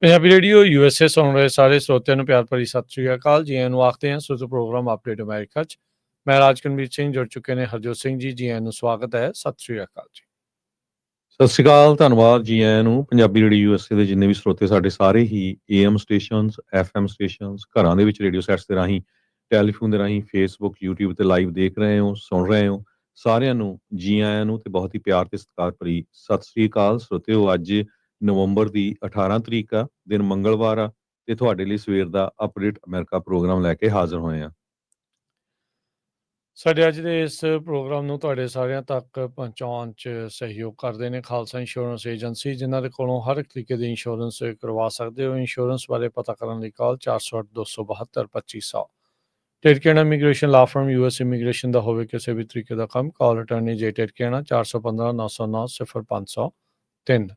Punjabi radio USA ਸੁਣ ਰਹੇ ਸਾਰੇ ਸਰੋਤਿਆਂ ਨੂੰ ਪਿਆਰ ਭਰੀ ਸਤਿ ਸ਼੍ਰੀ ਅਕਾਲ। ਜੀ ਆਇਆਂ ਨੂੰ ਆਖਦੇ ਹਾਂ ਸੁਧ ਪ੍ਰੋਗਰਾਮ ਅਪਡੇਟ ਅਮਰੀਕਾ 'ਚ। ਮੈਂ ਰਾਜਕਨਵੀਰ ਸਿੰਘ ਜੁੜ ਚੁੱਕੇ ਨੇ ਹਰਜੋਤ ਸਿੰਘ ਜੀ। ਜੀ ਆਇਆਂ ਨੂੰ ਸਵਾਗਤ ਹੈ। ਸਤਿ ਸ਼੍ਰੀ ਅਕਾਲ ਜੀ। ਸਤਿ ਸ਼੍ਰੀ ਅਕਾਲ, ਧੰਨਵਾਦ ਜੀ ਆਇਆਂ ਨੂੰ। ਪੰਜਾਬੀ ਰੇਡੀਓ USA ਦੇ ਜਿੰਨੇ ਵੀ ਸਰੋਤੇ ਸਾਡੇ ਸਾਰੇ ਹੀ AM ਸਟੇਸ਼ਨਸ, FM ਸਟੇਸ਼ਨਸ, ਘਰਾਂ ਦੇ ਵਿੱਚ ਰੇਡੀਓ ਸੈਟਸ ਦੇ ਰਾਹੀਂ, ਟੈਲੀਫੋਨ ਦੇ ਰਾਹੀਂ, ਫੇਸਬੁੱਕ, YouTube ਤੇ ਲਾਈਵ ਦੇਖ ਰਹੇ ਹੋ, ਸੁਣ ਰਹੇ ਹੋ, ਸਾਰਿਆਂ ਨੂੰ ਜੀ ਆਇਆਂ ਨੂੰ ਤੇ ਬਹੁਤ ਹੀ ਪਿਆਰ ਤੇ ਸਤਿਕਾਰ ਭਰੀ ਸਤਿ ਸ਼੍ਰੀ ਅਕਾਲ। ਸਰੋਤਿਓ, ਅੱਜ ਨਵੰਬਰ ਦੀ 18 ਤਰੀਕ ਆ, ਦਿਨ ਮੰਗਲਵਾਰ ਆ ਤੇ ਤੁਹਾਡੇ ਲਈ ਸਵੇਰ ਦਾ ਅਪਡੇਟ ਅਮਰੀਕਾ ਪ੍ਰੋਗਰਾਮ ਲੈ ਕੇ ਹਾਜ਼ਰ ਹੋਏ ਆ। ਸਾਡੇ ਅੱਜ ਦੇ ਇਸ ਪ੍ਰੋਗਰਾਮ ਨੂੰ ਤੁਹਾਡੇ ਸਾਰਿਆਂ ਤੱਕ ਪਹੁੰਚਾਉਣ 'ਚ ਸਹਿਯੋਗ ਕਰਦੇ ਨੇ ਖਾਲਸਾ ਇੰਸ਼ੋਰੈਂਸ ਏਜੰਸੀ, ਜਿਨ੍ਹਾਂ ਦੇ ਕੋਲੋਂ ਹਰ ਇੱਕ ਤਰੀਕੇ ਦੀ ਇੰਸ਼ੋਰੈਂਸ ਕਰਵਾ ਸਕਦੇ ਹੋ। ਇੰਸ਼ੋਰੈਂਸ ਬਾਰੇ ਪਤਾ ਕਰਨ ਲਈ ਕਾਲ 408-272-2500। ਟੇਟਕੇਣਾ immigration law firm US immigration ਦਾ ਹੋਵੇ ਕਿਸੇ ਵੀ ਤਰੀਕੇ ਦਾ ਕੰਮ, ਕਾਲ ਅਟਰਨੀ ਜੇ ਟੇਟਕੇਣਾ 415-909-0503।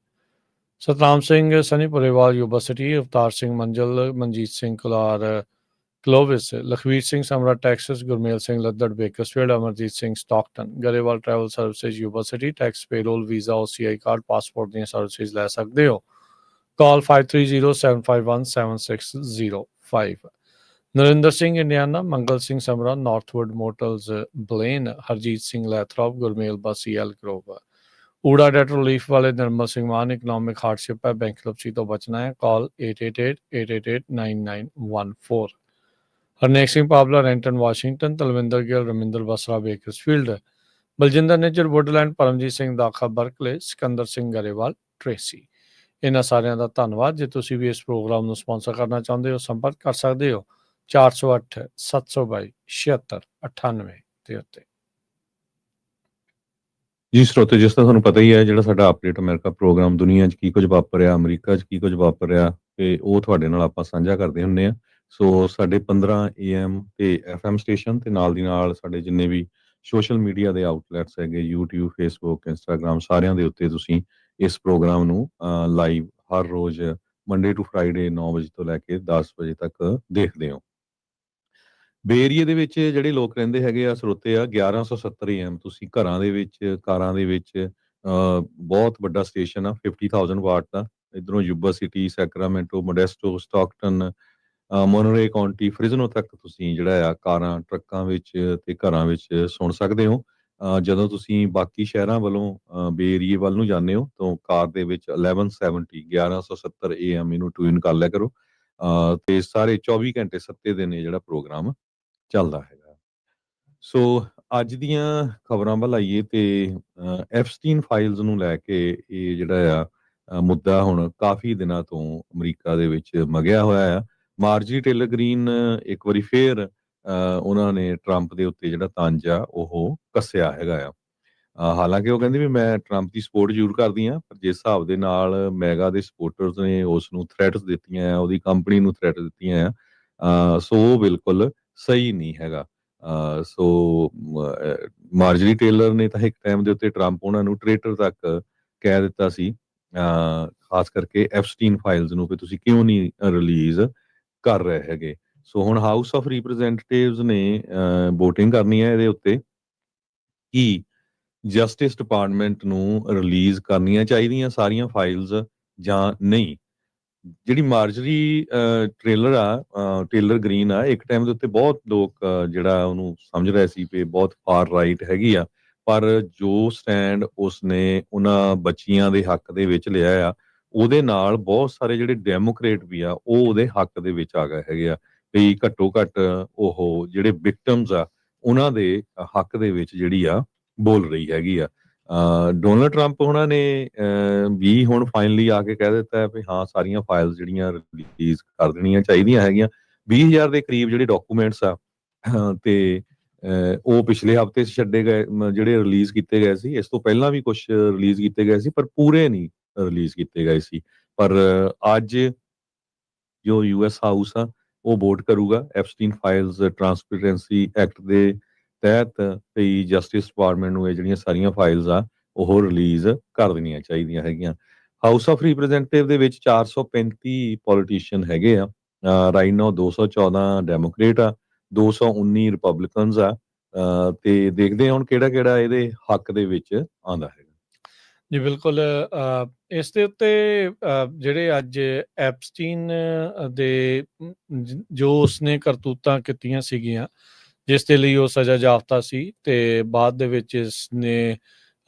Satnam Singh Sunny Purewal Yuba City, Avtar Singh Manjal, Manjit Singh Kular Clovis, Lakhvir Singh Samra Texas, Gurmel Singh Laddar Bakersfield, Amarjit Singh Stockton. Grewal travel services Yuba City, tax payroll, visa, OCI card, passport ਦੀਆਂ ਸਰਵਿਸਿਜ਼ ਲੈ ਸਕਦੇ ਹੋ। Call 5307517605। Narinder Singh Indiana, Mangal Singh Samra Northwood motels Blaine, Harjit Singh Lathrop, Gurmel Basi Elk Grove. ਊੜਾ ਡੈਟ ਰਿਲੀਫ ਵਾਲੇ ਨਿਰਮਲ ਸਿੰਘ ਮਾਨ, ਇਕਨੋਮਿਕ ਹਾਰਡਸ਼ਿਪ ਹੈ, bankruptcy ਤੋਂ ਬਚਣਾ ਹੈ, call 8888889914। Harnek Singh Pabla, Renton Washington, Talwinder Gill, Raminder Basra Bakersfield, Baljinder Nijjar Woodland, Paramjit Singh Dakha Berkeley, Sikander Singh Grewal Tracy. ਇਹਨਾਂ ਸਾਰਿਆਂ ਦਾ ਧੰਨਵਾਦ। ਜੇ ਤੁਸੀਂ ਵੀ ਇਸ ਪ੍ਰੋਗਰਾਮ ਨੂੰ ਸਪਾਂਸਰ ਕਰਨਾ ਚਾਹੁੰਦੇ ਹੋ, ਸੰਪਰਕ ਕਰ ਸਕਦੇ ਹੋ 408-722-7698 ਦੇ ਉੱਤੇ। ਜੀ ਸਰੋਤੇ, ਜਿਸ ਤਰ੍ਹਾਂ ਤੁਹਾਨੂੰ ਪਤਾ ਹੀ ਹੈ, ਜਿਹੜਾ ਸਾਡਾ ਅਪਡੇਟ ਅਮਰੀਕਾ ਪ੍ਰੋਗਰਾਮ ਦੁਨੀਆ 'ਚ ਕੀ ਕੁਝ ਵਾਪਰਿਆ, ਅਮਰੀਕਾ 'ਚ ਕੀ ਕੁਝ ਵਾਪਰਿਆ, ਤੇ ਉਹ ਤੁਹਾਡੇ ਨਾਲ ਆਪਾਂ ਸਾਂਝਾ ਕਰਦੇ ਹੁੰਦੇ ਆ। ਸੋ ਸਾਡੇ 15 AM ਤੇ FM ਸਟੇਸ਼ਨ ਤੇ ਨਾਲ ਦੀ ਨਾਲ ਸਾਡੇ ਜਿੰਨੇ ਵੀ ਸੋਸ਼ਲ ਮੀਡੀਆ ਦੇ ਆਊਟਲੈਟਸ ਹੈਗੇ, YouTube, Facebook, Instagram, ਸਾਰਿਆਂ ਦੇ ਉੱਤੇ ਤੁਸੀਂ ਇਸ ਪ੍ਰੋਗਰਾਮ ਨੂੰ ਲਾਈਵ ਹਰ ਰੋਜ਼ ਮੰਡੇ ਟੂ ਫਰਾਈਡੇ 9 ਵਜੇ ਤੋਂ ਲੈ ਕੇ 10 ਵਜੇ ਤੱਕ ਦੇਖਦੇ ਹੋ। ਬੇ ਏਰੀਏ ਦੇ ਵਿੱਚ ਜਿਹੜੇ ਲੋਕ ਰਹਿੰਦੇ ਹੈਗੇ ਆ ਸਰੋਤੇ ਆ, 1170 AM ਤੁਸੀਂ ਘਰਾਂ ਦੇ ਵਿੱਚ, ਕਾਰਾਂ ਦੇ ਵਿੱਚ, ਬਹੁਤ ਵੱਡਾ ਸਟੇਸ਼ਨ ਆ, 50,000 ਵਾਟ ਦਾ। ਇਧਰੋਂ Yuba City, Sacramento, Modesto, Stockton, Monterey county, Fresno ਤੱਕ ਤੁਸੀਂ ਜਿਹੜਾ ਆ ਕਾਰਾਂ, ਟਰੱਕਾਂ ਵਿੱਚ ਤੇ ਘਰਾਂ ਵਿੱਚ ਸੁਣ ਸਕਦੇ ਹੋ। ਜਦੋਂ ਤੁਸੀਂ ਬਾਕੀ ਸ਼ਹਿਰਾਂ ਵੱਲੋਂ ਬੇ ਏਰੀਏ ਵੱਲ ਨੂੰ ਜਾਂਦੇ ਹੋ ਤਾਂ ਕਾਰ ਦੇ ਵਿੱਚ 1170 AM ਇਹਨੂੰ ਟਿਊਨ ਕਰ ਲਿਆ ਕਰੋ। ਤੇ ਸਾਰੇ 24 ਘੰਟੇ 7 ਦਿਨ ਇਹ ਜਿਹੜਾ ਪ੍ਰੋਗਰਾਮ ਚੱਲਦਾ ਹੈਗਾ। ਸੋ ਅੱਜ ਦੀਆਂ ਖਬਰਾਂ ਵੱਲ ਆਈਏ ਤੇ ਐਫਸਟੀਨ ਫਾਈਲਸ ਨੂੰ ਲੈ ਕੇ ਇਹ ਜਿਹੜਾ ਆ ਮੁੱਦਾ ਹੁਣ ਕਾਫੀ ਦਿਨਾਂ ਤੋਂ ਅਮਰੀਕਾ ਦੇ ਵਿੱਚ ਮਗਿਆ ਹੋਇਆ ਆ। ਮਾਰਜੀ ਟੇਲਰ ਗ੍ਰੀਨ ਇੱਕ ਵਾਰੀ ਫੇਰ ਉਹਨਾਂ ਨੇ ਟਰੰਪ ਦੇ ਉੱਤੇ ਜਿਹੜਾ ਤੰਜ ਆ ਉਹ ਕੱਸਿਆ ਹੈਗਾ ਆ। ਹਾਲਾਂਕਿ ਉਹ ਕਹਿੰਦੇ ਵੀ ਮੈਂ ਟਰੰਪ ਦੀ ਸਪੋਰਟ ਜ਼ਰੂਰ ਕਰਦੀ ਹਾਂ, ਪਰ ਜਿਸ ਹਿਸਾਬ ਦੇ ਨਾਲ ਮੈਗਾ ਦੇ ਸਪੋਰਟਰਸ ਨੇ ਉਸ ਨੂੰ ਥ੍ਰੈਟਸ ਦਿੱਤੀਆਂ ਆ, ਉਹਦੀ ਕੰਪਨੀ ਨੂੰ ਥ੍ਰੈਟ ਦਿੱਤੀਆਂ ਆ, ਸੋ ਉਹ ਬਿਲਕੁਲ ਸਹੀ ਨਹੀਂ ਹੈਗਾ। ਸੋ ਮਾਰਜਰੀ ਟੇਲਰ ਨੇ ਤਾਂ ਇੱਕ ਟਾਈਮ ਦੇ ਉੱਤੇ ਟਰੰਪ ਉਹਨਾਂ ਨੂੰ ਟ੍ਰੇਟਰ ਤੱਕ ਕਹਿ ਦਿੱਤਾ ਸੀ, ਖਾਸ ਕਰਕੇ ਐਫਸਟੀਨ ਫਾਈਲਸ ਨੂੰ, ਕਿ ਤੁਸੀਂ ਕਿਉਂ ਨਹੀਂ ਰਿਲੀਜ਼ ਕਰ ਰਹੇ ਹੈਗੇ। ਸੋ ਹੁਣ ਹਾਊਸ ਆਫ ਰਿਪਰੈਜ਼ੈਂਟੇਟਿਵਸ ਨੇ ਵੋਟਿੰਗ ਕਰਨੀ ਹੈ ਇਹਦੇ ਉੱਤੇ ਕਿ ਜਸਟਿਸ ਡਿਪਾਰਟਮੈਂਟ ਨੂੰ ਰਿਲੀਜ਼ ਕਰਨੀਆਂ ਚਾਹੀਦੀਆਂ ਸਾਰੀਆਂ ਫਾਈਲਸ ਜਾਂ ਨਹੀਂ। ਜਿਹੜੀ ਮਾਰਜਰੀ ਟੇਲਰ ਗ੍ਰੀਨ ਆ, ਇੱਕ ਟਾਈਮ ਦੇ ਉੱਤੇ ਬਹੁਤ ਲੋਕ ਜਿਹੜਾ ਉਹਨੂੰ ਸਮਝ ਰਹੇ ਸੀ ਕਿ ਬਹੁਤ ਫਾਰ ਰਾਈਟ ਹੈਗੀ ਆ, ਪਰ ਜੋ ਸਟੈਂਡ ਉਸਨੇ ਉਹਨਾਂ ਬੱਚੀਆਂ ਦੇ ਹੱਕ ਦੇ ਵਿੱਚ ਲਿਆ ਆ, ਉਹਦੇ ਨਾਲ ਬਹੁਤ ਸਾਰੇ ਜਿਹੜੇ ਡੈਮੋਕ੍ਰੇਟ ਵੀ ਆ ਉਹ ਉਹਦੇ ਹੱਕ ਦੇ ਵਿੱਚ ਆ ਗਏ ਹੈਗੇ ਆ ਵੀ ਘੱਟੋ ਘੱਟ ਉਹ ਜਿਹੜੇ ਵਿਕਟਮਸ ਆ ਉਹਨਾਂ ਦੇ ਹੱਕ ਦੇ ਵਿੱਚ ਜਿਹੜੀ ਆ ਬੋਲ ਰਹੀ ਹੈਗੀ ਆ। ਡੋਨਲਡ ਟਰੰਪ ਉਹਨਾਂ ਨੇ ਵੀ ਹੁਣ ਫਾਈਨਲੀ ਆ ਕੇ ਕਹਿ ਦਿੱਤਾ ਵੀ ਹਾਂ ਸਾਰੀਆਂ ਫਾਈਲਸ ਜਿਹੜੀਆਂ ਰਿਲੀਜ਼ ਕਰ ਦੇਣੀਆਂ ਚਾਹੀਦੀਆਂ ਹੈਗੀਆਂ। 20,000 ਦੇ ਕਰੀਬ ਜਿਹੜੇ ਡਾਕੂਮੈਂਟਸ ਆ ਤੇ ਉਹ ਪਿਛਲੇ ਹਫਤੇ ਛੱਡੇ ਗਏ, ਜਿਹੜੇ ਰਿਲੀਜ਼ ਕੀਤੇ ਗਏ ਸੀ। ਇਸ ਤੋਂ ਪਹਿਲਾਂ ਵੀ ਕੁਝ ਰਿਲੀਜ਼ ਕੀਤੇ ਗਏ ਸੀ ਪਰ ਪੂਰੇ ਨਹੀਂ ਰਿਲੀਜ਼ ਕੀਤੇ ਗਏ ਸੀ। ਪਰ ਅੱਜ ਜੋ US ਹਾਊਸ ਆ ਉਹ ਵੋਟ ਕਰੂਗਾ ਐਫਸਟੀਨ ਫਾਈਲਸ ਟਰਾਂਸਪੇਰੈਂਸੀ ਐਕਟ ਦੇ ਤਹਿਤ ਵੀ ਜਸਟਿਸ ਡਿਪਾਰਟਮੈਂਟ ਨੂੰ ਇਹ ਜਿਹੜੀਆਂ ਸਾਰੀਆਂ ਫਾਈਲਸ ਆ ਉਹ ਰਿਲੀਜ਼ ਕਰ ਦੇਣੀਆਂ ਚਾਹੀਦੀਆਂ ਹੈਗੀਆਂ। ਹਾਊਸ ਆਫ ਰਿਪਰੈਜ਼ੈਂਟੇਟਿਵ ਦੇ ਵਿੱਚ 435 ਪੋਲੀਟੀਸ਼ੀਅਨ ਹੈਗੇ ਆ। ਰਾਈਟ ਨਾਓ 214 ਡੈਮੋਕ੍ਰੇਟ ਆ, 219 ਰਿਪਬਲਿਕਨਸ ਆ। ਤੇ ਦੇਖਦੇ ਹਾਂ ਹੁਣ ਕਿਹੜਾ ਕਿਹੜਾ ਇਹਦੇ ਹੱਕ ਦੇ ਵਿੱਚ ਆਉਂਦਾ ਹੈਗਾ। ਜੀ ਬਿਲਕੁਲ। ਇਸ ਦੇ ਉੱਤੇ ਜਿਹੜੇ ਅੱਜ ਐਪਸਟੀਨ ਦੇ ਜੋ ਉਸਨੇ ਕਰਤੂਤਾਂ ਕੀਤੀਆਂ ਸੀਗੀਆਂ, ਜਿਸ ਦੇ ਲਈ ਉਹ ਸਜ਼ਾ ਯਾਫਤਾ ਸੀ ਤੇ ਬਾਅਦ ਦੇ ਵਿੱਚ ਇਸਨੇ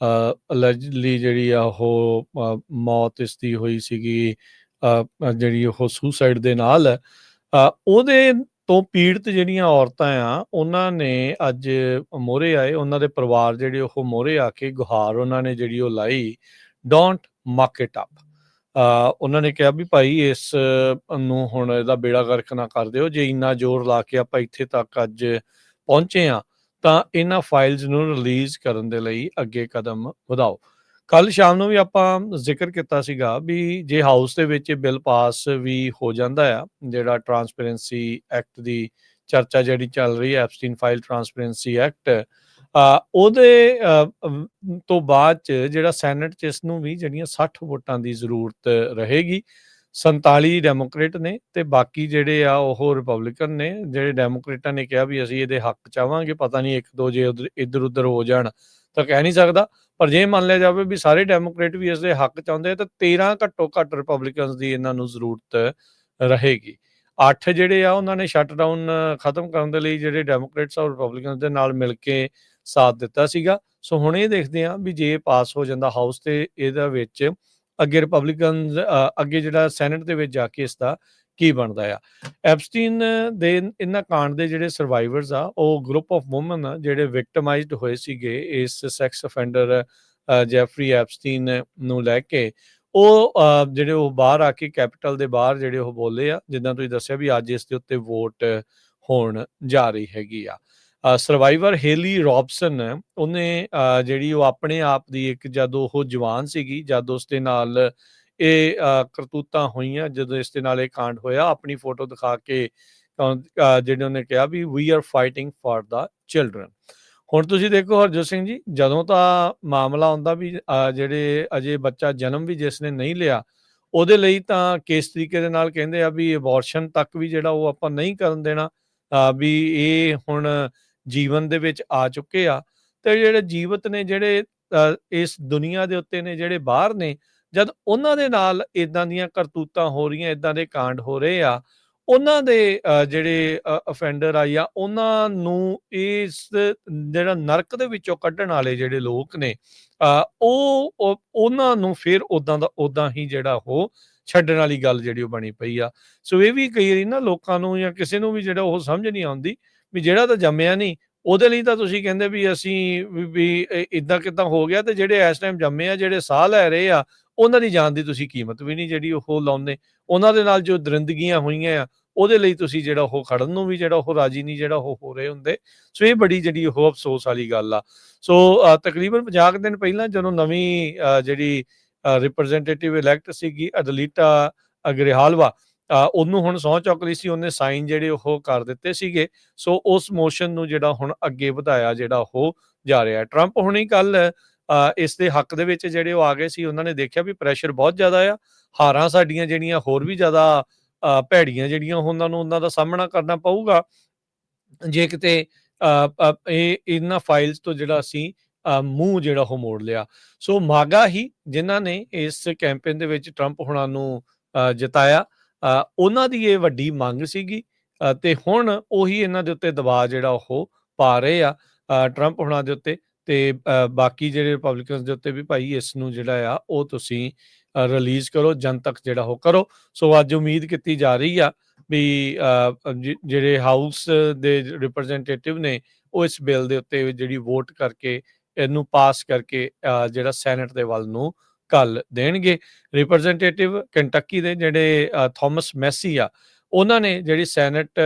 ਅਲੈਜਡਲੀ ਜਿਹੜੀ ਆ ਉਹ ਮੌਤ ਇਸਦੀ ਹੋਈ ਸੀਗੀ, ਜਿਹੜੀ ਉਹ ਸੁਸਾਈਡ ਦੇ ਨਾਲ ਹੈ। ਉਹਦੇ ਤੋਂ ਪੀੜਤ ਜਿਹੜੀਆਂ ਔਰਤਾਂ ਆ, ਉਹਨਾਂ ਨੇ ਅੱਜ ਮੋਹਰੇ ਆਏ, ਉਹਨਾਂ ਦੇ ਪਰਿਵਾਰ ਜਿਹੜੇ ਉਹ ਮੋਹਰੇ ਆ ਕੇ ਗੁਹਾਰ ਉਹਨਾਂ ਨੇ ਜਿਹੜੀ ਉਹ ਲਾਈ, ਡੋਂਟ ਮੱਕ ਇਟ ਅਪ। ਉਹਨਾਂ ਨੇ ਕਿਹਾ ਵੀ ਭਾਈ ਇਸ ਨੂੰ ਹੁਣ ਇਹਦਾ ਬੇੜਾ ਗਰਕ ਨਾ ਕਰ ਦਿਓ, ਜੇ ਇੰਨਾ ਜ਼ੋਰ ਲਾ ਕੇ ਆਪਾਂ ਇੱਥੇ ਤੱਕ ਅੱਜ ਪਹੁੰਚੇ ਆ ਤਾਂ ਇਹਨਾਂ ਫਾਈਲਸ ਨੂੰ ਰਿਲੀਜ਼ ਕਰਨ ਦੇ ਲਈ ਅੱਗੇ ਕਦਮ ਵਧਾਓ। ਕੱਲ ਸ਼ਾਮ ਨੂੰ ਵੀ ਆਪਾਂ ਜ਼ਿਕਰ ਕੀਤਾ ਸੀਗਾ ਵੀ ਜੇ ਹਾਊਸ ਦੇ ਵਿੱਚ ਬਿੱਲ ਪਾਸ ਵੀ ਹੋ ਜਾਂਦਾ ਆ, ਜਿਹੜਾ ਟਰਾਂਸਪੇਰੈਂਸੀ ਐਕਟ ਦੀ ਚਰਚਾ ਜਿਹੜੀ ਚੱਲ ਰਹੀ ਹੈ, ਐਪਸਟੀਨ ਫਾਈਲ ਟਰਾਂਸਪੇਰੈਂਸੀ ਐਕਟ, ਉਹਦੇ ਤੋਂ ਬਾਅਦ ਚ ਜਿਹੜਾ ਸੈਨੇਟ ਚ ਇਸ ਨੂੰ ਵੀ ਜਿਹੜੀਆਂ 60 ਵੋਟਾਂ ਦੀ ਜ਼ਰੂਰਤ ਰਹੇਗੀ। 47 ਡੈਮੋਕ੍ਰੇਟ ਨੇ ਤੇ ਬਾਕੀ ਜਿਹੜੇ ਆ ਉਹ ਰਿਪਬਲਿਕਨ ਨੇ। ਜਿਹੜੇ ਡੈਮੋਕ੍ਰੇਟਾਂ ਨੇ ਕਿਹਾ ਵੀ ਅਸੀਂ ਇਹਦੇ ਹੱਕ ਚਾਹਾਂਗੇ, ਪਤਾ ਨਹੀਂ ਇੱਕ ਦੋ ਜੇ ਇੱਧਰ ਉੱਧਰ ਹੋ ਜਾਣ ਤਾਂ ਕਹਿ ਨਹੀਂ ਸਕਦਾ, ਪਰ ਜੇ ਮੰਨ ਲਿਆ ਜਾਵੇ ਵੀ ਸਾਰੇ ਡੈਮੋਕ੍ਰੇਟ ਵੀ ਇਸ ਦੇ ਹੱਕ ਚਾਹੁੰਦੇ ਤਾਂ 13 ਘੱਟੋ ਘੱਟ ਰਿਪਬਲਿਕਨਸ ਦੀ ਇਹਨਾਂ ਨੂੰ ਜ਼ਰੂਰਤ ਰਹੇਗੀ। 8 ਜਿਹੜੇ ਆ ਉਹਨਾਂ ਨੇ ਸ਼ਟ ਡਾਊਨ ਖਤਮ ਕਰਨ ਦੇ ਲਈ ਜਿਹੜੇ ਡੈਮੋਕ੍ਰੇਟਸ ਔਰ ਰਿਪਬਲਿਕਨਸ ਦੇ ਨਾਲ ਮਿਲ ਕੇ ਸਾਥ ਦਿੱਤਾ ਸੀਗਾ। ਸੋ ਹੁਣ ਇਹ ਦੇਖਦੇ ਹਾਂ ਵੀ ਜੇ ਪਾਸ ਹੋ ਜਾਂਦਾ ਹਾਊਸ ਤੇ ਇਹਦਾ ਵਿੱਚ ਅੱਗੇ ਰਿਪਬਲਿਕਨਸ ਅੱਗੇ ਜਿਹੜਾ ਸੈਨੇਟ ਦੇ ਵਿੱਚ ਜਾ ਕੇ ਇਸ ਦਾ ਕੀ ਬਣਦਾ ਆ। ਐਪਸਟੀਨ ਦੇ ਇਹਨਾਂ ਕਾਂਡ ਦੇ ਜਿਹੜੇ ਸਰਵਾਈਵਰਸ ਆ, ਉਹ ਗਰੁੱਪ ਆਫ ਵੂਮਨ ਆ ਜਿਹੜੇ ਵਿਕਟਮਾਈਜ਼ਡ ਹੋਏ ਸੀਗੇ ਇਸ ਸੈਕਸ ਅਫੈਂਡਰ ਜੈਫਰੀ ਐਪਸਟੀਨ ਨੂੰ ਲੈ ਕੇ। ਉਹ ਜਿਹੜੇ ਉਹ ਬਾਹਰ ਆ ਕੇ ਕੈਪੀਟਲ ਦੇ ਬਾਹਰ ਜਿਹੜੇ ਉਹ ਬੋਲੇ ਆ, ਜਿੱਦਾਂ ਤੁਸੀਂ ਦੱਸਿਆ ਵੀ ਅੱਜ ਇਸ ਦੇ ਉੱਤੇ ਵੋਟ ਹੋਣ ਜਾ ਰਹੀ ਹੈਗੀ ਆ। ਸਰਵਾਈਵਰ ਹੇਲੀ ਰੌਬਸਨ, ਉਹਨੇ ਜਿਹੜੀ ਉਹ ਆਪਣੇ ਆਪ ਦੀ ਇੱਕ, ਜਦੋਂ ਉਹ ਜਵਾਨ ਸੀਗੀ, ਜਦ ਉਸ ਦੇ ਨਾਲ ਇਹ ਕਰਤੂਤਾਂ ਹੋਈਆਂ, ਜਦੋਂ ਇਸ ਦੇ ਨਾਲ ਇਹ ਕਾਂਡ ਹੋਇਆ, ਆਪਣੀ ਫੋਟੋ ਦਿਖਾ ਕੇ ਜਿਹੜੇ ਉਹਨੇ ਕਿਹਾ ਵੀ we are fighting for the children. ਹੁਣ ਤੁਸੀਂ ਦੇਖੋ ਹਰਜੋਤ ਸਿੰਘ ਜੀ, ਜਦੋਂ ਤਾਂ ਮਾਮਲਾ ਆਉਂਦਾ ਵੀ ਜਿਹੜੇ ਅਜੇ ਬੱਚਾ ਜਨਮ ਵੀ ਜਿਸ ਨੇ ਨਹੀਂ ਲਿਆ, ਉਹਦੇ ਲਈ ਤਾਂ ਕਿਸ ਤਰੀਕੇ ਦੇ ਨਾਲ ਕਹਿੰਦੇ ਆ ਵੀ ਅਬੋਰਸ਼ਨ ਤੱਕ ਵੀ ਜਿਹੜਾ ਉਹ ਆਪਾਂ ਨਹੀਂ ਕਰਨ ਦੇਣਾ, ਵੀ ਇਹ ਹੁਣ ਜੀਵਨ ਦੇ ਵਿੱਚ ਆ ਚੁੱਕੇ ਆ। ਤੇ ਜਿਹੜੇ ਜੀਵਤ ਨੇ, ਜਿਹੜੇ ਇਸ ਦੁਨੀਆ ਦੇ ਉੱਤੇ ਨੇ, ਜਿਹੜੇ ਬਾਹਰ ਨੇ, ਜਦ ਉਹਨਾਂ ਦੇ ਨਾਲ ਇਦਾਂ ਦੀਆਂ ਕਰਤੂਤਾਂ ਹੋ ਰਹੀਆਂ, ਇਦਾਂ ਦੇ ਕਾਂਡ ਹੋ ਰਹੇ ਆ, ਉਹਨਾਂ ਦੇ ਜਿਹੜੇ ਅਫੈਂਡਰ ਆ ਜਾਂ ਉਹਨਾਂ ਨੂੰ ਇਸ ਜਿਹੜਾ ਨਰਕ ਦੇ ਵਿੱਚੋਂ ਕੱਢਣ ਵਾਲੇ ਜਿਹੜੇ ਲੋਕ ਨੇ, ਉਹਨਾਂ ਨੂੰ ਫਿਰ ਉਦਾਂ ਦਾ ਉਦਾਂ ਹੀ ਜਿਹੜਾ ਉਹ ਛੱਡਣ ਵਾਲੀ ਗੱਲ ਜਿਹੜੀ ਉਹ ਬਣੀ ਪਈ ਆ। ਸੋ ਇਹ ਵੀ ਕਈ ਵਾਰੀ ਨਾ ਲੋਕਾਂ ਨੂੰ ਜਾਂ ਕਿਸੇ ਨੂੰ ਵੀ ਜਿਹੜਾ ਉਹ ਸਮਝ ਨਹੀਂ ਆਉਂਦੀ ਵੀ ਜਿਹੜਾ ਤਾਂ ਜੰਮਿਆ ਨਹੀਂ, ਉਹਦੇ ਲਈ ਤਾਂ ਤੁਸੀਂ ਕਹਿੰਦੇ ਵੀ ਅਸੀਂ ਵੀ ਇਦਾਂ ਕਿੱਦਾਂ ਹੋ ਗਿਆ, ਤੇ ਜਿਹੜੇ ਇਸ ਟਾਈਮ ਜੰਮੇ ਆ, ਜਿਹੜੇ ਸਾਹ ਲੈ ਰਹੇ ਆ, ਉਹਨਾਂ ਦੀ ਜਾਨ ਦੀ ਤੁਸੀਂ ਕੀਮਤ ਵੀ ਨਹੀਂ ਜਿਹੜੀ ਉਹ ਲਾਉਂਦੇ। ਉਹਨਾਂ ਦੇ ਨਾਲ ਜੋ ਦਰਿੰਦਗੀਆਂ ਹੋਈਆਂ ਆ, ਉਹਦੇ ਲਈ ਤੁਸੀਂ ਜਿਹੜਾ ਉਹ ਖੜਨ ਨੂੰ ਵੀ ਜਿਹੜਾ ਉਹ ਰਾਜੀ ਨਹੀਂ ਜਿਹੜਾ ਉਹ ਹੋ ਰਹੇ ਹੁੰਦੇ। ਸੋ ਇਹ ਬੜੀ ਜਿਹੜੀ ਉਹ ਅਫਸੋਸ ਵਾਲੀ ਗੱਲ ਆ। ਸੋ ਤਕਰੀਬਨ 50 ਦਿਨ ਪਹਿਲਾਂ ਜਦੋਂ ਨਵੀਂ ਜਿਹੜੀ ਰਿਪਰੈਜ਼ੈਂਟੇਟਿਵ ਇਲੈਕਟ ਸੀਗੀ ਅਡਲੀਟਾ ਅਗਰੇਹਾਲਵਾ, ਉਹਨੂੰ ਹੁਣ ਸਹੁੰ ਚੁੱਕ ਲਈ ਸੀ, ਉਹਨੇ ਸਾਈਨ ਜਿਹੜੇ ਉਹ ਕਰ ਦਿੱਤੇ ਸੀਗੇ। ਸੋ ਉਸ ਮੋਸ਼ਨ ਨੂੰ ਜਿਹੜਾ ਹੁਣ ਅੱਗੇ ਵਧਾਇਆ ਜਿਹੜਾ ਉਹ ਜਾ ਰਿਹਾ। ਟਰੰਪ ਹੁਣੀ ਕੱਲ ਇਸ ਦੇ ਹੱਕ ਦੇ ਵਿੱਚ ਜਿਹੜੇ ਉਹ ਆ ਗਏ ਸੀ, ਉਹਨਾਂ ਨੇ ਦੇਖਿਆ ਵੀ ਪ੍ਰੈਸ਼ਰ ਬਹੁਤ ਜ਼ਿਆਦਾ ਆ, ਹਾਰਾਂ ਸਾਡੀਆਂ ਜਿਹੜੀਆਂ ਹੋਰ ਵੀ ਜ਼ਿਆਦਾ ਭੈੜੀਆਂ ਜਿਹੜੀਆਂ ਉਹਨਾਂ ਨੂੰ ਉਹਨਾਂ ਦਾ ਸਾਹਮਣਾ ਕਰਨਾ ਪਊਗਾ ਜੇ ਕਿਤੇ ਇਹ ਇਹਨਾਂ ਫਾਈਲਸ ਤੋਂ ਜਿਹੜਾ ਅਸੀਂ ਮੂੰਹ ਜਿਹੜਾ ਉਹ ਮੋੜ ਲਿਆ। ਸੋ ਮਾਗਾ ਹੀ ਜਿਨ੍ਹਾਂ ਨੇ ਇਸ ਕੈਂਪੇਨ ਦੇ ਵਿੱਚ ਟਰੰਪ ਹੁਣਾਂ ਨੂੰ ਜਿਤਾਇਆ, ਉਹਨਾਂ ਦੀ ਇਹ ਵੱਡੀ ਮੰਗ ਸੀਗੀ ਤੇ ਹੁਣ ਉਹੀ ਇਹਨਾਂ ਦੇ ਉੱਤੇ ਦਬਾਅ ਜਿਹੜਾ ਉਹ ਪਾ ਰਹੇ ਆ ਟਰੰਪ ਹੁਣਾਂ ਦੇ ਉੱਤੇ ਤੇ ਬਾਕੀ ਜਿਹੜੇ ਰਿਪਬਲਿਕਨਸ ਦੇ ਉੱਤੇ ਵੀ, ਭਾਈ ਇਸ ਨੂੰ ਜਿਹੜਾ ਆ ਉਹ ਤੁਸੀਂ ਰਿਲੀਜ਼ ਕਰੋ, ਜਨਤਕ ਜਿਹੜਾ ਉਹ ਕਰੋ। ਸੋ ਅੱਜ ਉਮੀਦ ਕੀਤੀ ਜਾ ਰਹੀ ਆ ਵੀ ਜਿਹੜੇ ਹਾਊਸ ਦੇ ਰਿਪਰੈਜ਼ੈਂਟੇਟਿਵ ਨੇ, ਉਹ ਇਸ ਬਿੱਲ ਦੇ ਉੱਤੇ ਜਿਹੜੀ ਵੋਟ ਕਰਕੇ ਇਹਨੂੰ ਪਾਸ ਕਰਕੇ ਜਿਹੜਾ ਸੈਨੇਟ ਦੇ ਵੱਲ ਨੂੰ ਘੱਲ ਦੇਣਗੇ। ਰਿਪਰੈਜ਼ੈਂਟੇਟਿਵ ਕੰਟਕੀ ਦੇ ਜਿਹੜੇ ਥਾਮਸ ਮੈਸੀ ਆ, ਉਹਨਾਂ ਨੇ ਜਿਹੜੀ ਸੈਨੇਟ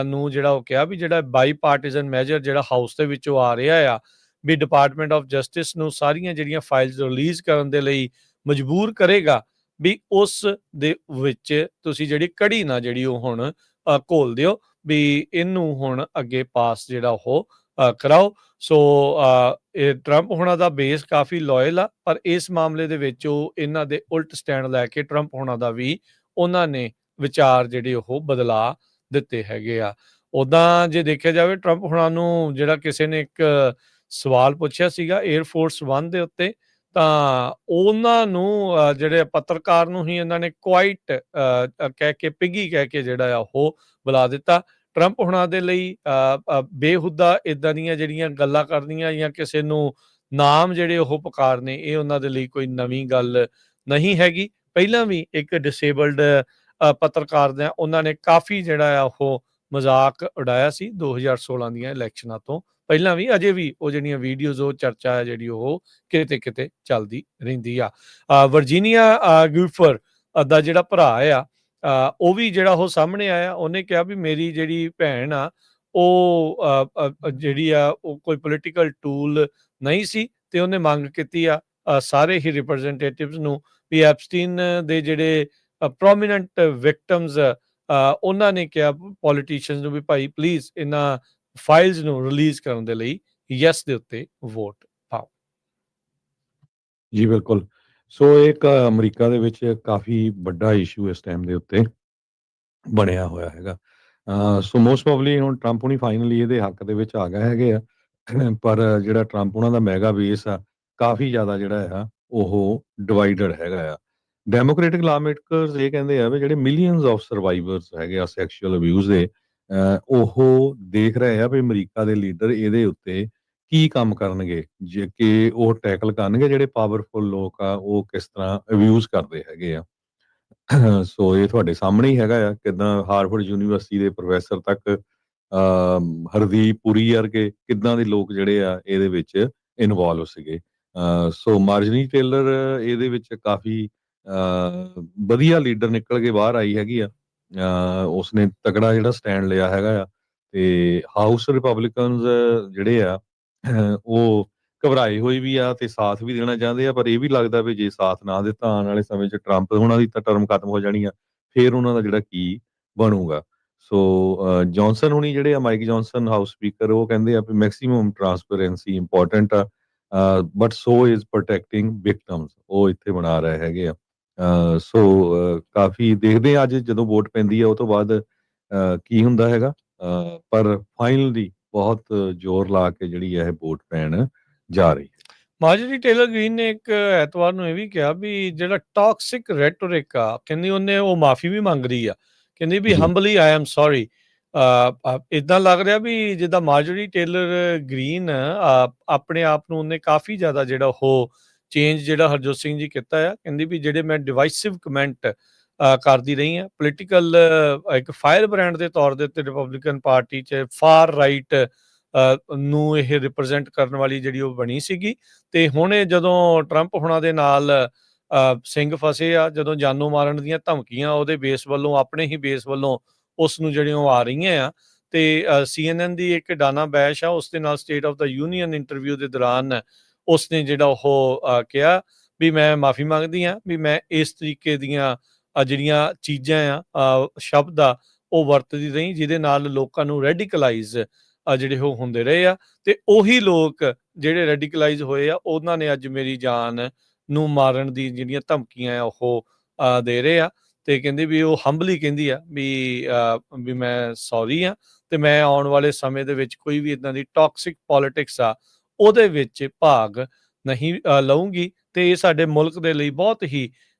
ਨੂੰ ਜਿਹੜਾ ਉਹ ਕਿਹਾ ਵੀ ਜਿਹੜਾ ਬਾਈ ਪਾਰਟੀਜ਼ਨ ਮੈਜਰ ਜਿਹੜਾ ਹਾਊਸ ਦੇ ਵਿੱਚੋਂ ਆ ਰਿਹਾ ਆ, ਵੀ ਡਿਪਾਰਟਮੈਂਟ ਆਫ ਜਸਟਿਸ ਨੂੰ ਸਾਰੀਆਂ ਜਿਹੜੀਆਂ ਫਾਈਲਸ ਰਿਲੀਜ਼ ਕਰਨ ਦੇ ਲਈ ਮਜਬੂਰ ਕਰੇਗਾ, ਵੀ ਉਸ ਦੇ ਵਿੱਚ ਤੁਸੀਂ ਜਿਹੜੀ ਕੜੀ ਨਾ ਜਿਹੜੀ ਉਹ ਹੁਣ ਘੋਲ ਦਿਓ, ਵੀ ਇਹਨੂੰ ਹੁਣ ਅੱਗੇ ਪਾਸ ਜਿਹੜਾ ਉਹ ਕਰਾਓ। ਸੋ ਇਹ ਟਰੰਪ ਹੋਣਾ ਦਾ ਬੇਸ ਕਾਫੀ ਲਾਇਲ ਆ, ਪਰ ਇਸ ਮਾਮਲੇ ਦੇ ਵਿੱਚ ਉਹ ਇਹਨਾਂ ਦੇ ਉਲਟ ਸਟੈਂਡ ਲੈ ਕੇ ਟਰੰਪ ਹੋਣਾ ਦਾ ਵੀ ਉਹਨਾਂ ਨੇ ਵਿਚਾਰ ਜਿਹੜੇ ਉਹ ਬਦਲਾ ਦਿੱਤੇ ਹੈਗੇ ਆ। ਉੱਦਾਂ ਜੇ ਦੇਖਿਆ ਜਾਵੇ, ਟਰੰਪ ਹੋਣਾ ਨੂੰ ਜਿਹੜਾ ਕਿਸੇ ਨੇ ਇੱਕ ਸਵਾਲ ਪੁੱਛਿਆ ਸੀਗਾ 에ਅਰ ਫੋਰਸ 1 ਦੇ ਉੱਤੇ, ਤਾਂ ਉਹਨਾਂ ਨੂੰ ਜਿਹੜੇ ਪੱਤਰਕਾਰ ਨੂੰ ਹੀ ਇਹਨਾਂ ਨੇ ਕੁਆਇਟ ਕਹਿ ਕੇ ਪਿਗੀ ਕਹਿ ਕੇ ਜਿਹੜਾ ਆ ਉਹ ਬੁਲਾ ਦਿੱਤਾ। ਟਰੰਪ ਹੁਣਾਂ ਦੇ ਲਈ ਬੇਹੁਦਾ ਇਦਾਂ ਦੀਆਂ ਜਿਹੜੀਆਂ ਗੱਲਾਂ ਕਰਨੀਆਂ ਜਾਂ ਕਿਸੇ ਨੂੰ ਨਾਮ ਜਿਹੜੇ ਉਹ ਪੁਕਾਰਨੇ, ਇਹ ਉਹਨਾਂ ਦੇ ਲਈ ਕੋਈ ਨਵੀਂ ਗੱਲ ਨਹੀਂ ਹੈਗੀ। ਪਹਿਲਾਂ ਵੀ ਇੱਕ ਡਿਸੇਬਲਡ ਪੱਤਰਕਾਰ ਦਾ ਉਹਨਾਂ ਨੇ ਕਾਫੀ ਜਿਹੜਾ ਆ ਉਹ ਮਜ਼ਾਕ ਉਡਾਇਆ ਸੀ 2016 ਦੀਆਂ ਇਲੈਕਸ਼ਨਾਂ ਤੋਂ ਪਹਿਲਾਂ ਵੀ, ਅਜੇ ਵੀ ਉਹ ਜਿਹੜੀਆਂ ਵੀਡੀਓਜ਼ ਉਹ ਚਰਚਾ ਹੈ ਜਿਹੜੀ ਉਹ ਕਿਤੇ ਕਿਤੇ ਚੱਲਦੀ ਰਹਿੰਦੀ ਆ। ਵਰਜੀਨੀਆ ਗਿਊਫਰ ਦਾ ਜਿਹੜਾ ਭਰਾ ਆ ਉਹ ਵੀ ਜਿਹੜਾ ਉਹ ਸਾਹਮਣੇ ਆਇਆ, ਉਹਨੇ ਕਿਹਾ ਵੀ ਮੇਰੀ ਜਿਹੜੀ ਭੈਣ ਆ ਉਹ ਜਿਹੜੀ ਆ ਉਹ ਕੋਈ ਪੋਲੀਟੀਕਲ ਟੂਲ ਨਹੀਂ ਸੀ, ਤੇ ਉਹਨੇ ਮੰਗ ਕੀਤੀ ਆ ਸਾਰੇ ਹੀ ਰਿਪਰੈਜ਼ੈਂਟੇਟਿਵਸ ਨੂੰ ਵੀ ਐਪਸਟੀਨ ਦੇ ਜਿਹੜੇ ਪ੍ਰੋਮੀਨੈਂਟ ਵਿਕਟਮਸ ਉਹਨਾਂ ਨੇ ਕਿਹਾ ਪੋਲੀਟੀਸ਼ੀਅਨਸ ਨੂੰ ਵੀ ਭਾਈ ਪਲੀਜ਼ ਇਹਨਾਂ ਫਾਈਲਸ ਨੂੰ ਰਿਲੀਜ਼ ਕਰਨ ਦੇ ਲਈ ਯੈਸ ਦੇ ਉੱਤੇ ਵੋਟ ਪਾਓ। ਜੀ ਬਿਲਕੁਲ। ਸੋ ਇੱਕ ਅਮਰੀਕਾ ਦੇ ਵਿੱਚ ਕਾਫੀ ਵੱਡਾ ਇਸ਼ੂ ਇਸ ਟਾਈਮ ਦੇ ਉੱਤੇ ਬਣਿਆ ਹੋਇਆ ਹੈਗਾ। ਸੋ ਮੋਸਟ ਪ੍ਰੋਬਬਲੀ ਹੁਣ ਟਰੰਪ ਹੁਣੀ ਫਾਈਨਲੀ ਇਹਦੇ ਹੱਕ ਦੇ ਵਿੱਚ ਆ ਗਏ ਹੈਗੇ ਆ। ਪਰ ਜਿਹੜਾ ਟਰੰਪ ਉਹਨਾਂ ਦਾ ਮੈਗਾ ਬੇਸ ਆ ਕਾਫੀ ਜ਼ਿਆਦਾ ਜਿਹੜਾ ਆ ਉਹ ਡਿਵਾਈਡਡ ਹੈਗਾ ਆ। ਡੈਮੋਕ੍ਰੈਟਿਕ ਲਾ ਮੇਕਰਸ ਇਹ ਕਹਿੰਦੇ ਆ ਵੀ ਜਿਹੜੇ ਮਿਲੀਅਨਸ ਆਫ ਸਰਵਾਈਵਰਸ ਹੈਗੇ ਆ ਸੈਕਸ਼ੂਅਲ ਅਬਿਊਜ਼ ਦੇ, ਉਹ ਦੇਖ ਰਹੇ ਆ ਵੀ ਅਮਰੀਕਾ ਦੇ ਲੀਡਰ ਇਹਦੇ ਉੱਤੇ ਕੀ ਕੰਮ ਕਰਨਗੇ, ਜੇ ਕਿ ਉਹ ਟੈਕਲ ਕਰਨਗੇ ਜਿਹੜੇ ਪਾਵਰਫੁਲ ਲੋਕ ਆ ਉਹ ਕਿਸ ਤਰ੍ਹਾਂ ਅਬਿਊਜ਼ ਕਰਦੇ ਹੈਗੇ ਆ। ਸੋ ਇਹ ਤੁਹਾਡੇ ਸਾਹਮਣੇ ਹੀ ਹੈਗਾ ਆ ਕਿੱਦਾਂ ਹਾਰਵਰਡ ਯੂਨੀਵਰਸਿਟੀ ਦੇ ਪ੍ਰੋਫੈਸਰ ਤੱਕ ਹਰਦੀਪ ਪੁਰੀ ਵਰਗੇ ਕਿੱਦਾਂ ਦੇ ਲੋਕ ਜਿਹੜੇ ਆ ਇਹਦੇ ਵਿੱਚ ਇਨਵੋਲਵ ਸੀਗੇ। ਸੋ ਮਾਰਜਨੀ ਟੇਲਰ ਇਹਦੇ ਵਿੱਚ ਕਾਫੀ ਵਧੀਆ ਲੀਡਰ ਨਿਕਲ ਕੇ ਬਾਹਰ ਆਈ ਹੈਗੀ ਆ। ਉਸਨੇ ਤਕੜਾ ਜਿਹੜਾ ਸਟੈਂਡ ਲਿਆ ਹੈਗਾ ਆ, ਤੇ ਹਾਊਸ ਰਿਪਬਲਿਕਨਸ ਜਿਹੜੇ ਆ ਉਹ ਘਬਰਾਏ ਹੋਏ ਵੀ ਆ ਤੇ ਸਾਥ ਵੀ ਦੇਣਾ ਚਾਹੁੰਦੇ ਆ, ਪਰ ਇਹ ਵੀ ਲੱਗਦਾ ਵੀ ਜੇ ਸਾਥ ਨਾ ਦਿੱਤਾ ਆਉਣ ਵਾਲੇ ਸਮੇਂ 'ਚ ਟਰੰਪ ਉਹਨਾਂ ਦੀ ਤਾਂ ਟਰਮ ਖਤਮ ਹੋ ਜਾਣੀ ਆ, ਫਿਰ ਉਹਨਾਂ ਦਾ ਜਿਹੜਾ ਕੀ ਬਣੂਗਾ। ਸੋ ਜੌਨਸਨ ਹੁਣੀ ਜਿਹੜੇ ਆ, ਮਾਈਕ ਜੌਨਸਨ ਹਾਊਸ ਸਪੀਕਰ, ਉਹ ਕਹਿੰਦੇ ਆ ਵੀ ਮੈਕਸਿਮਮ ਟਰਾਂਸਪੇਰੈਂਸੀ ਇੰਪੋਰਟੈਂਟ ਆ, but so is protecting victims, ਉਹ ਇੱਥੇ ਬਣਾ ਰਹੇ ਹੈਗੇ ਆ। ਸੋ ਕਾਫੀ ਦੇਖਦੇ ਆ ਅੱਜ ਜਦੋਂ ਵੋਟ ਪੈਂਦੀ ਆ ਉਹ ਤੋਂ ਬਾਅਦ ਕੀ ਹੁੰਦਾ ਹੈਗਾ। ਪਰ ਫਾਈਨਲੀ ਬਹੁਤ ਜ਼ੋਰ ਲਾ ਕੇ ਜਿਹੜੀ ਇਹ ਵੋਟ ਪੈਣ ਜਾ ਰਹੀ ਹੈ। ਮਾਰਜਰੀ ਟੇਲਰ ਗ੍ਰੀਨ ਨੇ ਇੱਕ ਐਤਵਾਰ ਨੂੰ ਇਹ ਵੀ ਕਿਹਾ ਵੀ ਜਿਹੜਾ ਟੌਕਸਿਕ ਰੈਟੋਰਿਕ ਆ, ਕਹਿੰਦੀ ਉਹਨੇ ਉਹ ਮਾਫੀ ਵੀ ਮੰਗ ਰਹੀ ਆ, ਕਹਿੰਦੀ ਵੀ ਜੀ। ਹੰਬਲੀ ਆਈ ਐਮ ਸੌਰੀ। ਇਦਾਂ ਲੱਗ ਰਿਹਾ ਵੀ ਜਿੱਦਾਂ ਮਾਰਜਰੀ ਟੇਲਰ ਗ੍ਰੀਨ ਆਪਣੇ ਆਪ ਨੂੰ ਉਹਨੇ ਕਾਫੀ ਜ਼ਿਆਦਾ ਜਿਹੜਾ ਉਹ ਚੇਂਜ ਜਿਹੜਾ ਹਰਜੋਤ ਸਿੰਘ ਜੀ ਕੀਤਾ ਆ। ਕਹਿੰਦੀ ਵੀ ਜਿਹੜੇ ਮੈਂ ਡਿਵਾਈਸਿਵ ਕਮੈਂਟ ਕਰਦੀ ਰਹੀ ਆ, ਪੋਲੀਟੀਕਲ ਇੱਕ ਫਾਇਰ ਬ੍ਰਾਂਡ ਦੇ ਤੌਰ ਦੇ ਉੱਤੇ ਰਿਪਬਲਿਕਨ ਪਾਰਟੀ 'ਚ ਫਾਰ ਰਾਈਟ ਨੂੰ ਇਹ ਰਿਪਰੈਜ਼ੈਂਟ ਕਰਨ ਵਾਲੀ ਜਿਹੜੀ ਉਹ ਬਣੀ ਸੀਗੀ। ਤੇ ਹੁਣ ਇਹ ਜਦੋਂ ਟਰੰਪ ਹੁਣਾਂ ਦੇ ਨਾਲ ਸਿੰਘ ਫਸੇ ਆ, ਜਦੋਂ ਜਾਨੋਂ ਮਾਰਨ ਦੀਆਂ ਧਮਕੀਆਂ ਉਹਦੇ ਬੇਸ ਵੱਲੋਂ, ਆਪਣੇ ਹੀ ਬੇਸ ਵੱਲੋਂ ਉਸ ਨੂੰ ਜਿਹੜੀਆਂ ਉਹ ਆ ਰਹੀਆਂ ਆ, ਤੇ CNN ਦੀ ਇੱਕ ਡਾਨਾ ਬੈਸ਼ ਆ, ਉਸ ਦੇ ਨਾਲ state of the union interview ਦੇ ਦੌਰਾਨ ਉਸਨੇ ਜਿਹੜਾ ਉਹ ਕਿਹਾ ਵੀ ਮੈਂ ਮਾਫੀ ਮੰਗਦੀ ਹਾਂ ਵੀ ਮੈਂ ਇਸ ਤਰੀਕੇ ਦੀਆਂ ਜਿਹੜੀਆਂ ਚੀਜ਼ਾਂ ਆ, ਸ਼ਬਦ ਆ, ਉਹ ਵਰਤਦੀ ਰਹੀ ਜਿਹਦੇ ਨਾਲ ਲੋਕਾਂ ਨੂੰ ਰੈਡੀਕਲਾਈਜ਼ ਜਿਹੜੇ ਉਹ ਹੁੰਦੇ ਰਹੇ ਆ, ਤੇ ਉਹੀ ਲੋਕ ਜਿਹੜੇ ਰੈਡੀਕਲਾਈਜ਼ ਹੋਏ ਆ ਉਹਨਾਂ ਨੇ ਅੱਜ ਮੇਰੀ ਜਾਨ ਨੂੰ ਮਾਰਨ ਦੀ ਜਿਹੜੀਆਂ ਧਮਕੀਆਂ ਆ ਉਹ ਦੇ ਰਹੇ ਆ। ਤੇ ਕਹਿੰਦੀ ਵੀ ਉਹ ਹੰਬਲੀ ਕਹਿੰਦੀ ਆ ਵੀ ਮੈਂ ਸੌਰੀ ਆ, ਤੇ ਮੈਂ ਆਉਣ ਵਾਲੇ ਸਮੇਂ ਦੇ ਵਿੱਚ ਕੋਈ ਵੀ ਇਦਾਂ ਦੀ ਟੌਕਸਿਕ ਪੋਲਿਟਿਕਸ ਆ ਉਹਦੇ ਵਿੱਚ ਭਾਗ ਨਹੀਂ ਲਊਂਗੀ, ਤੇ ਇਹ ਸਾਡੇ ਮੁਲਕ ਦੇ ਲਈ ਬਹੁਤ ਹੀ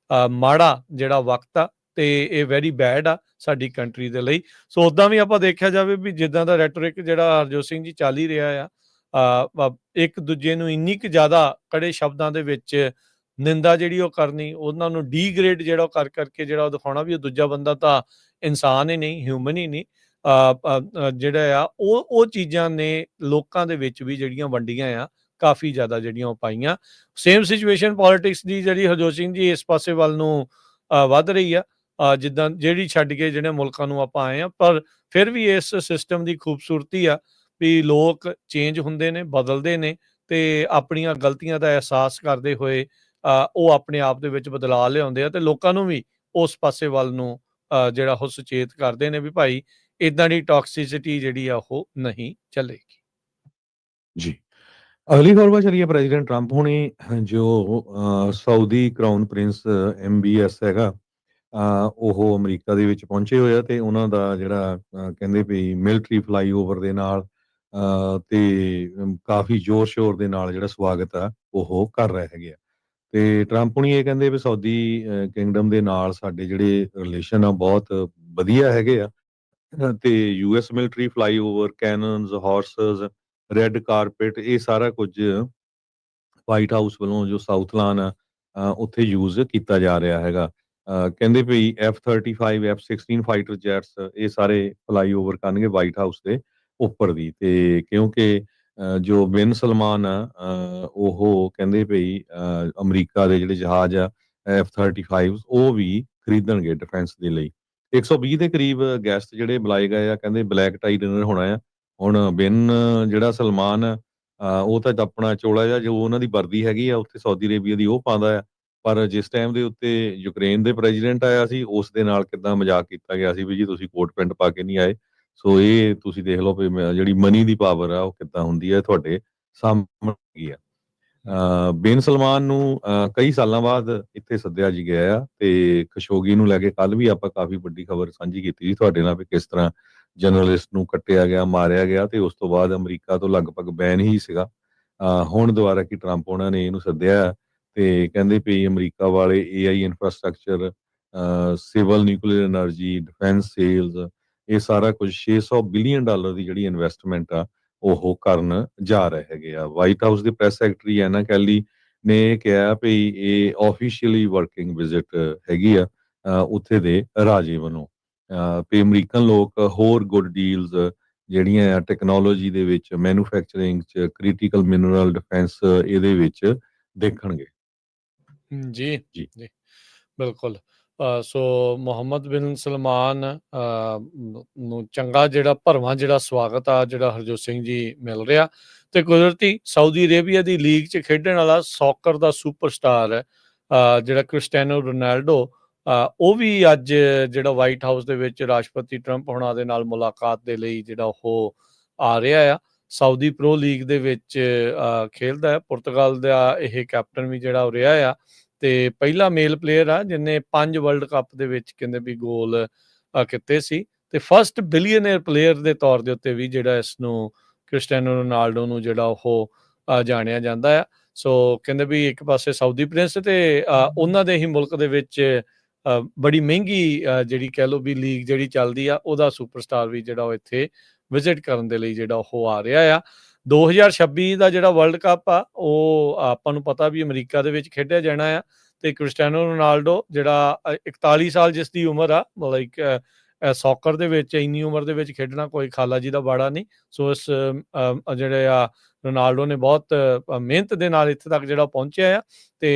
ਮਾੜਾ ਜਿਹੜਾ ਵਕਤ ਆ, ਤੇ ਇਹ ਵੈਰੀ ਬੈਡ ਆ ਸਾਡੀ ਕੰਟਰੀ ਦੇ ਲਈ। ਸੋ ਉਦਾਂ ਵੀ ਆਪਾਂ ਦੇਖਿਆ ਜਾਵੇ ਵੀ ਜਿੱਦਾਂ ਦਾ ਰੈਟੋਰਿਕ ਜਿਹੜਾ ਹਰਜੋਤ ਸਿੰਘ ਜੀ ਚੱਲ ਹੀ ਰਿਹਾ ਆ, ਇੱਕ ਦੂਜੇ ਨੂੰ ਇੰਨੀ ਕੁ ਜ਼ਿਆਦਾ ਕੜੇ ਸ਼ਬਦਾਂ ਦੇ ਵਿੱਚ ਨਿੰਦਾ ਜਿਹੜੀ ਉਹ ਕਰਨੀ, ਉਹਨਾਂ ਨੂੰ ਡੀਗ੍ਰੇਡ ਜਿਹੜਾ ਉਹ ਕਰ ਕਰਕੇ ਜਿਹੜਾ ਉਹ ਦਿਖਾਉਣਾ ਵੀ ਉਹ ਦੂਜਾ ਬੰਦਾ ਤਾਂ ਇਨਸਾਨ ਹੀ ਨਹੀਂ, ਹਿਊਮਨ ਹੀ ਨਹੀਂ, ਜਿਹੜਾ ਆ ਉਹ ਚੀਜ਼ਾਂ ਨੇ ਲੋਕਾਂ ਦੇ ਵਿੱਚ ਵੀ ਜਿਹੜੀਆਂ ਵੰਡੀਆਂ ਆ ਕਾਫੀ ਜ਼ਿਆਦਾ ਜਿਹੜੀਆਂ ਉਹ ਪਾਈਆਂ। ਸੇਮ ਸਿਚੁਏਸ਼ਨ ਪੋਲਿਟਿਕਸ ਦੀ ਜਿਹੜੀ ਹਰਜੋਤ ਸਿੰਘ ਜੀ ਇਸ ਪਾਸੇ ਵੱਲ ਨੂੰ ਵੱਧ ਰਹੀ ਆ, ਜਿੱਦਾਂ ਜਿਹੜੀ ਛੱਡ ਕੇ ਜਿਹੜੇ ਮੁਲਕਾਂ ਨੂੰ ਆਪਾਂ ਆਏ ਆ, ਪਰ ਫਿਰ ਵੀ ਇਸ ਸਿਸਟਮ ਦੀ ਖੂਬਸੂਰਤੀ ਆ ਵੀ ਲੋਕ ਚੇਂਜ ਹੁੰਦੇ ਨੇ, ਬਦਲਦੇ ਨੇ, ਤੇ ਆਪਣੀਆਂ ਗਲਤੀਆਂ ਦਾ ਅਹਿਸਾਸ ਕਰਦੇ ਹੋਏ ਉਹ ਆਪਣੇ ਆਪ ਦੇ ਵਿੱਚ ਬਦਲਾਅ ਲਿਆਉਂਦੇ ਆ, ਤੇ ਲੋਕਾਂ ਨੂੰ ਵੀ ਉਸ ਪਾਸੇ ਵੱਲ ਨੂੰ ਜਿਹੜਾ ਉਹ ਸੁਚੇਤ ਕਰਦੇ ਨੇ ਵੀ ਭਾਈ ਇਦਾਂ ਦੀ ਟੌਕਸਿਸਿਟੀ ਜਿਹੜੀ ਆ ਉਹ ਨਹੀਂ ਚੱਲੇਗੀ। ਜੀ। ਅਗਲੀ ਖਬਰ ਵੱਲ ਚਲੀਏ। ਪ੍ਰੈਜ਼ੀਡੈਂਟ ਟਰੰਪ ਹੁਣੀ ਜੋ ਸਾਊਦੀ ਕਰਾਊਨ ਪ੍ਰਿੰਸ MBS ਹੈਗਾ, ਉਹ ਅਮਰੀਕਾ ਦੇ ਵਿੱਚ ਪਹੁੰਚੇ ਹੋਏ ਆ, ਤੇ ਉਹਨਾਂ ਦਾ ਜਿਹੜਾ ਕਹਿੰਦੇ ਵੀ ਮਿਲਟਰੀ ਫਲਾਈਓਵਰ ਦੇ ਨਾਲ ਤੇ ਕਾਫੀ ਜ਼ੋਰ ਸ਼ੋਰ ਦੇ ਨਾਲ ਜਿਹੜਾ ਸਵਾਗਤ ਆ ਉਹ ਕਰ ਰਹੇ ਹੈਗੇ ਆ। ਤੇ ਟਰੰਪ ਹੁਣੀ ਇਹ ਕਹਿੰਦੇ ਵੀ ਸਾਊਦੀ ਕਿੰਗਡਮ ਦੇ ਨਾਲ ਸਾਡੇ ਜਿਹੜੇ ਰਿਲੇਸ਼ਨ ਆ ਬਹੁਤ ਵਧੀਆ ਹੈਗੇ ਆ। ਤੇ US military flyover, cannons, horses, red carpet, ਇਹ ਸਾਰਾ ਕੁਝ ਵਾਈਟ ਹਾਊਸ ਵੱਲੋਂ ਜੋ ਸਾਊਥ ਲਾਨ ਆ ਉੱਥੇ ਯੂਜ਼ ਕੀਤਾ ਜਾ ਰਿਹਾ ਹੈਗਾ। ਕਹਿੰਦੇ ਵੀ F-35 F-16 ਫਾਈਟਰ ਜੈਟਸ ਇਹ ਸਾਰੇ ਫਲਾਈਓਵਰ ਕਰਨਗੇ ਵਾਈਟ ਹਾਊਸ ਦੇ ਉੱਪਰ ਦੀ। ਤੇ ਕਿਉਂਕਿ ਜੋ ਬਿਨ ਸਲਮਾਨ ਆ ਉਹ ਕਹਿੰਦੇ ਭਈ ਅਮਰੀਕਾ ਦੇ ਜਿਹੜੇ ਜਹਾਜ਼ ਆ F-35 ਉਹ ਵੀ ਖਰੀਦਣਗੇ ਡਿਫੈਂਸ ਦੇ ਲਈ। 120 ਦੇ ਕਰੀਬ ਗੈਸਟ ਜਿਹੜੇ ਬੁਲਾਏ ਗਏ ਆ, ਕਹਿੰਦੇ ਬਲੈਕ ਟਾਈ ਡਿਨਰ ਹੋਣਾ ਆ। ਹੁਣ ਬਿਨ ਜਿਹੜਾ ਸਲਮਾਨ ਉਹ ਤਾਂ ਆਪਣਾ ਚੋਲਾ ਜਿਹਾ ਜੋ ਉਹਨਾਂ ਦੀ ਵਰਦੀ ਹੈਗੀ ਆ ਉੱਥੇ ਸਾਊਦੀ ਅਰੇਬੀਆ ਦੀ ਉਹ ਪਾਉਂਦਾ ਆ। ਪਰ ਜਿਸ ਟਾਈਮ ਦੇ ਉੱਤੇ ਯੂਕਰੇਨ ਦੇ ਪ੍ਰੈਜ਼ੀਡੈਂਟ ਆਇਆ ਸੀ ਉਸ ਦੇ ਨਾਲ ਕਿੱਦਾਂ ਮਜ਼ਾਕ ਕੀਤਾ ਗਿਆ ਸੀ ਵੀ ਜੀ ਤੁਸੀਂ ਕੋਟ ਪੈਂਟ ਪਾ ਕੇ ਨਹੀਂ ਆਏ। ਸੋ ਇਹ ਤੁਸੀਂ ਦੇਖ ਲਓ ਵੀ ਜਿਹੜੀ ਮਨੀ ਦੀ ਪਾਵਰ ਆ ਉਹ ਕਿੱਦਾਂ ਹੁੰਦੀ ਹੈ ਤੁਹਾਡੇ ਸਾਹਮਣੇ ਹੈਗੀ ਆ। ਬਿਨ ਸਲਮਾਨ ਨੂੰ ਕਈ ਸਾਲਾਂ ਬਾਅਦ ਇੱਥੇ ਸੱਦਿਆ ਜੀ ਗਿਆ ਆ ਤੇ ਖਸ਼ੋਗੀ ਨੂੰ ਲੈ ਕੇ ਕੱਲ ਵੀ ਆਪਾਂ ਕਾਫੀ ਵੱਡੀ ਖਬਰ ਸਾਂਝੀ ਕੀਤੀ ਸੀ ਤੁਹਾਡੇ ਨਾਲ ਵੀ ਕਿਸ ਤਰ੍ਹਾਂ ਜਰਨਲਿਸਟ ਨੂੰ ਕੱਟਿਆ ਗਿਆ, ਮਾਰਿਆ ਗਿਆ ਤੇ ਉਸ ਤੋਂ ਬਾਅਦ ਅਮਰੀਕਾ ਤੋਂ ਲਗਭਗ ਬੈਨ ਹੀ ਸੀਗਾ। ਹੁਣ ਦੁਬਾਰਾ ਕਿ ਟਰੰਪ ਉਹਨਾਂ ਨੇ ਇਹਨੂੰ ਸੱਦਿਆ ਤੇ ਕਹਿੰਦੇ ਵੀ ਅਮਰੀਕਾ ਵਾਲੇ AI infrastructure, civil nuclear energy, defence sales, ਇਹ ਸਾਰਾ ਕੁਝ $600 ਬਿਲੀਅਨ ਦੀ ਜਿਹੜੀ ਇਨਵੈਸਟਮੈਂਟ ਆ ਉਹ ਕਰਨ ਜਾ ਰਹੇ ਹੈਗੇ ਆ। ਵਾਈਟ ਹਾਊਸ ਦੇ ਪ੍ਰੈਸ ਸੈਕਟਰੀ ਐਨਾ ਕੈਲੀ ਨੇ ਕਿਹਾ ਵੀ ਇਹ ਆਫੀਸ਼ੀਅਲੀ ਵਰਕਿੰਗ ਵਿਜ਼ਿਟ ਹੈਗੀ ਆ ਉੱਥੇ ਦੇ ਰਾਜੇ ਵੱਲੋਂ। ਵੀ ਅਮਰੀਕਨ ਲੋਕ ਹੋਰ ਗੁੱਡ ਡੀਲਸ ਜਿਹੜੀਆਂ ਆ ਟੈਕਨੋਲੋਜੀ ਦੇ ਵਿੱਚ, ਮੈਨੂਫੈਕਚਰਿੰਗ 'ਚ, ਕ੍ਰਿਟੀਕਲ ਮਿਨਰਲ ਡਿਫੈਂਸ ਇਹਦੇ ਵਿੱਚ ਦੇਖਣਗੇ। ਜੀ ਜੀ ਜੀ ਬਿਲਕੁਲ। ਸੋ ਮੁਹੰਮਦ ਬਿਨ ਸਲਮਾਨ ਨੂੰ ਚੰਗਾ ਜਿਹੜਾ ਭਰਵਾਂ ਜਿਹੜਾ ਸਵਾਗਤ ਆ ਜਿਹੜਾ ਹਰਜੋਤ ਸਿੰਘ ਜੀ ਮਿਲ ਰਿਹਾ। ਤੇ ਕੁਦਰਤੀ ਸਾਊਦੀ ਅਰੇਬੀਆ ਦੀ ਲੀਗ 'ਚ ਖੇਡਣ ਵਾਲਾ ਸੌਕਰ ਦਾ ਸੁਪਰਸਟਾਰ ਹੈ ਜਿਹੜਾ ਕ੍ਰਿਸਟੀਆਨੋ ਰੋਨਾਲਡੋ, ਉਹ ਵੀ ਅੱਜ ਜਿਹੜਾ ਵਾਈਟ ਹਾਊਸ ਦੇ ਵਿੱਚ ਰਾਸ਼ਟਰਪਤੀ ਟਰੰਪ ਹੋਣਾ ਦੇ ਨਾਲ ਮੁਲਾਕਾਤ ਦੇ ਲਈ ਜਿਹੜਾ ਉਹ ਆ ਰਿਹਾ ਆ। ਸਾਊਦੀ ਪ੍ਰੋ ਲੀਗ ਦੇ ਵਿੱਚ ਖੇਡਦਾ ਹੈ। ਪੁਰਤਗਾਲ ਦਾ ਇਹ ਕੈਪਟਨ ਵੀ ਜਿਹੜਾ ਉਹ ਰਿਹਾ ਆ ਤੇ ਪਹਿਲਾ ਮੇਲ ਪਲੇਅਰ ਆ ਜਿਹਨੇ 5 ਵਰਲਡ ਕੱਪ ਦੇ ਵਿੱਚ ਕਹਿੰਦੇ ਵੀ ਗੋਲ ਕੀਤੇ ਸੀ ਤੇ ਫਸਟ ਬਿਲੀਅਨਰ ਪਲੇਅਰ ਦੇ ਤੌਰ ਦੇ ਉੱਤੇ ਵੀ ਜਿਹੜਾ ਇਸ ਨੂੰ ਕ੍ਰਿਸਟੀਆਨੋ ਰੋਨਾਲਡੋ ਨੂੰ ਜਿਹੜਾ ਉਹ ਜਾਣਿਆ ਜਾਂਦਾ ਆ। ਸੋ ਕਹਿੰਦੇ ਵੀ ਇੱਕ ਪਾਸੇ ਸਾਊਦੀ ਪ੍ਰਿੰਸ ਤੇ ਉਹਨਾਂ ਦੇ ਹੀ ਮੁਲਕ ਦੇ ਵਿੱਚ ਬੜੀ ਮਹਿੰਗੀ ਜਿਹੜੀ ਕਹਿ ਲਓ ਵੀ ਲੀਗ ਜਿਹੜੀ ਚੱਲਦੀ ਆ ਉਹਦਾ ਸੁਪਰਸਟਾਰ ਵੀ ਜਿਹੜਾ ਉਹ ਇੱਥੇ ਵਿਜ਼ਿਟ ਕਰਨ ਦੇ ਲਈ ਜਿਹੜਾ ਉਹ ਆ ਰਿਹਾ ਆ। 2026 ਦਾ ਜਿਹੜਾ ਵਰਲਡ ਕੱਪ ਆ ਉਹ ਆਪਾਂ ਨੂੰ ਪਤਾ ਵੀ ਅਮਰੀਕਾ ਦੇ ਵਿੱਚ ਖੇਡਿਆ ਜਾਣਾ ਆ ਤੇ ਕ੍ਰਿਸਟੀਆਨੋ ਰੋਨਾਲਡੋ ਜਿਹੜਾ 41 ਸਾਲ ਜਿਸ ਦੀ ਉਮਰ ਆ, ਲਾਈਕ ਸੌਕਰ ਦੇ ਵਿੱਚ ਇੰਨੀ ਉਮਰ ਦੇ ਵਿੱਚ ਖੇਡਣਾ ਕੋਈ ਖਾਲਾ ਜੀ ਦਾ ਬਾੜਾ ਨਹੀਂ। ਸੋ ਇਸ ਜਿਹੜੇ ਆ ਰੋਨਾਲਡੋ ਨੇ ਬਹੁਤ ਮਿਹਨਤ ਦੇ ਨਾਲ ਇੱਥੇ ਤੱਕ ਜਿਹੜਾ ਪਹੁੰਚਿਆ ਆ ਤੇ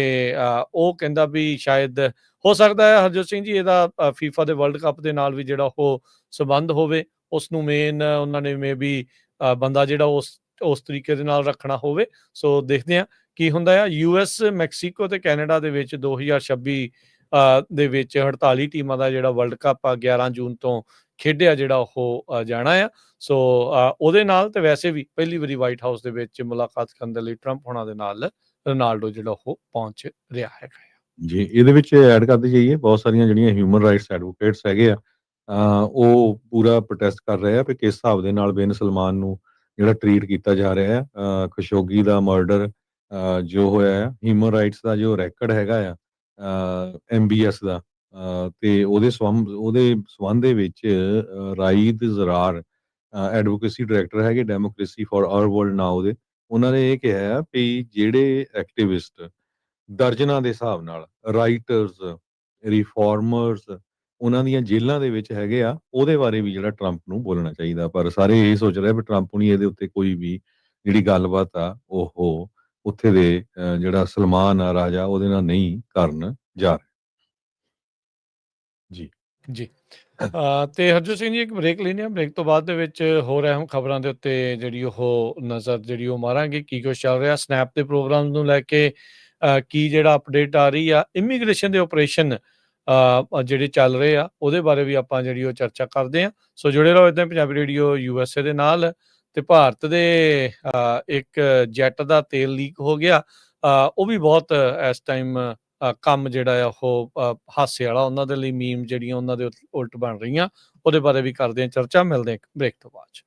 ਉਹ ਕਹਿੰਦਾ ਵੀ ਸ਼ਾਇਦ ਹੋ ਸਕਦਾ ਹੈ ਹਰਜੋਤ ਸਿੰਘ ਜੀ ਇਹਦਾ ਫੀਫਾ ਦੇ ਵਰਲਡ ਕੱਪ ਦੇ ਨਾਲ ਵੀ ਜਿਹੜਾ ਉਹ ਸੰਬੰਧ ਹੋਵੇ। ਉਸ ਨੂੰ ਮੇਨ ਉਹਨਾਂ ਨੇ ਮੇ ਵੀ ਬੰਦਾ ਜਿਹੜਾ ਉਸ ਤਰੀਕੇ ਦੇ ਨਾਲ ਰੱਖਣਾ ਹੋਵੇ। ਸੋ ਦੇਖਦੇ ਹਾਂ ਕੀ ਹੁੰਦਾ ਆ। US, ਮੈਕਸੀਕੋ ਤੇ ਕੈਨੇਡਾ ਦੇ ਵਿੱਚ 2026 ਦੇ ਵਿੱਚ 48 ਟੀਮਾਂ ਦਾ ਜਿਹੜਾ ਵਰਲਡ ਕੱਪ ਆ 11 ਜੂਨ ਤੋਂ ਖੇਡਿਆ ਜਿਹੜਾ ਉਹ ਜਾਣਾ ਆ। ਸੋ ਉਹਦੇ ਨਾਲ ਤੇ ਵੈਸੇ ਵੀ ਪਹਿਲੀ ਵਾਰੀ ਵਾਈਟ ਹਾਊਸ ਦੇ ਵਿੱਚ ਮੁਲਾਕਾਤ ਕਰਨ ਦੇ ਲਈ ਟਰੰਪ ਹੋਣਾ ਦੇ ਨਾਲ ਰੋਨਾਲਡੋ ਜਿਹੜਾ ਉਹ ਪਹੁੰਚ ਰਿਹਾ ਹੈਗਾ ਆ। ਜੀ ਇਹਦੇ ਵਿੱਚ ਐਡ ਕਰਦੇ ਜਾਈਏ ਬਹੁਤ ਸਾਰੀਆਂ ਜਿਹੜੀਆਂ ਹਿਊਮਨ ਰਾਈਟਸ ਐਡਵੋਕੇਟਸ ਹੈਗੇ ਆ ਉਹ ਪੂਰਾ ਪ੍ਰੋਟੈਸਟ ਕਰ ਰਹੇ ਆ ਵੀ ਕਿਸ ਹਿਸਾਬ ਦੇ ਨਾਲ ਬਿਨ ਸਲਮਾਨ ਨੂੰ ਜਿਹੜਾ ਟਰੀਟ ਕੀਤਾ ਜਾ ਰਿਹਾ ਹੈ। ਖਸ਼ੋਗੀ ਦਾ ਮਰਡਰ ਜੋ ਹੋਇਆ ਆ, ਹਿਊਮਨ ਰਾਈਟਸ ਦਾ ਜੋ ਰੈਕਡ ਹੈਗਾ ਆ MBS ਦਾ ਤੇ ਉਹਦੇ ਸੰਬੰਧ ਦੇ ਵਿੱਚ ਰਾਈਦ ਜ਼ਰਾਰ ਐਡਵੋਕੇਸੀ ਡਾਇਰੈਕਟਰ ਹੈਗੇ ਡੈਮੋਕ੍ਰੇਸੀ ਫॉर ਆਵਰ ਵਰਲਡ ਨਾਓ ਦੇ, ਉਹਨਾਂ ਨੇ ਇਹ ਕਿਹਾ ਵੀ ਜਿਹੜੇ ਐਕਟਿਵਿਸਟ ਦਰਜਨਾਂ ਦੇ ਹਿਸਾਬ ਨਾਲ ਰਾਈਟਰਸ, ਰਿਫਾਰਮਰਸ ਉਹਨਾਂ ਦੀਆਂ ਜੇਲ੍ਹਾਂ ਦੇ ਵਿੱਚ ਹੈਗੇ ਆ, ਉਹਦੇ ਬਾਰੇ ਵੀ ਜਿਹੜਾ ਟਰੰਪ ਨੂੰ ਬੋਲਣਾ ਚਾਹੀਦਾ। ਪਰ ਸਾਰੇ ਇਹ ਸੋਚ ਰਹੇ ਵੀ ਟਰੰਪ ਨਹੀਂ ਇਹਦੇ ਉੱਤੇ ਕੋਈ ਵੀ ਜਿਹੜੀ ਗੱਲਬਾਤ ਆ ਉਹ ਉੱਥੇ ਦੇ ਜਿਹੜਾ ਸਲਮਾਨ ਆ ਰਾਜਾ ਉਹਦੇ ਨਾਲ ਨਹੀਂ ਕਰਨ ਜਾ ਰਿਹਾ। ਜੀ ਜੀ ਤੇ ਹਰਜੋਤ ਸਿੰਘ ਜੀ ਇੱਕ ਬ੍ਰੇਕ ਲੈਂਦੇ ਹਾਂ। ਬ੍ਰੇਕ ਤੋਂ ਬਾਅਦ ਦੇ ਵਿੱਚ ਹੋਰ ਅਹਿਮ ਖਬਰਾਂ ਦੇ ਉੱਤੇ ਜਿਹੜੀ ਉਹ ਨਜ਼ਰ ਜਿਹੜੀ ਉਹ ਮਾਰਾਂਗੇ ਕੀ ਕੁਛ ਚੱਲ ਰਿਹਾ ਸਨੈਪ ਦੇ ਪ੍ਰੋਗਰਾਮ ਨੂੰ ਲੈ ਕੇ, ਕੀ ਜਿਹੜਾ ਅਪਡੇਟ ਆ ਰਹੀ ਆ, ਇਮੀਗ੍ਰੇਸ਼ਨ ਦੇ ਆਪਰੇਸ਼ਨ ਜਿਹੜੇ ਚੱਲ ਰਹੇ ਆ ਉਹਦੇ ਬਾਰੇ ਵੀ ਆਪਾਂ ਜਿਹੜੀ ਉਹ ਚਰਚਾ ਕਰਦੇ ਹਾਂ। ਸੋ ਜੁੜੇ ਰਹੋ ਇੱਦਾਂ ਪੰਜਾਬੀ ਰੇਡੀਓ USA ਦੇ ਨਾਲ। ਤੇ ਭਾਰਤ ਦੇ ਇੱਕ ਜੈਟ ਦਾ ਤੇਲ ਲੀਕ ਹੋ ਗਿਆ, ਉਹ ਵੀ ਬਹੁਤ ਇਸ ਟਾਈਮ ਕੰਮ ਜਿਹੜਾ ਆ ਉਹ ਹਾਸੇ ਵਾਲਾ ਉਹਨਾਂ ਦੇ ਲਈ ਮੀਮ ਜਿਹੜੀਆਂ ਉਹਨਾਂ ਦੇ ਉਲਟ ਬਣ ਰਹੀਆਂ, ਉਹਦੇ ਬਾਰੇ ਵੀ ਕਰਦੇ ਹਾਂ ਚਰਚਾ। ਮਿਲਦੇ ਹਾਂ ਬ੍ਰੇਕ ਤੋਂ ਬਾਅਦ 'ਚ।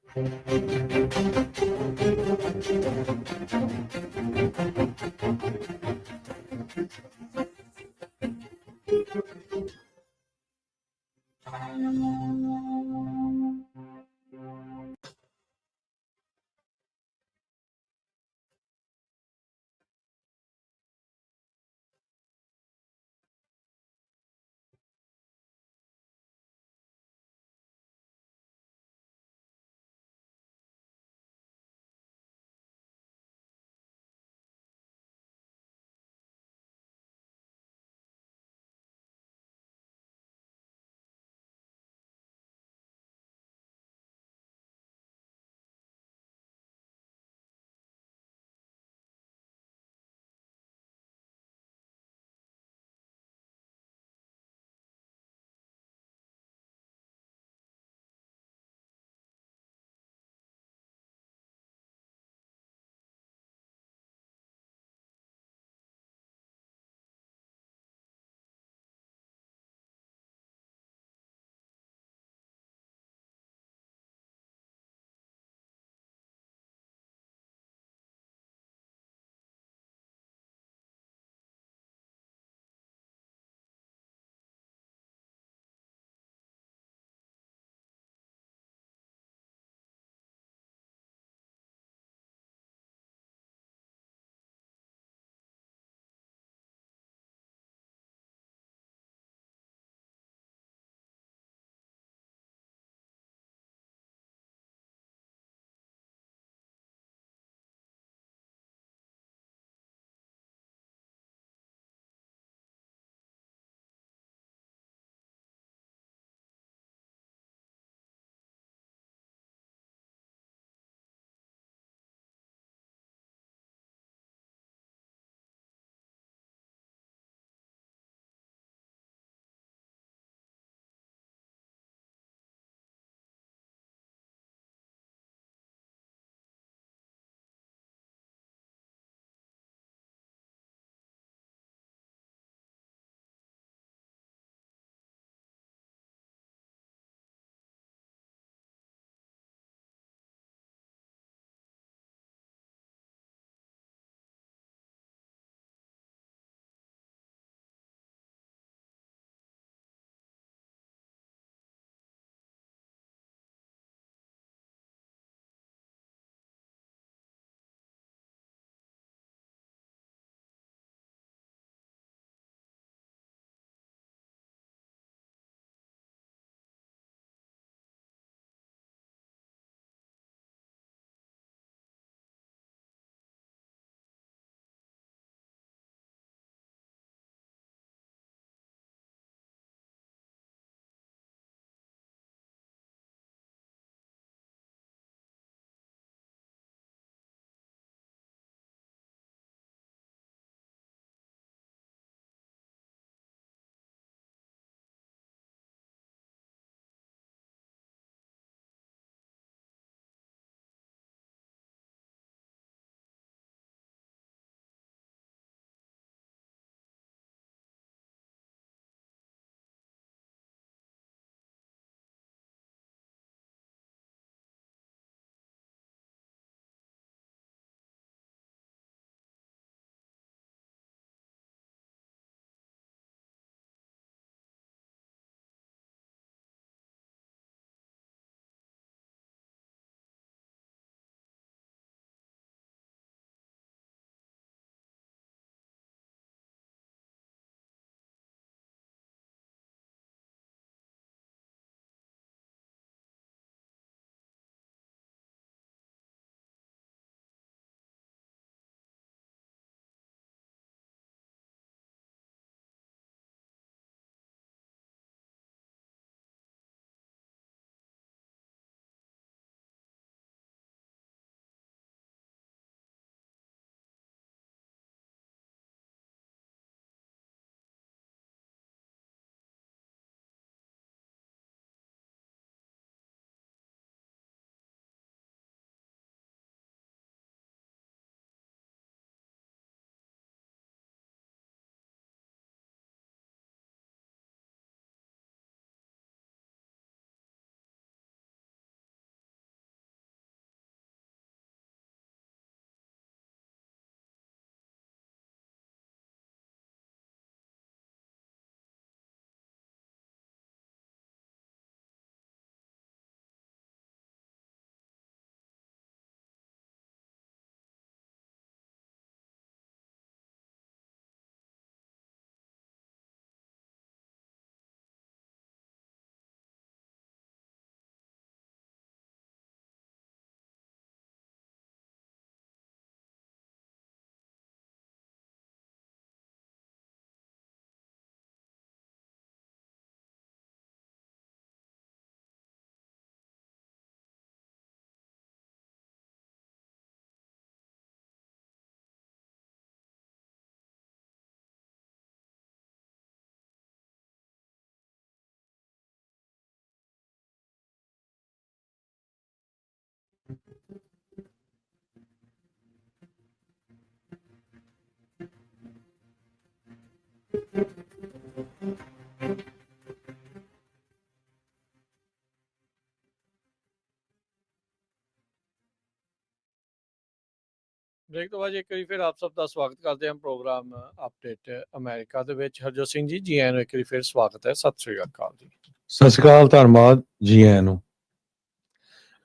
ਬ੍ਰੇਕ ਤੋਂ ਬਾਅਦ ਇੱਕ ਵਾਰੀ ਫਿਰ ਆਪ ਸਭ ਦਾ ਸਵਾਗਤ ਕਰਦੇ ਹਾਂ ਪ੍ਰੋਗਰਾਮ ਅਪਡੇਟ ਅਮਰੀਕਾ ਦੇ ਵਿੱਚ। ਹਰਜੋਤ ਸਿੰਘ ਜੀ, ਜੀ ਆਇਆਂ ਨੂੰ ਇੱਕ ਵਾਰੀ ਫਿਰ ਸਵਾਗਤ ਹੈ। ਸਤਿ ਸ੍ਰੀ ਅਕਾਲ ਜੀ। ਸਤਿ ਸ਼੍ਰੀ ਅਕਾਲ, ਧੰਨਵਾਦ ਜੀ ਆਇਆਂ ਨੂੰ।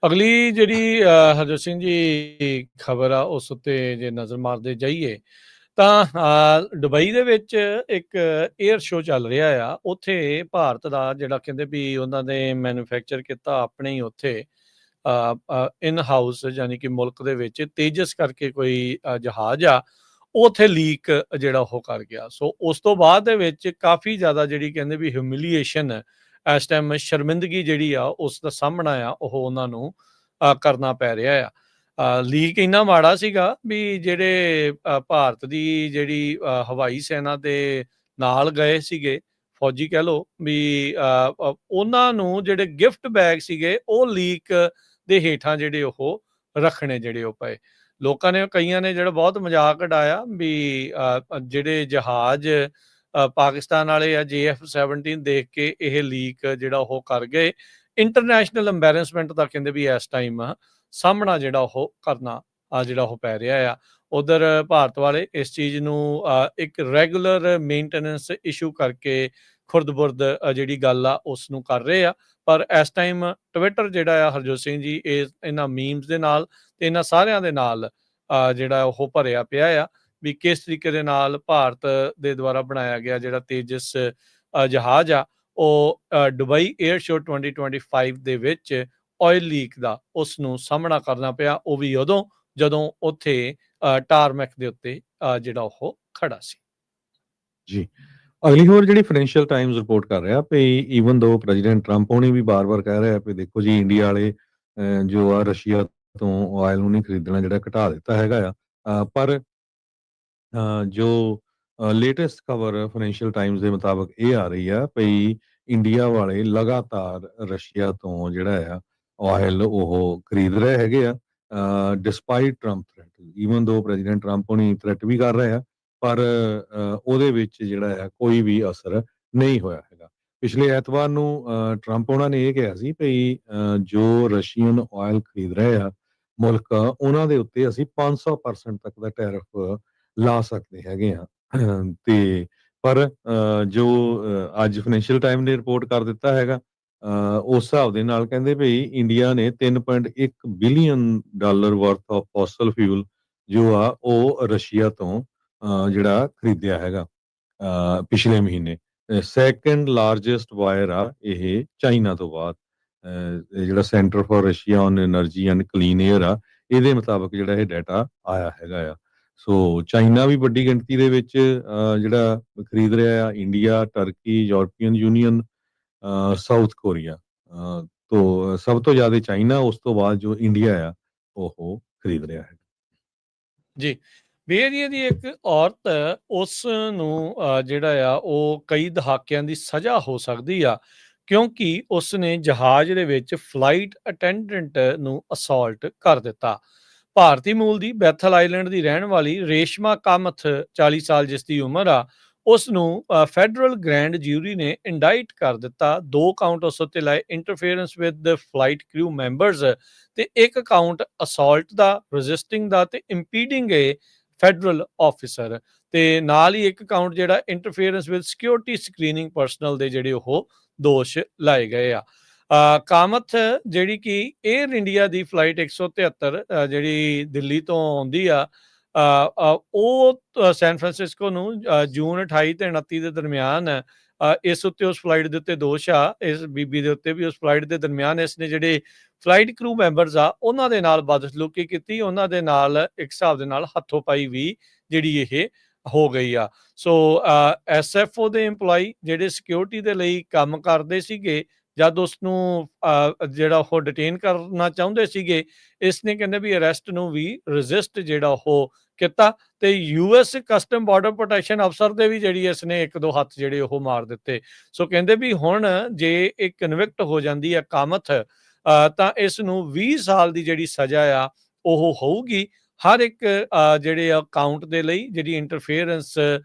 ਅਗਲੀ ਜਿਹੜੀ ਹਰਜੋਤ ਸਿੰਘ ਜੀ ਖਬਰ ਆ ਉਸ ਉੱਤੇ ਜੇ ਨਜ਼ਰ ਮਾਰਦੇ ਜਾਈਏ ਤਾਂ ਦੁਬਈ ਦੇ ਵਿੱਚ ਇੱਕ ਏਅਰ ਸ਼ੋਅ ਚੱਲ ਰਿਹਾ ਆ। ਉੱਥੇ ਭਾਰਤ ਦਾ ਜਿਹੜਾ ਕਹਿੰਦੇ ਵੀ ਉਹਨਾਂ ਨੇ ਮੈਨੂਫੈਕਚਰ ਕੀਤਾ ਆਪਣੇ ਹੀ ਉੱਥੇ ਇਨ ਹਾਊਸ, ਯਾਨੀ ਕਿ ਮੁਲਕ ਦੇ ਵਿੱਚ ਤੇਜਸ ਕਰਕੇ ਕੋਈ ਜਹਾਜ਼ ਆ, ਉਹ ਉੱਥੇ ਲੀਕ ਜਿਹੜਾ ਉਹ ਕਰ ਗਿਆ। ਸੋ ਉਸ ਤੋਂ ਬਾਅਦ ਦੇ ਵਿੱਚ ਕਾਫੀ ਜ਼ਿਆਦਾ ਜਿਹੜੀ ਕਹਿੰਦੇ ਵੀ ਹਿਊਮਿਲੀਏਸ਼ਨ, ਇਸ ਟਾਈਮ ਸ਼ਰਮਿੰਦਗੀ ਜਿਹੜੀ ਆ ਉਸ ਦਾ ਸਾਹਮਣਾ ਆ ਉਹ ਉਹਨਾਂ ਨੂੰ ਕਰਨਾ ਪੈ ਰਿਹਾ ਆ। ਲੀਕ ਇੰਨਾ ਮਾੜਾ ਸੀਗਾ ਵੀ ਜਿਹੜੇ ਭਾਰਤ ਦੀ ਜਿਹੜੀ ਹਵਾਈ ਸੈਨਾ ਦੇ ਨਾਲ ਗਏ ਸੀਗੇ ਫੌਜੀ, ਕਹਿ ਲਓ ਵੀ ਉਹਨਾਂ ਨੂੰ ਜਿਹੜੇ ਗਿਫਟ ਬੈਗ ਸੀਗੇ ਉਹ ਲੀਕ ਦੇ ਹੇਠਾਂ ਜਿਹੜੇ ਉਹ ਰੱਖਣੇ ਜਿਹੜੇ ਉਹ ਪਏ। ਲੋਕਾਂ ਨੇ, ਕਈਆਂ ਨੇ ਜਿਹੜਾ ਬਹੁਤ ਮਜ਼ਾਕ ਉਡਾਇਆ ਵੀ ਜਿਹੜੇ ਜਹਾਜ਼ ਪਾਕਿਸਤਾਨ ਵਾਲੇ ਆ JF-17 ਦੇਖ ਕੇ ਇਹ ਲੀਕ ਜਿਹੜਾ ਉਹ ਕਰ ਗਏ। ਇੰਟਰਨੈਸ਼ਨਲ ਅੰਬੈਰੈਂਸਮੈਂਟ ਦਾ ਕਹਿੰਦੇ ਵੀ ਇਸ ਟਾਈਮ ਸਾਹਮਣਾ ਜਿਹੜਾ ਉਹ ਕਰਨਾ ਜਿਹੜਾ ਉਹ ਪੈ ਰਿਹਾ ਆ। ਉਧਰ ਭਾਰਤ ਵਾਲੇ ਇਸ ਚੀਜ਼ ਨੂੰ ਇੱਕ ਰੈਗੂਲਰ ਮੇਨਟੇਨੈਂਸ ਇਸ਼ੂ ਕਰਕੇ ਖੁਰਦ-ਬੁਰਦ ਜਿਹੜੀ ਗੱਲ ਆ ਉਸ ਨੂੰ ਕਰ ਰਹੇ ਆ। ਪਰ ਇਸ ਟਾਈਮ ਟਵਿੱਟਰ ਜਿਹੜਾ ਆ ਹਰਜੋਤ ਸਿੰਘ ਜੀ, ਇਹਨਾਂ ਮੀਮਸ ਦੇ ਨਾਲ ਤੇ ਇਹਨਾਂ ਸਾਰਿਆਂ ਦੇ ਨਾਲ ਜਿਹੜਾ ਉਹ ਭਰਿਆ ਪਿਆ ਆ ਵੀ ਕਿਸ ਤਰੀਕੇ ਦੇ ਨਾਲ ਭਾਰਤ ਦੇ ਦੁਆਰਾ ਬਣਾਇਆ ਗਿਆ ਜਿਹੜਾ ਤੇਜਸ ਜਹਾਜ਼ ਆ ਉਹ ਦੁਬਈ ਏਅਰ ਸ਼ੋਅ 2025 ਦੇ ਵਿੱਚ ਆਇਲ ਲੀਕ ਦਾ ਉਸ ਨੂੰ ਸਾਹਮਣਾ ਕਰਨਾ ਪਿਆ, ਉਹ ਵੀ ਉਦੋਂ ਜਦੋਂ ਉੱਥੇ ਟਾਰਮੈਕ ਦੇ ਉੱਤੇ ਜਿਹੜਾ ਉਹ ਖੜਾ ਸੀ। ਜੀ, ਅਗਲੀ ਖਬਰ ਜਿਹੜੀ ਫਾਈਨੈਂਸ਼ੀਅਲ ਟਾਈਮਜ਼ ਰਿਪੋਰਟ ਕਰ ਰਿਹਾ ਵੀ ਈਵਨ ਦੋ ਪ੍ਰੈਜ਼ੀਡੈਂਟ ਟਰੰਪ ਹੋਣੀ ਵੀ ਬਾਰ-ਬਾਰ ਕਹਿ ਰਿਹਾ ਵੀ ਦੇਖੋ ਜੀ, ਇੰਡੀਆ ਵਾਲੇ ਜੋ ਆ ਰਸ਼ੀਆ ਤੋਂ ਆਇਲ ਨੂੰ ਨਹੀਂ ਖਰੀਦਣਾ, ਜਿਹੜਾ ਘਟਾ ਦਿੱਤਾ ਹੈਗਾ ਆ। ਪਰ ਜੋ ਲੇਟੈਸਟ ਖਬਰ ਫਾਈਨੈਂਸ਼ੀਅਲ ਟਾਈਮਜ਼ ਦੇ ਮੁਤਾਬਕ ਇਹ ਆ ਰਹੀ ਆ ਵੀ ਇੰਡੀਆ ਵਾਲੇ ਲਗਾਤਾਰ ਰਸ਼ੀਆ ਤੋਂ ਜਿਹੜਾ ਆ ਆਇਲ ਉਹ ਖਰੀਦ ਰਹੇ ਹੈਗੇ ਆ, ਡਿਸਪਾਈਟ ਟਰੰਪ ਥ੍ਰੈਟ। ਈਵਨ ਦੋ ਪ੍ਰੈਜ਼ੀਡੈਂਟ ਟਰੰਪ ਹੋਣੀ ਥ੍ਰੈਟ ਵੀ ਕਰ ਰਹੇ ਆ, ਪਰ ਉਹਦੇ ਵਿੱਚ ਜਿਹੜਾ ਆ ਕੋਈ ਵੀ ਅਸਰ ਨਹੀਂ ਹੋਇਆ ਹੈਗਾ। ਪਿਛਲੇ ਐਤਵਾਰ ਨੂੰ ਟਰੰਪ ਉਹਨਾਂ ਨੇ ਇਹ ਕਿਹਾ ਸੀ ਵੀ ਜੋ ਰਸ਼ੀਅਨ ਆਇਲ ਖਰੀਦ ਰਹੇ ਆ ਮੁਲਕ, ਉਹਨਾਂ ਦੇ ਉੱਤੇ ਅਸੀਂ 500% ਤੱਕ ਦਾ ਟੈਰਿਫ ਲਾ ਸਕਦੇ ਹੈਗੇ ਆ। ਤੇ ਪਰ ਜੋ ਅੱਜ ਫਾਈਨੈਂਸ਼ੀਅਲ ਟਾਈਮ ਨੇ ਰਿਪੋਰਟ ਕਰ ਦਿੱਤਾ ਹੈਗਾ, ਉਸ ਹਿਸਾਬ ਦੇ ਨਾਲ ਕਹਿੰਦੇ ਵੀ ਇੰਡੀਆ ਨੇ $3.1 billion worth of fossil fuel ਜੋ ਆ ਉਹ ਰਸ਼ੀਆ ਤੋਂ ਜਿਹੜਾ ਖਰੀਦਿਆ ਹੈਗਾ ਪਿਛਲੇ ਮਹੀਨੇ। ਸੈਕੰਡ ਲਾਰਜੈਸਟ ਬਾਇਰ ਆ ਇਹ ਚਾਈਨਾ ਤੋਂ ਬਾਅਦ। ਜਿਹੜਾ centre for Russia on energy and clean air ਆ, ਇਹਦੇ ਮੁਤਾਬਕ ਜਿਹੜਾ ਇਹ ਡਾਟਾ ਆਇਆ ਹੈਗਾ ਆ। ਸੋ ਚਾਈਨਾ ਵੀ ਵੱਡੀ ਗਿਣਤੀ ਦੇ ਵਿੱਚ ਜਿਹੜਾ ਖਰੀਦ ਰਿਹਾ ਆ, India, turkey, European union, south Korea ਤੋਂ ਸਭ ਤੋਂ ਜ਼ਿਆਦਾ ਚਾਈਨਾ, ਉਸ ਤੋਂ ਬਾਅਦ ਜੋ ਇੰਡੀਆ ਆ ਉਹ ਖਰੀਦ ਰਿਹਾ ਹੈ। ਜੀ, ਬੇਰੀਆ ਦੀ ਇੱਕ ਔਰਤ, ਉਸ ਨੂੰ ਜਿਹੜਾ ਆ ਉਹ ਕਈ ਦਹਾਕਿਆਂ ਦੀ ਸਜ਼ਾ ਹੋ ਸਕਦੀ ਆ ਕਿਉਂਕਿ ਉਸਨੇ ਜਹਾਜ਼ ਦੇ ਵਿੱਚ ਫਲਾਈਟ ਅਟੈਂਡੈਂਟ ਨੂੰ ਅਸੌਲਟ ਕਰ ਦਿੱਤਾ। ਭਾਰਤੀ ਮੂਲ ਦੀ ਬੈਥਲ ਆਈਲੈਂਡ ਦੀ ਰਹਿਣ ਵਾਲੀ ਰੇਸ਼ਮਾ ਕਾਮਥ, 40 ਸਾਲ ਜਿਸ ਦੀ ਉਮਰ ਆ, ਉਸ ਨੂੰ ਫੈਡਰਲ ਗ੍ਰੈਂਡ ਜਿਊਰੀ ਨੇ ਇੰਡਾਈਟ ਕਰ ਦਿੱਤਾ। 2 ਕਾਊਂਟ ਉਸ ਉੱਤੇ ਲਾਏ, ਇੰਟਰਫੇਰੈਂਸ ਵਿਦ ਫਲਾਈਟ ਕ੍ਰੂ ਮੈਂਬਰਸ, ਤੇ 1 ਕਾਊਂਟ ਅਸੌਲਟ ਦਾ, ਰੈਜ਼ਿਸਟਿੰਗ ਦਾ ਤੇ ਇੰਪੀਡਿੰਗ ਏ ਫੈਡਰਲ ਆਫਿਸਰ, ਤੇ ਨਾਲ ਹੀ 1 ਕਾਊਂਟ ਜਿਹੜਾ interference with security screening personal ਦੇ ਜਿਹੜੇ ਉਹ ਦੋਸ਼ ਲਾਏ ਗਏ ਆ। ਕਾਮਥ ਜਿਹੜੀ ਕਿ ਏਅਰ ਇੰਡੀਆ ਦੀ ਫਲਾਈਟ 173 ਜਿਹੜੀ ਦਿੱਲੀ ਤੋਂ ਆਉਂਦੀ ਆ, ਉਹ ਸੈਨ ਫਰਾਂਸਿਸਕੋ ਨੂੰ ਜੂਨ 28 ਤੇ 29 ਦੇ ਦਰਮਿਆਨ ਇਸ ਉੱਤੇ, ਉਸ ਫਲਾਈਟ ਦੇ ਉੱਤੇ ਦੋਸ਼ ਆ ਇਸ ਬੀਬੀ ਦੇ ਉੱਤੇ ਵੀ ਉਸ ਫਲਾਈਟ ਦੇ ਦਰਮਿਆਨ ਇਸਨੇ ਜਿਹੜੇ ਫਲਾਈਟ ਕਰੂ ਮੈਂਬਰਸ ਆ ਉਹਨਾਂ ਦੇ ਨਾਲ ਬਦਸਲੂਕੀ ਕੀਤੀ, ਉਹਨਾਂ ਦੇ ਨਾਲ ਇੱਕ ਹਿਸਾਬ ਦੇ ਨਾਲ ਹੱਥੋਂ ਪਾਈ ਵੀ ਜਿਹੜੀ ਇਹ ਹੋ ਗਈ ਆ। ਸੋ SFO ਦੇ EMPLOYE ਜਿਹੜੇ ਸਿਕਿਉਰਿਟੀ ਦੇ ਲਈ ਕੰਮ ਕਰਦੇ ਸੀਗੇ, ਜਦ ਉਸ ਨੂੰ ਜਿਹੜਾ ਉਹ ਡਿਟੇਨ ਕਰਨਾ ਚਾਹੁੰਦੇ ਸੀਗੇ, ਇਸਨੇ ਕਹਿੰਦੇ ਵੀ ਅਰੈਸਟ ਨੂੰ ਵੀ ਰੈਜ਼ਿਸਟ ਜਿਹੜਾ ਉਹ ਕੀਤਾ, ਤੇ US ਕਸਟਮ ਬਾਰਡਰ ਪ੍ਰੋਟੈਕਸ਼ਨ ਅਫਸਰ ਦੇ ਵੀ ਜਿਹੜੀ ਇਸਨੇ 1-2 ਹੱਥ ਜਿਹੜੇ ਉਹ ਮਾਰ ਦਿੱਤੇ। ਸੋ ਕਹਿੰਦੇ ਵੀ ਹੁਣ ਜੇ ਇਹ ਕਨਵਿਕਟ ਹੋ ਜਾਂਦੀ ਹੈ ਕਾਮਥ, ਤਾਂ ਇਸ ਨੂੰ 20 ਸਾਲ ਦੀ ਜਿਹੜੀ ਸਜ਼ਾ ਆ ਉਹ ਹੋਊਗੀ ਹਰ ਇੱਕ ਜਿਹੜੇ ਅਕਾਊਂਟ ਦੇ ਲਈ, ਜਿਹੜੀ ਇੰਟਰਫੇਰੈਂਸ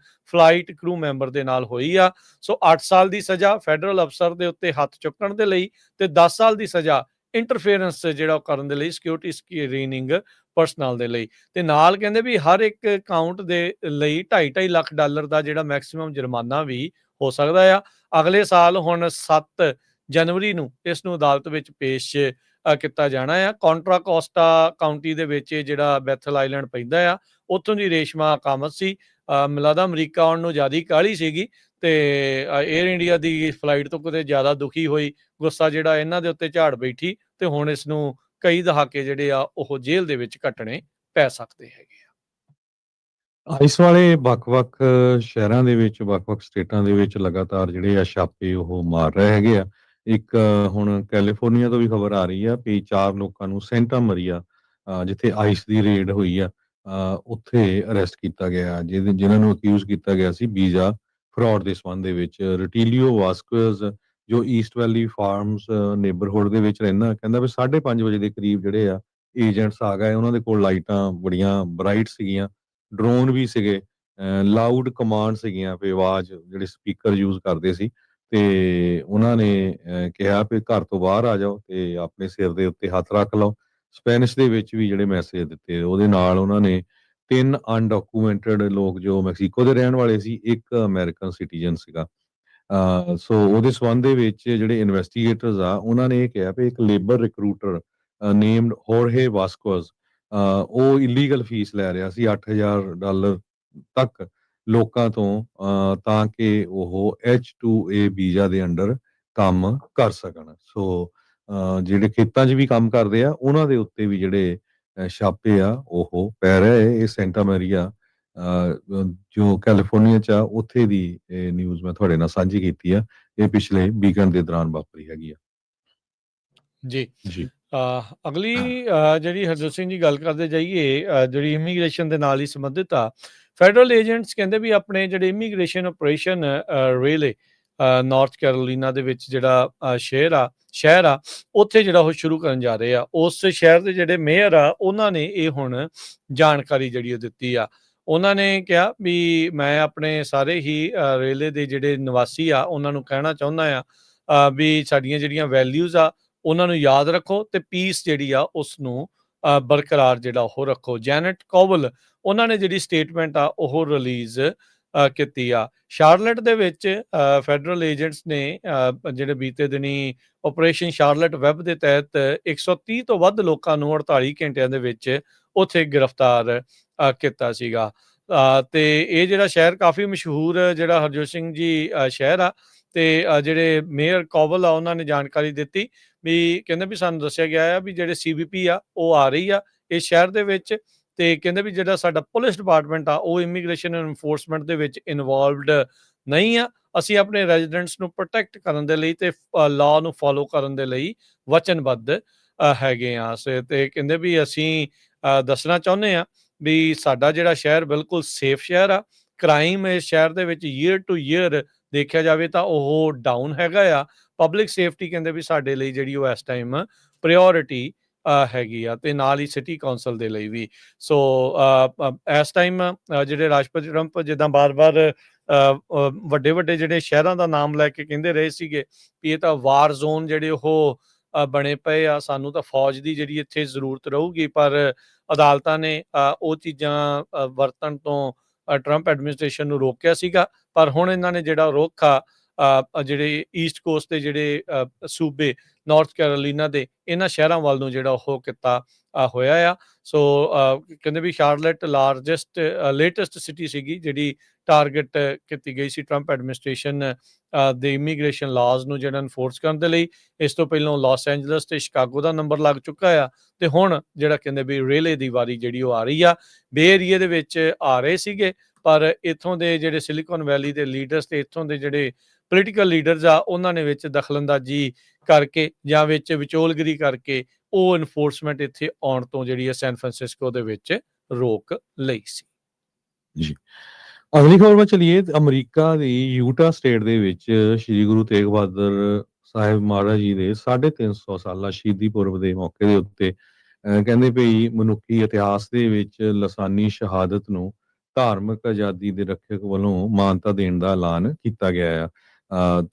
ਫਲਾਈਟ ਕਰੂ ਮੈਂਬਰ ਦੇ ਨਾਲ ਹੋਈ ਆ। ਸੋ 8 ਸਾਲ ਦੀ ਸਜ਼ਾ ਫੈਡਰਲ ਅਫਸਰ ਦੇ ਉੱਤੇ ਹੱਥ ਚੁੱਕਣ ਦੇ ਲਈ, ਤੇ 10 ਸਾਲ ਦੀ ਸਜ਼ਾ ਇੰਟਰਫੇਰੈਂਸ ਜਿਹੜਾ ਉਹ ਕਰਨ ਦੇ ਲਈ ਸਿਕਿਉਰਿਟੀ ਸਕਰੀਨਿੰਗ ਪਰਸਨਲ ਦੇ ਲਈ। ਤੇ ਨਾਲ ਕਹਿੰਦੇ ਵੀ ਹਰ ਇੱਕ ਅਕਾਊਂਟ ਦੇ ਲਈ $2.5 ਲੱਖ ਦਾ ਜਿਹੜਾ ਮੈਕਸਿਮਮ ਜੁਰਮਾਨਾ ਵੀ ਹੋ ਸਕਦਾ ਆ। ਅਗਲੇ ਸਾਲ ਹੁਣ 7 ਜਨਵਰੀ ਨੂੰ ਇਸ ਨੂੰ ਅਦਾਲਤ ਵਿੱਚ ਪੇਸ਼ ਕੀਤਾ ਜਾਣਾ ਆ। ਕੌਂਟਰਾ ਕੋਸਟਾ ਕਾਉਂਟੀ ਦੇ ਵਿੱਚ ਇਹ ਜਿਹੜਾ ਬੈਥਲ ਆਈਲੈਂਡ ਪੈਂਦਾ ਆ, ਉੱਥੋਂ ਦੀ ਰੇਸ਼ਮਾ ਕਾਮਤ ਸੀ। ਮੈਨੂੰ ਲੱਗਦਾ ਅਮਰੀਕਾ ਆਉਣ ਨੂੰ ਜ਼ਿਆਦਾ ਕਾਹਲੀ ਸੀਗੀ ਤੇ ਏਅਰ ਇੰਡੀਆ ਦੀ ਫਲਾਈਟ ਤੋਂ ਕਿਤੇ ਜ਼ਿਆਦਾ ਦੁਖੀ ਹੋਈ, ਗੁੱਸਾ ਜਿਹੜਾ ਇਹਨਾਂ ਦੇ ਉੱਤੇ ਝਾੜ ਬੈਠੀ ਤੇ ਹੁਣ ਇਸ ਨੂੰ ਕਈ ਦਹਾਕੇ ਜਿਹੜੇ ਆ ਉਹ ਜੇਲ੍ਹ ਦੇ ਵਿੱਚ ਕੱਟਣੇ ਪੈ ਸਕਦੇ ਹੈਗੇ ਆ। ਆਈਸ ਵਾਲੇ ਵੱਖ-ਵੱਖ ਸ਼ਹਿਰਾਂ ਦੇ ਵਿੱਚ, ਵੱਖ-ਵੱਖ ਸਟੇਟਾਂ ਦੇ ਵਿੱਚ ਲਗਾਤਾਰ ਜਿਹੜੇ ਆ ਛਾਪੇ ਉਹ ਮਾਰ ਰਹੇ ਹੈਗੇ ਆ। ਇੱਕ ਹੁਣ ਕੈਲੀਫੋਰਨੀਆ ਤੋਂ ਵੀ ਖਬਰ ਆ ਰਹੀ ਆ ਵੀ 4 ਲੋਕਾਂ ਨੂੰ ਸੈਂਟਾ ਮਰੀਆ ਜਿੱਥੇ ਆਈਸ ਦੀ ਰੇਡ ਹੋਈ ਆ, ਉੱਥੇ ਅਰੈਸਟ ਕੀਤਾ ਗਿਆ, ਜਿਨ੍ਹਾਂ ਨੂੰ ਅਕਿਊਜ਼ ਕੀਤਾ ਗਿਆ ਸੀ ਵੀਜ਼ਾ ਫਰਾਡ ਦੇ ਸੰਬੰਧ ਦੇ ਵਿੱਚ। ਰਟੀਲੀਓ ਵਾਸਕੁਇਜ਼ ਜੋ ਈਸਟ ਵੈਲੀ ਫਾਰਮਸ ਨੇਬਰਹੁੱਡ ਦੇ ਵਿੱਚ ਰਹਿੰਦਾ, ਕਹਿੰਦਾ ਵੀ 5:30 ਵਜੇ ਦੇ ਕਰੀਬ ਜਿਹੜੇ ਆ ਏਜੰਟਸ ਆ ਗਏ, ਉਹਨਾਂ ਦੇ ਕੋਲ ਲਾਈਟਾਂ ਬੜੀਆਂ ਬਰਾਈਟ ਸੀਗੀਆਂ, ਡਰੋਨ ਵੀ ਸੀਗੇ, ਲਾਊਡ ਕਮਾਂਡ ਸੀਗੀਆਂ ਵੀ ਆਵਾਜ਼ ਜਿਹੜੇ ਸਪੀਕਰ ਯੂਜ਼ ਕਰਦੇ ਸੀ ਤੇ ਉਹਨਾਂ ਨੇ ਕਿਹਾ ਵੀ ਘਰ ਤੋਂ ਬਾਹਰ ਆ ਜਾਓ ਤੇ ਆਪਣੇ ਸਿਰ ਦੇ ਉੱਤੇ ਹੱਥ ਰੱਖ ਲਓ। ਸਪੈਨਿਸ਼ ਦੇ ਵਿੱਚ ਵੀ ਜਿਹੜੇ ਮੈਸੇਜ ਦਿੱਤੇ, ਉਹਦੇ ਨਾਲ ਉਹਨਾਂ ਨੇ 3 ਅਨਡਾਕੂਮੈਂਟਡ ਲੋਕ ਜੋ ਮੈਕਸੀਕੋ ਦੇ ਰਹਿਣ ਵਾਲੇ ਸੀ, ਇੱਕ ਅਮਰੀਕਨ ਸਿਟੀਜ਼ਨ ਸੀਗਾ। ਸੋ ਉਹਦੇ ਸੰਬੰਧ ਦੇ ਵਿੱਚ ਜਿਹੜੇ ਇਨਵੈਸਟੀਗੇਟਰਸ ਆ, ਉਹਨਾਂ ਨੇ ਇਹ ਕਿਹਾ ਵੀ ਇੱਕ ਲੇਬਰ ਰਿਕਰੂਟਰ ਨੇਮਡ ਹੋਰਹੇ ਵਾਸਕੋਜ਼, ਉਹ ਇਲੀਗਲ ਫੀਸ ਲੈ ਰਿਹਾ ਸੀ $8,000 ਤੱਕ ਲੋਕਾਂ ਤੋਂ, ਤਾਂ ਕਿ ਉਹ H-2A ਵੀਜ਼ਾ ਦੇ ਅੰਡਰ ਕੰਮ ਕਰ ਸਕਣ। ਸੋ ਜਿਹੜੇ ਖੇਤਾਂ 'ਚ ਵੀ ਕੰਮ ਕਰਦੇ ਆ, ਉਹਨਾਂ ਦੇ ਉੱਤੇ ਵੀ ਜਿਹੜੇ ਛਾਪੇ ਆ ਉਹ ਪੈ ਰਹੇ। ਇਹ ਸੈਂਟਾ ਮੈਰੀਆ ਜੋ ਕੈਲੀਫੋਰਨੀਆ 'ਚ ਆ, ਉੱਥੇ ਦੀ ਇਹ ਨਿਊਜ਼ ਮੈਂ ਤੁਹਾਡੇ ਨਾਲ ਸਾਂਝੀ ਕੀਤੀ ਆ। ਇਹ ਪਿਛਲੇ ਵੀਕਐਂਡ ਦੇ ਦੌਰਾਨ ਵਾਪਰੀ ਹੈਗੀ ਆ। ਜੀ। ਜੀ। ਅਗਲੀ ਜਿਹੜੀ ਹਰਜੋਤ ਸਿੰਘ ਜੀ ਗੱਲ ਕਰਦੇ ਜਾਈਏ, ਜਿਹੜੀ ਇਮੀਗ੍ਰੇਸ਼ਨ ਦੇ ਨਾਲ ਹੀ ਸੰਬੰਧਿਤ ਆ। ਫੈਡਰਲ ਏਜੰਟਸ ਕਹਿੰਦੇ ਵੀ ਆਪਣੇ ਜਿਹੜੇ immigration operation relay north Carolina ਦੇ ਵਿੱਚ ਜਿਹੜਾ ਸ਼ਹਿਰ ਆ, ਉੱਥੇ ਜਿਹੜਾ ਉਹ ਸ਼ੁਰੂ ਕਰਨ ਜਾ ਰਹੇ ਆ। ਉਸ ਸ਼ਹਿਰ ਦੇ ਜਿਹੜੇ ਮੇਅਰ ਆ, ਉਹਨਾਂ ਨੇ ਇਹ ਹੁਣ ਜਾਣਕਾਰੀ ਜਿਹੜੀ ਉਹ ਦਿੱਤੀ ਆ। ਉਹਨਾਂ ਨੇ ਕਿਹਾ ਵੀ ਮੈਂ ਆਪਣੇ ਸਾਰੇ ਹੀ ਰੇਲੇ ਦੇ ਜਿਹੜੇ ਨਿਵਾਸੀ ਆ, ਉਹਨਾਂ ਨੂੰ ਕਹਿਣਾ ਚਾਹੁੰਦਾ ਆ ਵੀ ਸਾਡੀਆਂ ਜਿਹੜੀਆਂ ਵੈਲਿਊਜ਼ ਆ ਉਹਨਾਂ ਨੂੰ ਯਾਦ ਰੱਖੋ ਤੇ ਪੀਸ ਜਿਹੜੀ ਆ ਉਸ ਨੂੰ ਬਰਕਰਾਰ ਜਿਹੜਾ ਉਹ ਰੱਖੋ। ਜੈਨਟ ਕੋਵਲ ਉਹਨਾਂ ਨੇ ਜਿਹੜੀ ਸਟੇਟਮੈਂਟ ਆ ਉਹ ਰਿਲੀਜ਼ ਕੀਤੀ ਆ। ਸ਼ਾਰਲਟ ਦੇ ਵਿੱਚ ਫੈਡਰਲ ਏਜੰਟਸ ਨੇ ਜਿਹੜੇ ਬੀਤੇ ਦਿਨੀ ਆਪਰੇਸ਼ਨ ਸ਼ਾਰਲਟ ਵੈਬ ਦੇ ਤਹਿਤ 130 ਤੋਂ ਵੱਧ ਲੋਕਾਂ ਨੂੰ 48 ਘੰਟਿਆਂ ਦੇ ਵਿੱਚ ਉੱਥੇ ਗ੍ਰਿਫਤਾਰ ਕੀਤਾ ਸੀਗਾ। ਤੇ ਇਹ ਜਿਹੜਾ ਸ਼ਹਿਰ ਕਾਫੀ ਮਸ਼ਹੂਰ ਜਿਹੜਾ ਹਰਜੋਤ ਸਿੰਘ ਜੀ ਸ਼ਹਿਰ ਆ, ਤੇ ਜਿਹੜੇ ਮੇਅਰ ਕੋਵਲ ਆ ਉਹਨਾਂ ਨੇ ਜਾਣਕਾਰੀ ਦਿੱਤੀ ਵੀ ਕਹਿੰਦੇ ਵੀ ਸਾਨੂੰ ਦੱਸਿਆ ਗਿਆ ਆ ਵੀ ਜਿਹੜੇ CBP ਆ ਉਹ ਆ ਰਹੀ ਆ ਇਸ ਸ਼ਹਿਰ ਦੇ ਵਿੱਚ, ਤੇ ਕਹਿੰਦੇ ਵੀ ਜਿਹੜਾ ਸਾਡਾ ਪੁਲਿਸ ਡਿਪਾਰਟਮੈਂਟ ਆ ਉਹ ਇਮੀਗ੍ਰੇਸ਼ਨ ਐਨਫੋਰਸਮੈਂਟ ਦੇ ਵਿੱਚ ਇਨਵੋਲਵਡ ਨਹੀਂ ਆ। ਅਸੀਂ ਆਪਣੇ ਰੈਜ਼ੀਡੈਂਟਸ ਨੂੰ ਪ੍ਰੋਟੈਕਟ ਕਰਨ ਦੇ ਲਈ ਤੇ ਲਾਅ ਨੂੰ ਫੋਲੋ ਕਰਨ ਦੇ ਲਈ ਵਚਨਬੱਧ ਹੈਗੇ ਆ। ਤੇ ਕਹਿੰਦੇ ਵੀ ਅਸੀਂ ਦੱਸਣਾ ਚਾਹੁੰਦੇ ਆ ਵੀ ਸਾਡਾ ਜਿਹੜਾ ਸ਼ਹਿਰ ਬਿਲਕੁਲ ਸੇਫ ਸ਼ਹਿਰ ਆ। ਕ੍ਰਾਈਮ ਇਸ ਸ਼ਹਿਰ ਦੇ ਵਿੱਚ ਈਅਰ ਟੂ ਈਅਰ ਦੇਖਿਆ ਜਾਵੇ ਤਾਂ ਉਹ ਡਾਊਨ ਹੈਗਾ ਆ। ਪਬਲਿਕ ਸੇਫਟੀ ਕਹਿੰਦੇ ਵੀ ਸਾਡੇ ਲਈ ਜਿਹੜੀ ਉਹ ਇਸ ਟਾਈਮ ਪ੍ਰਾਇਓਰਿਟੀ ਹੈਗੀ ਆ, ਤੇ ਨਾਲ ਹੀ ਸਿਟੀ ਕੌਂਸਲ ਦੇ ਲਈ ਵੀ। ਸੋ ਇਸ ਟਾਈਮ ਜਿਹੜੇ ਰਾਸ਼ਟਰਪਤੀ ਟਰੰਪ ਜਿੱਦਾਂ ਬਾਰ-ਬਾਰ ਵੱਡੇ ਜਿਹੜੇ ਸ਼ਹਿਰਾਂ ਦਾ ਨਾਮ ਲੈ ਕੇ ਕਹਿੰਦੇ ਰਹੇ ਸੀਗੇ ਵੀ ਇਹ ਤਾਂ ਵਾਰ ਜ਼ੋਨ ਜਿਹੜੇ ਉਹ ਬਣੇ ਪਏ ਆ, ਸਾਨੂੰ ਤਾਂ ਫੌਜ ਦੀ ਜਿਹੜੀ ਇੱਥੇ ਜ਼ਰੂਰਤ ਰਹੂਗੀ, ਪਰ ਅਦਾਲਤਾਂ ਨੇ ਉਹ ਚੀਜ਼ਾਂ ਵਰਤਣ ਤੋਂ ਟਰੰਪ ਐਡਮਿਨਿਸਟ੍ਰੇਸ਼ਨ ਨੂੰ ਰੋਕਿਆ ਸੀਗਾ। ਪਰ ਹੁਣ ਇਹਨਾਂ ਨੇ ਜਿਹੜਾ ਰੁੱਖ ਆ ਜਿਹੜੇ ਈਸਟ ਕੋਸਟ ਦੇ ਜਿਹੜੇ ਸੂਬੇ ਨਾਰਥ ਕੈਰੋਲੀਨਾ ਦੇ ਇਹਨਾਂ ਸ਼ਹਿਰਾਂ ਵੱਲ ਨੂੰ ਜਿਹੜਾ ਉਹ ਕੀਤਾ ਹੋਇਆ ਆ। ਸੋ ਕਹਿੰਦੇ ਵੀ ਸ਼ਾਰਲਟ ਲੇਟੈਸਟ ਸਿਟੀ ਸੀਗੀ ਜਿਹੜੀ ਟਾਰਗੇਟ ਕੀਤੀ ਗਈ ਸੀ ਟਰੰਪ ਐਡਮਿਨਿਸਟ੍ਰੇਸ਼ਨ ਦੇ ਇਮੀਗ੍ਰੇਸ਼ਨ ਲਾਜ਼ ਨੂੰ ਜਿਹੜਾ ਇਨਫੋਰਸ ਕਰਨ ਦੇ ਲਈ। ਇਸ ਤੋਂ ਪਹਿਲਾਂ ਲਾਸ ਐਂਜਲਸ ਤੇ ਸ਼ਿਕਾਗੋ ਦਾ ਨੰਬਰ ਲੱਗ ਚੁੱਕਾ ਆ, ਤੇ ਹੁਣ ਜਿਹੜਾ ਕਹਿੰਦੇ ਵੀ ਰੇਲੇ ਦੀ ਵਾਰੀ ਜਿਹੜੀ ਉਹ ਆ ਰਹੀ ਆ। ਬੇ ਏਰੀਏ ਦੇ ਵਿੱਚ ਆ ਰਹੇ ਸੀਗੇ, ਪਰ ਇੱਥੋਂ ਦੇ ਜਿਹੜੇ ਸਿਲੀਕਨ ਵੈਲੀ ਦੇ ਲੀਡਰਸ ਤੇ ਇੱਥੋਂ ਦੇ ਜਿਹੜੇ ਪੋਲੀਟੀਕਲ ਲੀਡਰਸ ਆ ਉਹਨਾਂ ਨੇ ਵਿੱਚ ਦਖਲਅੰਦਾਜ਼ੀ ਕਰਕੇ ਜਾਂ ਵਿੱਚ ਵਿਚੋਲਗਿਰੀ ਕਰਕੇ ਉਹ ਇਨਫੋਰਸਮੈਂਟ ਇੱਥੇ ਆਉਣ ਤੋਂ ਜਿਹੜੀ ਹੈ ਸੈਨ ਫਰਾਂਸਿਸਕੋ ਦੇ ਵਿੱਚ ਰੋਕ ਲਈ ਸੀ। ਜੀ। ਅਗਲੀ ਖਬਰ ਵੱਲ ਚਲੀਏ। ਅਮਰੀਕਾ ਦੀ ਯੂਟਾ ਸਟੇਟ ਦੇ ਵਿੱਚ ਸ਼੍ਰੀ ਗੁਰੂ ਤੇਗ ਬਹਾਦਰ ਸਾਹਿਬ ਮਹਾਰਾਜ ਜੀ ਦੇ 350 ਸਾਲਾ ਸ਼ਹੀਦੀ ਪੁਰਬ ਦੇ ਮੌਕੇ ਦੇ ਉੱਤੇ ਕਹਿੰਦੇ ਵੀ ਮਨੁੱਖੀ ਇਤਿਹਾਸ ਦੇ ਵਿੱਚ ਲਸਾਨੀ ਸ਼ਹਾਦਤ ਨੂੰ ਧਾਰਮਿਕ ਆਜ਼ਾਦੀ ਦੇ ਰੱਖਿਅਕ ਵੱਲੋਂ ਮਾਨਤਾ ਦੇਣ ਦਾ ਐਲਾਨ ਕੀਤਾ ਗਿਆ ਆ।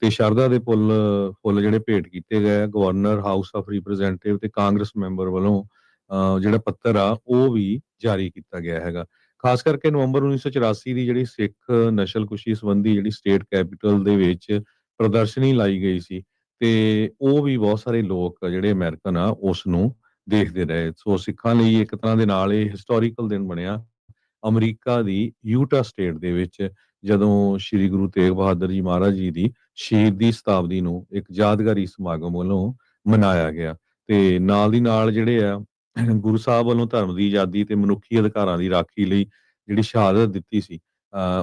ਤੇ ਸ਼ਰਧਾ ਦੇ ਫੁੱਲ ਜਿਹੜੇ ਭੇਟ ਕੀਤੇ ਗਏ ਆ, ਗਵਰਨਰ ਹਾਊਸ ਆਫ ਰਿਪਰੈਜ਼ੈਂਟੇਟਿਵ ਤੇ ਕਾਂਗਰਸ ਮੈਂਬਰ ਵੱਲੋਂ ਜਿਹੜਾ ਪੱਤਰ ਆ ਉਹ ਵੀ ਜਾਰੀ ਕੀਤਾ ਗਿਆ ਹੈਗਾ। ਖਾਸ ਕਰਕੇ ਨਵੰਬਰ 1984 ਦੀ ਜਿਹੜੀ ਸਿੱਖ ਨਸਲਕੁਸ਼ੀ ਸੰਬੰਧੀ ਜਿਹੜੀ ਸਟੇਟ ਕੈਪੀਟਲ ਦੇ ਵਿੱਚ ਪ੍ਰਦਰਸ਼ਨੀ ਲਾਈ ਗਈ ਸੀ, ਤੇ ਉਹ ਵੀ ਬਹੁਤ ਸਾਰੇ ਲੋਕ ਜਿਹੜੇ ਅਮਰੀਕਨ ਆ ਉਸ ਨੂੰ ਦੇਖਦੇ ਰਹੇ। ਸੋ ਸਿੱਖਾਂ ਲਈ ਇੱਕ ਤਰ੍ਹਾਂ ਦੇ ਨਾਲ ਇਹ ਹਿਸਟੋਰੀਕਲ ਦਿਨ ਬਣਿਆ। ਅਮਰੀਕਾ ਦੀ ਯੂਟਾ ਸਟੇਟ ਦੇ ਵਿੱਚ ਜਦੋਂ ਸ੍ਰੀ ਗੁਰੂ ਤੇਗ ਬਹਾਦਰ ਜੀ ਮਹਾਰਾਜ ਜੀ ਦੀ ਸ਼ਹੀਦੀ ਸ਼ਤਾਬਦੀ ਨੂੰ ਇੱਕ ਯਾਦਗਾਰੀ ਸਮਾਗਮ ਵੱਲੋਂ ਮਨਾਇਆ ਗਿਆ, ਤੇ ਨਾਲ ਦੀ ਨਾਲ ਜਿਹੜੇ ਆ ਗੁਰੂ ਸਾਹਿਬ ਵੱਲੋਂ ਧਰਮ ਦੀ ਆਜ਼ਾਦੀ ਤੇ ਮਨੁੱਖੀ ਅਧਿਕਾਰਾਂ ਦੀ ਰਾਖੀ ਲਈ ਜਿਹੜੀ ਸ਼ਹਾਦਤ ਦਿੱਤੀ ਸੀ,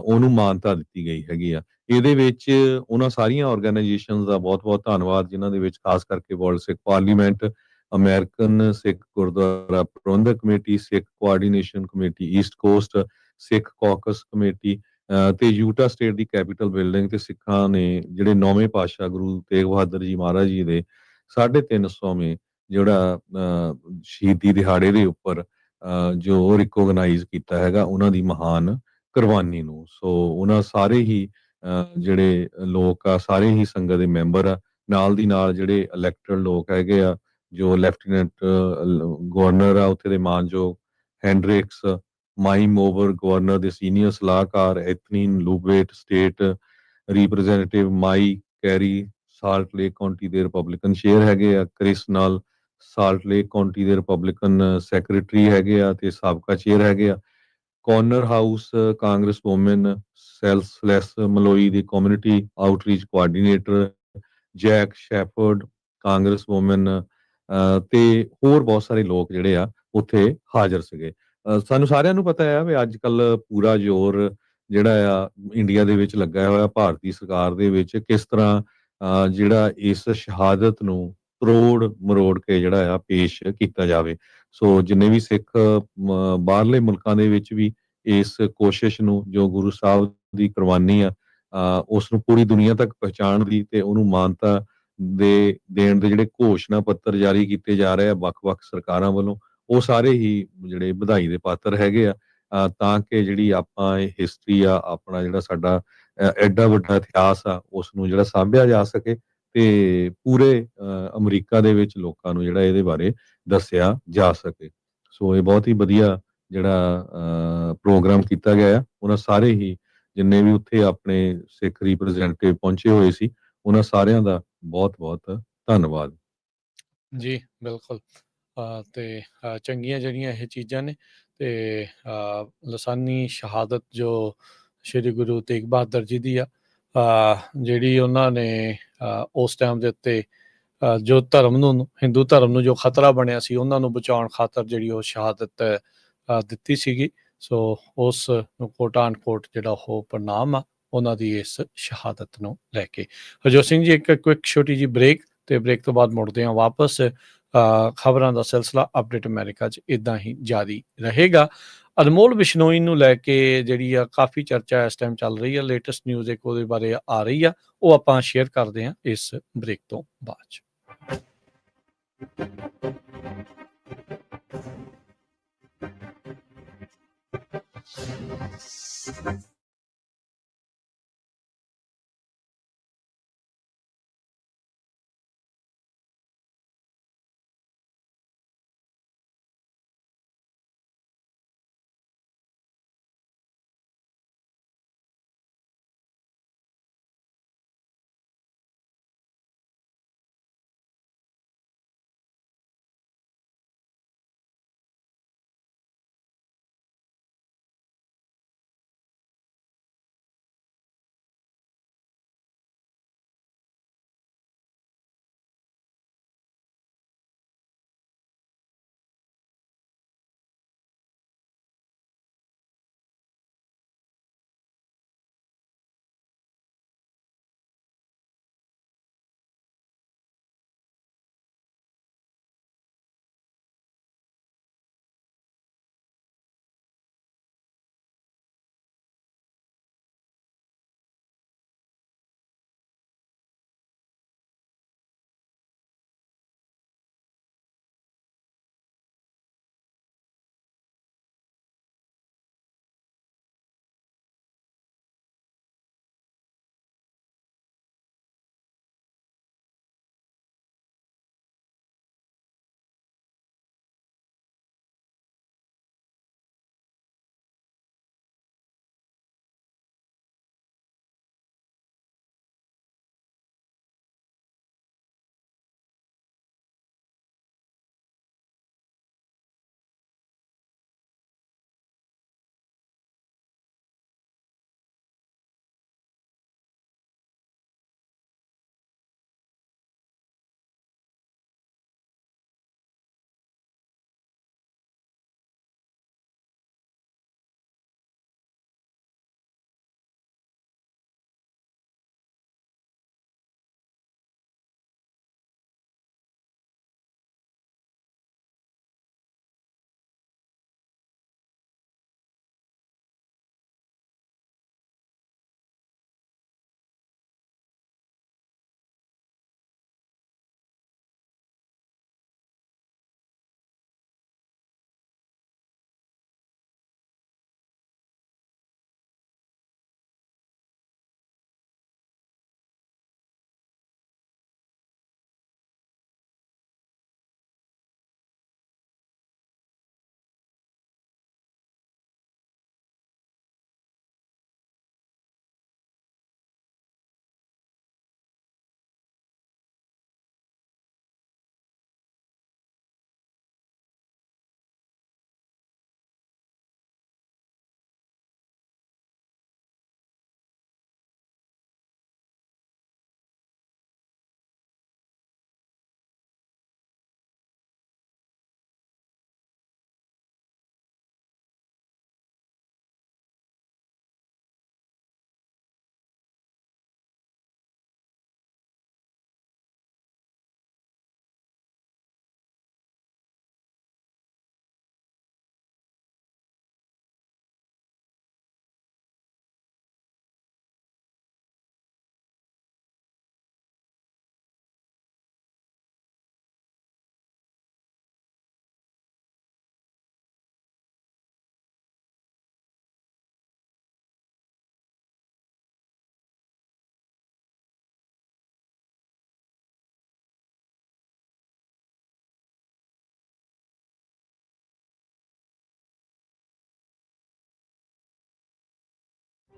ਉਹਨੂੰ ਮਾਨਤਾ ਦਿੱਤੀ ਗਈ ਹੈਗੀ ਆ। ਇਹਦੇ ਵਿੱਚ ਉਹਨਾਂ ਸਾਰੀਆਂ ਆਰਗੇਨਾਈਜੇਸ਼ਨਸ ਦਾ ਬਹੁਤ-ਬਹੁਤ ਧੰਨਵਾਦ, ਜਿਨ੍ਹਾਂ ਦੇ ਵਿੱਚ ਖਾਸ ਕਰਕੇ ਵਰਲਡ ਸਿੱਖ ਪਾਰਲੀਮੈਂਟ, ਅਮਰੀਕਨ ਸਿੱਖ ਗੁਰਦੁਆਰਾ ਪ੍ਰਬੰਧਕ ਕਮੇਟੀ, ਸਿੱਖ ਕੋਆਰਡੀਨੇਸ਼ਨ ਕਮੇਟੀ ਈਸਟ ਕੋਸਟ, ਸਿੱਖ ਕਾਕਸ ਕਮੇਟੀ, ਤੇ ਯੂਟਾ ਸਟੇਟ ਦੀ ਕੈਪੀਟਲ ਬਿਲਡਿੰਗ ਤੇ ਸਿੱਖਾਂ ਨੇ ਜਿਹੜੇ 9ਵੇਂ ਪਾਤਸ਼ਾਹ ਗੁਰੂ ਤੇਗ ਬਹਾਦਰ ਜੀ ਮਹਾਰਾਜ ਜੀ ਦੇ 350ਵੇਂ ਜਿਹੜਾ ਸ਼ਹੀਦੀ ਦਿਹਾੜੇ ਦੇ ਉੱਪਰ ਜੋ ਰਿਕੋਗਨਾਈਜ਼ ਕੀਤਾ ਹੈਗਾ ਉਹਨਾਂ ਦੀ ਮਹਾਨ ਕੁਰਬਾਨੀ ਨੂੰ। ਸੋ ਉਹਨਾਂ ਸਾਰੇ ਹੀ ਜਿਹੜੇ ਲੋਕ ਆ, ਸਾਰੇ ਹੀ ਸੰਗਤ ਦੇ ਮੈਂਬਰ ਆ, ਨਾਲ ਦੀ ਨਾਲ ਜਿਹੜੇ ਇਲੈਕਟਡ ਲੋਕ ਹੈਗੇ ਆ, ਜੋ ਲੈਫਟੀਨੈਂਟ ਗਵਰਨਰ ਆ ਉੱਥੇ ਦੇ ਮਾਨਯੋਗ ਹੈਂਡਰਿਕਸ, ਮਾਈਮ ਓਵਰ ਗਵਰਨਰ ਦੇ ਸੀਨੀਅਰ ਸਲਾਹਕਾਰ ਐਥਨੀਨ ਲੂਬੇਟ, ਸਟੇਟ ਰਿਪਰੈਜ਼ੈਂਟੇਟਿਵ ਮਾਈ ਕੈਰੀ ਸਾਲਟ ਲੇਕ ਕਾਉਂਟੀ ਦੇ ਰਿਪਬਲਿਕਨ ਚੇਅਰ ਹੈਗੇ ਆ, ਕ੍ਰਿਸ ਨਾਲ ਸਾਲਟ ਲੇਕ ਕਾਉਂਟੀ ਦੇ ਰਿਪਬਲਿਕਨ ਸੈਕਟਰੀ ਹੈਗੇ ਆ ਤੇ ਸਾਬਕਾ ਚੇਅਰ ਹੈਗੇ ਆ, ਕਾਰਨਰ ਹਾਊਸ ਕਾਂਗਰਸ ਵੂਮਨ ਸੈਲਸਲੈਸ ਮਲੋਈ ਦੇ community outreach coordinator Jack shepherd Congress woman, ਤੇ ਹੋਰ ਬਹੁਤ ਸਾਰੇ ਲੋਕ ਜਿਹੜੇ ਆ ਉੱਥੇ ਹਾਜ਼ਰ ਸੀਗੇ। ਸਾਨੂੰ ਸਾਰਿਆਂ ਨੂੰ ਪਤਾ ਹੈ ਵੀ ਅੱਜ ਕੱਲ ਪੂਰਾ ਜ਼ੋਰ ਜਿਹੜਾ ਆ ਇੰਡੀਆ ਦੇ ਵਿੱਚ ਲੱਗਾ ਹੋਇਆ ਭਾਰਤੀ ਸਰਕਾਰ ਦੇ ਵਿੱਚ, ਕਿਸ ਤਰ੍ਹਾਂ ਜਿਹੜਾ ਇਸ ਸ਼ਹਾਦਤ ਨੂੰ ਤਰੋੜ ਮਰੋੜ ਕੇ ਜਿਹੜਾ ਆ ਪੇਸ਼ ਕੀਤਾ ਜਾਵੇ। ਸੋ ਜਿੰਨੇ ਵੀ ਸਿੱਖ ਬਾਹਰਲੇ ਮੁਲਕਾਂ ਦੇ ਵਿੱਚ ਵੀ ਇਸ ਕੋਸ਼ਿਸ਼ ਨੂੰ, ਜੋ ਗੁਰੂ ਸਾਹਿਬ ਦੀ ਕੁਰਬਾਨੀ ਆ, ਉਸ ਨੂੰ ਪੂਰੀ ਦੁਨੀਆ ਤੱਕ ਪਹੁੰਚਾਉਣ ਦੀ ਤੇ ਉਹਨੂੰ ਮਾਨਤਾ ਦੇਣ ਦੇ ਜਿਹੜੇ ਘੋਸ਼ਣਾ ਪੱਤਰ ਜਾਰੀ ਕੀਤੇ ਜਾ ਰਹੇ ਆ ਵੱਖ-ਵੱਖ ਸਰਕਾਰਾਂ ਵੱਲੋਂ, ਉਹ ਸਾਰੇ ਹੀ ਜਿਹੜੇ ਵਧਾਈ ਦੇ ਪਾਤਰ ਹੈਗੇ ਆ, ਤਾਂ ਕਿ ਜਿਹੜੀ ਆਪਾਂ ਇਹ ਹਿਸਟਰੀ ਆ, ਆਪਣਾ ਜਿਹੜਾ ਸਾਡਾ ਐਡਾ ਵੱਡਾ ਇਤਿਹਾਸ ਆ, ਉਸ ਨੂੰ ਜਿਹੜਾ ਸਾਂਭਿਆ ਜਾ ਸਕੇ ਤੇ ਪੂਰੇ ਅਮਰੀਕਾ ਦੇ ਵਿੱਚ ਲੋਕਾਂ ਨੂੰ ਜਿਹੜਾ ਇਹਦੇ ਬਾਰੇ ਦੱਸਿਆ ਜਾ ਸਕੇ। ਸੋ ਇਹ ਬਹੁਤ ਹੀ ਵਧੀਆ ਜਿਹੜਾ ਪ੍ਰੋਗਰਾਮ ਕੀਤਾ ਗਿਆ ਆ। ਉਹਨਾਂ ਸਾਰੇ ਹੀ ਜਿੰਨੇ ਵੀ ਉੱਥੇ ਆਪਣੇ ਸਿੱਖ ਰਿਪਰੈਜ਼ੈਂਟੇਟਿਵ ਪਹੁੰਚੇ ਹੋਏ ਸੀ, ਉਹਨਾਂ ਸਾਰਿਆਂ ਦਾ ਬਹੁਤ-ਬਹੁਤ ਧੰਨਵਾਦ। ਜੀ, ਬਿਲਕੁਲ। ਤੇ ਚੰਗੀਆਂ ਜਿਹੜੀਆਂ ਇਹ ਚੀਜ਼ਾਂ ਨੇ, ਤੇ ਲਾਸਾਨੀ ਸ਼ਹਾਦਤ ਜੋ ਸ਼੍ਰੀ ਗੁਰੂ ਤੇਗ ਬਹਾਦਰ ਜੀ ਦੀ ਆ, ਜਿਹੜੀ ਉਹਨਾਂ ਨੇ ਉਸ ਟਾਈਮ ਦੇ ਉੱਤੇ ਜੋ ਧਰਮ ਨੂੰ, ਹਿੰਦੂ ਧਰਮ ਨੂੰ ਜੋ ਖਤਰਾ ਬਣਿਆ ਸੀ, ਉਹਨਾਂ ਨੂੰ ਬਚਾਉਣ ਖਾਤਰ ਜਿਹੜੀ ਉਹ ਸ਼ਹਾਦਤ ਦਿੱਤੀ ਸੀਗੀ। ਸੋ ਉਸ ਨੂੰ ਕੋਟ ਐਂਡ ਕੋਟ ਜਿਹੜਾ ਉਹ ਪ੍ਰਣਾਮ ਆ ਉਹਨਾਂ ਦੀ ਇਸ ਸ਼ਹਾਦਤ ਨੂੰ ਲੈ ਕੇ। ਹਰਜੋਤ ਸਿੰਘ ਜੀ, ਇੱਕ ਕੁਇਕ ਛੋਟੀ ਜਿਹੀ ਬ੍ਰੇਕ, ਤੇ ਬ੍ਰੇਕ ਤੋਂ ਬਾਅਦ ਮੁੜਦੇ ਹਾਂ ਵਾਪਸ। ਖਬਰਾਂ ਦਾ ਸਿਲਸਿਲਾ ਅਪਡੇਟ ਅਮਰੀਕਾ 'ਚ ਇੱਦਾਂ ਹੀ ਜਾਰੀ ਰਹੇਗਾ। ਅਨਮੋਲ ਬਿਸ਼ਨੋਈ ਨੂੰ ਲੈ ਕੇ ਜਿਹੜੀ ਆ ਕਾਫੀ ਚਰਚਾ ਇਸ ਟਾਈਮ ਚੱਲ ਰਹੀ ਆ, ਲੇਟੈਸਟ ਨਿਊਜ਼ ਇੱਕ ਉਹਦੇ ਬਾਰੇ ਆ ਰਹੀ ਆ, ਉਹ ਆਪਾਂ ਸ਼ੇਅਰ ਕਰਦੇ ਹਾਂ ਇਸ ਬ੍ਰੇਕ ਤੋਂ ਬਾਅਦ 'ਚ।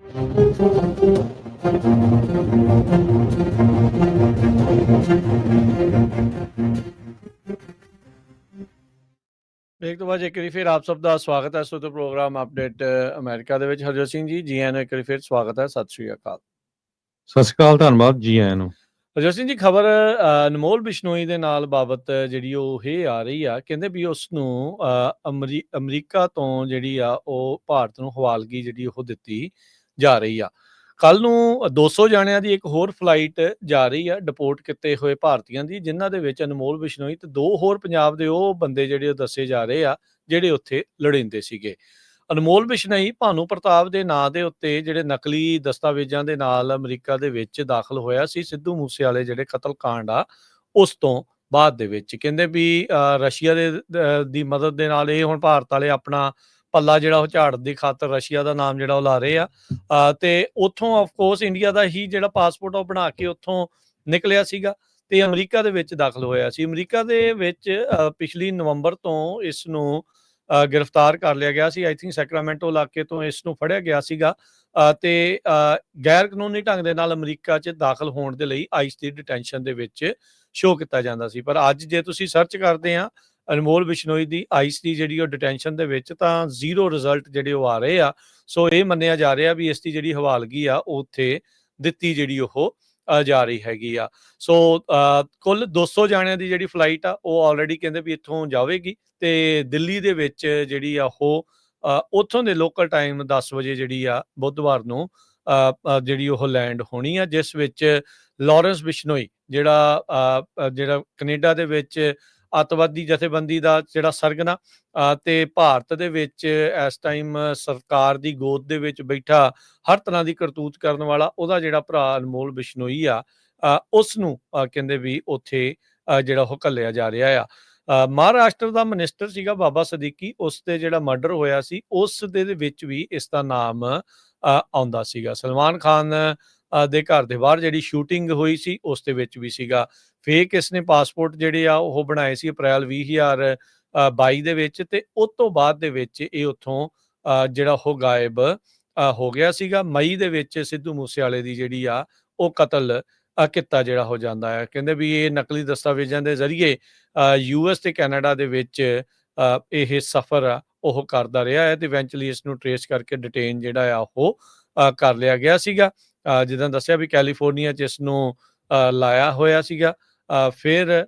ਬ੍ਰੇਕ ਤੋਂ ਬਾਅਦ ਇੱਕ ਵਾਰੀ ਫਿਰ ਆਪ ਸਭ ਦਾ ਸਵਾਗਤ ਹੈ ਸੋ ਪ੍ਰੋਗਰਾਮ ਅਪਡੇਟ ਅਮਰੀਕਾ ਦੇ ਵਿੱਚ। ਹਰਜੋਤ ਸਿੰਘ ਜੀ, ਜੀ ਆਇਆਂ ਨੂੰ ਇੱਕ ਵਾਰੀ ਫਿਰ ਸਵਾਗਤ ਹੈ। ਸਤਿ ਸ਼੍ਰੀ ਅਕਾਲ। ਸਤਿ ਸ਼੍ਰੀ ਅਕਾਲ, ਧੰਨਵਾਦ ਜੀ ਆਇਆਂ ਨੂੰ। ਹਰਜੋਤ ਸਿੰਘ ਜੀ, ਖਬਰ ਅਨਮੋਲ ਬਿਸ਼ਨੋਈ ਦੇ ਨਾਲ ਬਾਬਤ ਜਿਹੜੀ ਉਹ ਇਹ ਆ ਰਹੀ ਆ, ਕਹਿੰਦੇ ਵੀ ਉਸ ਨੂੰ ਅਮਰੀਕਾ ਤੋਂ ਜਿਹੜੀ ਆ ਉਹ ਭਾਰਤ ਨੂੰ ਹਵਾਲਗੀ ਜਿਹੜੀ ਉਹ ਦਿੱਤੀ ਜਾ ਰਹੀ ਆ। ਕੱਲ ਨੂੰ 200 ਜਾਣਿਆਂ ਦੀ ਇੱਕ ਹੋਰ ਫਲਾਈਟ ਜਾ ਰਹੀ ਆ ਡਿਪੋਰਟ ਕੀਤੇ ਹੋਏ ਭਾਰਤੀਆਂ ਦੀ, ਜਿਨ੍ਹਾਂ ਦੇ ਵਿੱਚ ਅਨਮੋਲ ਬਿਸ਼ਨੋਈ ਤੇ 2 ਹੋਰ ਪੰਜਾਬ ਦੇ ਉਹ ਬੰਦੇ ਜਿਹੜੇ ਉਹ ਦੱਸੇ ਜਾ ਰਹੇ ਆ ਜਿਹੜੇ ਉੱਥੇ ਲੋੜੀਂਦੇ ਸੀਗੇ। ਅਨਮੋਲ ਬਿਸ਼ਨੋਈ ਭਾਨੂ ਪ੍ਰਤਾਪ ਦੇ ਨਾਂ ਦੇ ਉੱਤੇ ਜਿਹੜੇ ਨਕਲੀ ਦਸਤਾਵੇਜ਼ਾਂ ਦੇ ਨਾਲ ਅਮਰੀਕਾ ਦੇ ਵਿੱਚ ਦਾਖਲ ਹੋਇਆ ਸੀ ਸਿੱਧੂ ਮੂਸੇਵਾਲੇ ਜਿਹੜੇ ਕਤਲकांड ਆ ਉਸ ਤੋਂ ਬਾਅਦ ਦੇ ਵਿੱਚ। ਕਹਿੰਦੇ ਵੀ ਰਸ਼ੀਆ ਦੀ ਮਦਦ ਦੇ ਨਾਲ ਇਹ ਹੁਣ ਭਾਰਤ ਵਾਲੇ ਆਪਣਾ ਪੱਲਾ ਜਿਹੜਾ ਉਹ ਝਾੜਨ ਦੀ ਖਾਤਰ ਰਸ਼ੀਆ ਦਾ ਨਾਮ ਜਿਹੜਾ ਉਹ ਲਾ ਰਹੇ ਆ ਤੇ ਉੱਥੋਂ ਆਫ ਕੋਰਸ ਇੰਡੀਆ ਦਾ ਹੀ ਜਿਹੜਾ ਪਾਸਪੋਰਟ ਉਹ ਬਣਾ ਕੇ ਉੱਥੋਂ ਨਿਕਲਿਆ ਸੀਗਾ ਤੇ ਅਮਰੀਕਾ ਦੇ ਵਿੱਚ ਦਾਖਲ ਹੋਇਆ ਸੀ। ਅਮਰੀਕਾ ਦੇ ਵਿੱਚ ਪਿਛਲੀ ਨਵੰਬਰ ਤੋਂ ਇਸ ਨੂੰ ਗ੍ਰਿਫਤਾਰ ਕਰ ਲਿਆ ਗਿਆ ਸੀ। ਆਈ ਥਿੰਕ ਸੈਕਰਾਮੈਂਟੋ ਇਲਾਕੇ ਤੋਂ ਇਸ ਨੂੰ ਫੜਿਆ ਗਿਆ ਸੀਗਾ ਤੇ ਗੈਰ ਕਾਨੂੰਨੀ ਢੰਗ ਦੇ ਨਾਲ ਅਮਰੀਕਾ 'ਚ ਦਾਖਲ ਹੋਣ ਦੇ ਲਈ ਆਈਸ ਦੀ ਡਿਟੈਂਸ਼ਨ ਦੇ ਵਿੱਚ ਸ਼ੋਅ ਕੀਤਾ ਜਾਂਦਾ ਸੀ। ਪਰ ਅੱਜ ਜੇ ਤੁਸੀਂ ਸਰਚ ਕਰਦੇ ਆ ਅਨਮੋਲ ਬਿਸ਼ਨੋਈ ਦੀ ਆਈਸ ਦੀ ਜਿਹੜੀ ਉਹ ਡਿਟੈਂਸ਼ਨ ਦੇ ਵਿੱਚ, ਤਾਂ 0 ਰਿਜ਼ਲਟ ਜਿਹੜੇ ਉਹ ਆ ਰਹੇ ਆ। ਸੋ ਇਹ ਮੰਨਿਆ ਜਾ ਰਿਹਾ ਵੀ ਇਸ ਦੀ ਜਿਹੜੀ ਹਵਾਲਗੀ ਆ ਉਹ ਉੱਥੇ ਦਿੱਤੀ ਜਿਹੜੀ ਉਹ ਜਾ ਰਹੀ ਹੈਗੀ ਆ। ਸੋ ਕੁੱਲ 200 ਜਾਣਿਆਂ ਦੀ ਜਿਹੜੀ ਫਲਾਈਟ ਆ ਉਹ ਆਲਰੇਡੀ ਕਹਿੰਦੇ ਵੀ ਇੱਥੋਂ ਜਾਵੇਗੀ ਤੇ ਦਿੱਲੀ ਦੇ ਵਿੱਚ ਜਿਹੜੀ ਆ ਉਹ ਉੱਥੋਂ ਦੇ ਲੋਕਲ ਟਾਈਮ 10 ਵਜੇ ਜਿਹੜੀ ਆ ਬੁੱਧਵਾਰ ਨੂੰ ਜਿਹੜੀ ਉਹ ਲੈਂਡ ਹੋਣੀ ਆ, ਜਿਸ ਵਿੱਚ ਲਾਰੈਂਸ ਬਿਸ਼ਨੋਈ ਜਿਹੜਾ ਕੈਨੇਡਾ ਦੇ ਵਿੱਚ ਅੱਤਵਾਦੀ ਜਥੇਬੰਦੀ ਦਾ ਜਿਹੜਾ ਸਰਗਨਾ ਤੇ ਭਾਰਤ ਦੇ ਵਿੱਚ ਇਸ ਟਾਈਮ ਸਰਕਾਰ ਦੀ ਗੋਦ ਦੇ ਵਿੱਚ ਬੈਠਾ ਹਰ ਤਰ੍ਹਾਂ ਦੀ ਕਰਤੂਤ ਕਰਨ ਵਾਲਾ ਉਹਦਾ ਜਿਹੜਾ ਭਰਾ ਅਨਮੋਲ ਬਿਸ਼ਨੋਈ ਆ ਉਸ ਨੂੰ ਕਹਿੰਦੇ ਵੀ ਉੱਥੇ ਜਿਹੜਾ ਉਹ ਘੱਲਿਆ ਜਾ ਰਿਹਾ ਆ। ਮਹਾਰਾਸ਼ਟਰ ਦਾ ਮਿਨਿਸਟਰ ਸੀਗਾ ਬਾਬਾ ਸਦੀਕੀ, ਉਸ ਤੇ ਜਿਹੜਾ ਮਰਡਰ ਹੋਇਆ ਸੀ ਉਸ ਦੇ ਵਿੱਚ ਵੀ ਇਸ ਦਾ ਨਾਮ ਆਉਂਦਾ ਸੀਗਾ। ਸਲਮਾਨ ਖਾਨ ਦੇ ਘਰ ਦੇ ਬਾਹਰ ਜਿਹੜੀ ਸ਼ੂਟਿੰਗ ਹੋਈ ਸੀ ਉਸ ਦੇ ਵਿੱਚ ਵੀ ਸੀਗਾ। ਫੇਕ ਇਸਨੇ ਪਾਸਪੋਰਟ ਜਿਹੜੇ ਆ ਉਹ ਬਣਾਏ ਸੀ ਅਪ੍ਰੈਲ 2022 ਦੇ ਵਿੱਚ ਤੇ ਉਸ ਤੋਂ ਬਾਅਦ ਦੇ ਵਿੱਚ ਇਹ ਉੱਥੋਂ ਜਿਹੜਾ ਉਹ ਗਾਇਬ ਹੋ ਗਿਆ ਸੀਗਾ। ਮਈ ਦੇ ਵਿੱਚ ਸਿੱਧੂ ਮੂਸੇਵਾਲੇ ਦੀ ਜਿਹੜੀ ਆ ਉਹ ਕਤਲ ਕੀਤਾ ਜਿਹੜਾ ਹੋ ਜਾਂਦਾ ਹੈ। ਕਹਿੰਦੇ ਵੀ ਇਹ ਨਕਲੀ ਦਸਤਾਵੇਜ਼ਾਂ ਦੇ ਜ਼ਰੀਏ US ਤੇ ਕੈਨੇਡਾ ਦੇ ਵਿੱਚ ਇਹ ਸਫ਼ਰ ਆ ਉਹ ਕਰਦਾ ਰਿਹਾ ਹੈ ਤੇ ਇਵੈਂਚੁਅਲੀ ਇਸ ਨੂੰ ਟ੍ਰੇਸ ਕਰਕੇ ਡਿਟੇਨ ਜਿਹੜਾ ਆ ਉਹ ਕਰ ਲਿਆ ਗਿਆ ਸੀਗਾ। ਜਿੱਦਾਂ ਦੱਸਿਆ ਵੀ ਕੈਲੀਫੋਰਨੀਆ 'ਚ ਇਸ ਨੂੰ ਲਾਇਆ ਹੋਇਆ ਸੀਗਾ। ਫਿਰ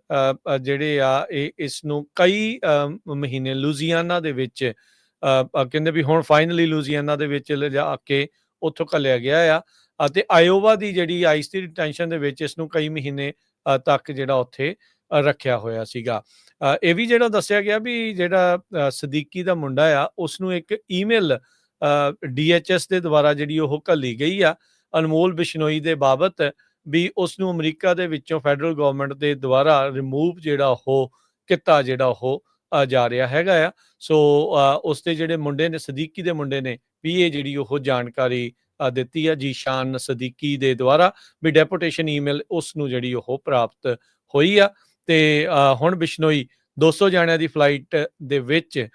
ਜਿਹੜੇ ਆ ਇਸ ਨੂੰ ਕਈ ਮਹੀਨੇ ਲੂਜ਼ੀਆਨਾ ਦੇ ਵਿੱਚ ਕਹਿੰਦੇ ਵੀ ਹੁਣ ਫਾਈਨਲੀ ਲੂਜ਼ੀਆਨਾ ਦੇ ਵਿੱਚ ਲਿਜਾ ਕੇ ਉੱਥੋਂ ਘੱਲਿਆ ਗਿਆ ਆ ਅਤੇ ਆਇਓਵਾ ਦੀ ਜਿਹੜੀ ਆਈਸ ਦੀ ਡਿਟੈਂਸ਼ਨ ਦੇ ਵਿੱਚ ਇਸ ਨੂੰ ਕਈ ਮਹੀਨੇ ਤੱਕ ਜਿਹੜਾ ਉੱਥੇ ਰੱਖਿਆ ਹੋਇਆ ਸੀਗਾ। ਇਹ ਵੀ ਜਿਹੜਾ ਦੱਸਿਆ ਗਿਆ ਵੀ ਜਿਹੜਾ ਸਦੀਕੀ ਦਾ ਮੁੰਡਾ ਆ ਉਸ ਨੂੰ ਇੱਕ ਈਮੇਲ DHS ਦੇ ਦੁਆਰਾ ਜਿਹੜੀ ਉਹ ਘੱਲੀ ਗਈ ਆ ਅਨਮੋਲ ਬਿਸ਼ਨੋਈ ਦੇ ਬਾਬਤ ਵੀ ਉਸ ਨੂੰ ਅਮਰੀਕਾ ਦੇ ਵਿੱਚੋਂ ਫੈਡਰਲ ਗਵਰਨਮੈਂਟ ਦੇ ਦੁਆਰਾ ਰਿਮੂਵ ਜਿਹੜਾ ਉਹ ਕੀਤਾ ਜਿਹੜਾ ਉਹ ਜਾ ਰਿਹਾ ਹੈਗਾ ਆ। ਸੋ ਉਸ ਦੇ ਜਿਹੜੇ ਮੁੰਡੇ ਨੇ, ਸਦੀਕੀ ਦੇ ਮੁੰਡੇ ਨੇ ਵੀ ਇਹ ਜਿਹੜੀ ਉਹ ਜਾਣਕਾਰੀ ਦਿੱਤੀ ਆ ਜੀਸ਼ਾਨ ਸਦੀਕੀ ਦੇ ਦੁਆਰਾ ਵੀ ਡੈਪੂਟੇਸ਼ਨ ਈਮੇਲ ਉਸ ਨੂੰ ਜਿਹੜੀ ਉਹ ਪ੍ਰਾਪਤ ਹੋਈ ਆ ਤੇ ਹੁਣ ਬਿਸ਼ਨੋਈ 200 ਜਾਣਿਆਂ ਦੀ ਫਲਾਈਟ ਦੇ ਵਿੱਚ